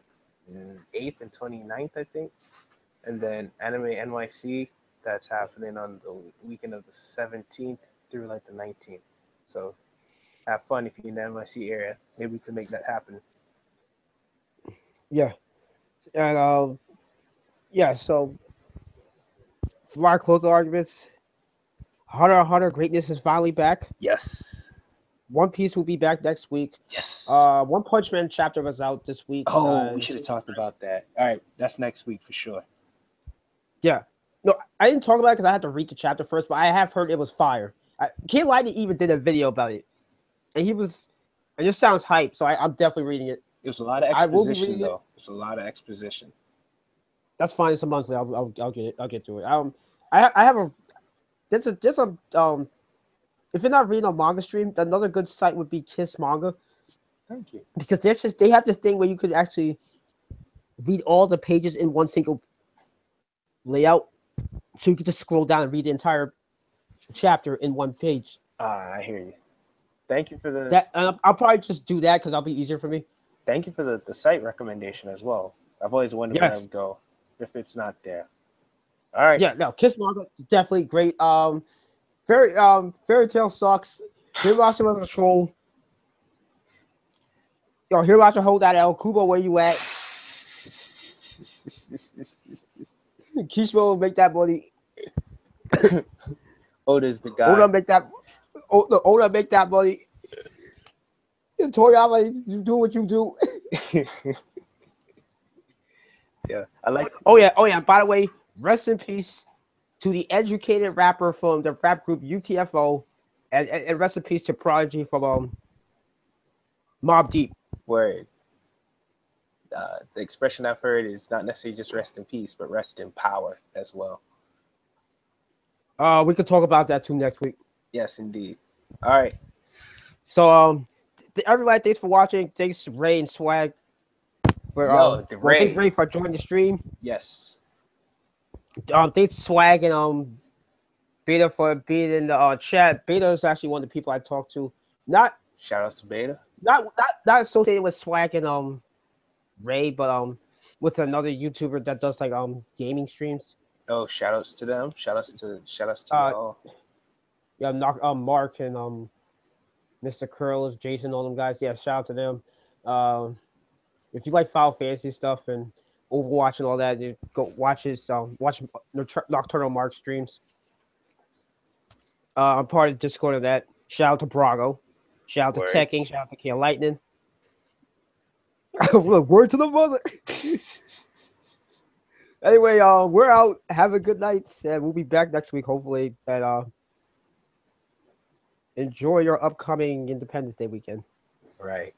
and 29th, I think. And then Anime NYC that's happening on the weekend of the 17th through like the 19th. So have fun if you're in the NYC area. Maybe we can make that happen. Yeah. And yeah. So for our closing arguments, Hunter x Hunter greatness is finally back. Yes. One Piece will be back next week. Yes. One Punch Man chapter was out this week. Oh, we should have talked about that. All right, that's next week for sure. Yeah. No, I didn't talk about it because I had to read the chapter first, but I have heard it was fire. Kid Lightning even did a video about it, and it just sounds hype. So I'm definitely reading it. It was a lot of exposition, though. It's a lot of exposition. That's fine. It's a monthly. I'll get it. I'll get through it. I have a there's a if you're not reading a manga stream, another good site would be Kiss Manga. Thank you. Because they have this thing where you could actually read all the pages in one single layout, so you could just scroll down and read the entire chapter in one page. I hear you. Thank you for that. I'll probably just do that because that'll be easier for me. Thank you for the site recommendation as well. I've always wondered where I would go if it's not there. All right. Yeah, no, Kiss Manga definitely great. Fairy Tail sucks. Hiroshima was a troll. Yo, Hiroshima, hold that L. Kubo, where you at? Kishimo make that money. Oda's the guy. Oda make that money. Toriyama, you do what you do. Yeah, I like. Oh yeah. By the way, rest in peace to the educated rapper from the rap group UTFO, and rest in peace to Prodigy from Mobb Deep. Word. The expression I've heard is not necessarily just rest in peace, but rest in power as well. We could talk about that too next week. Yes, indeed. All right. So everybody, thanks for watching. Thanks Ray and Swag for thanks Ray for joining the stream. Yes. Thanks Swag and Beta for being in the chat. Beta is actually one of the people I talk to. Not shout out to Beta. Not associated with Swag and Ray, but with another YouTuber that does like gaming streams. Oh, shout outs to them. Shout outs to all. Yeah, Mark and Mr. Curls, Jason, all them guys. Yeah, shout out to them. If you like Final Fantasy stuff and Overwatch and all that, you go watch his watch Nocturnal Mark streams. I'm part of the Discord of that. Shout out to Brago. Shout out to Tekking. Shout out to Kid Lightning. Word to the mother. Anyway, we're out. Have a good night, and we'll be back next week, hopefully. And enjoy your upcoming Independence Day weekend. Right.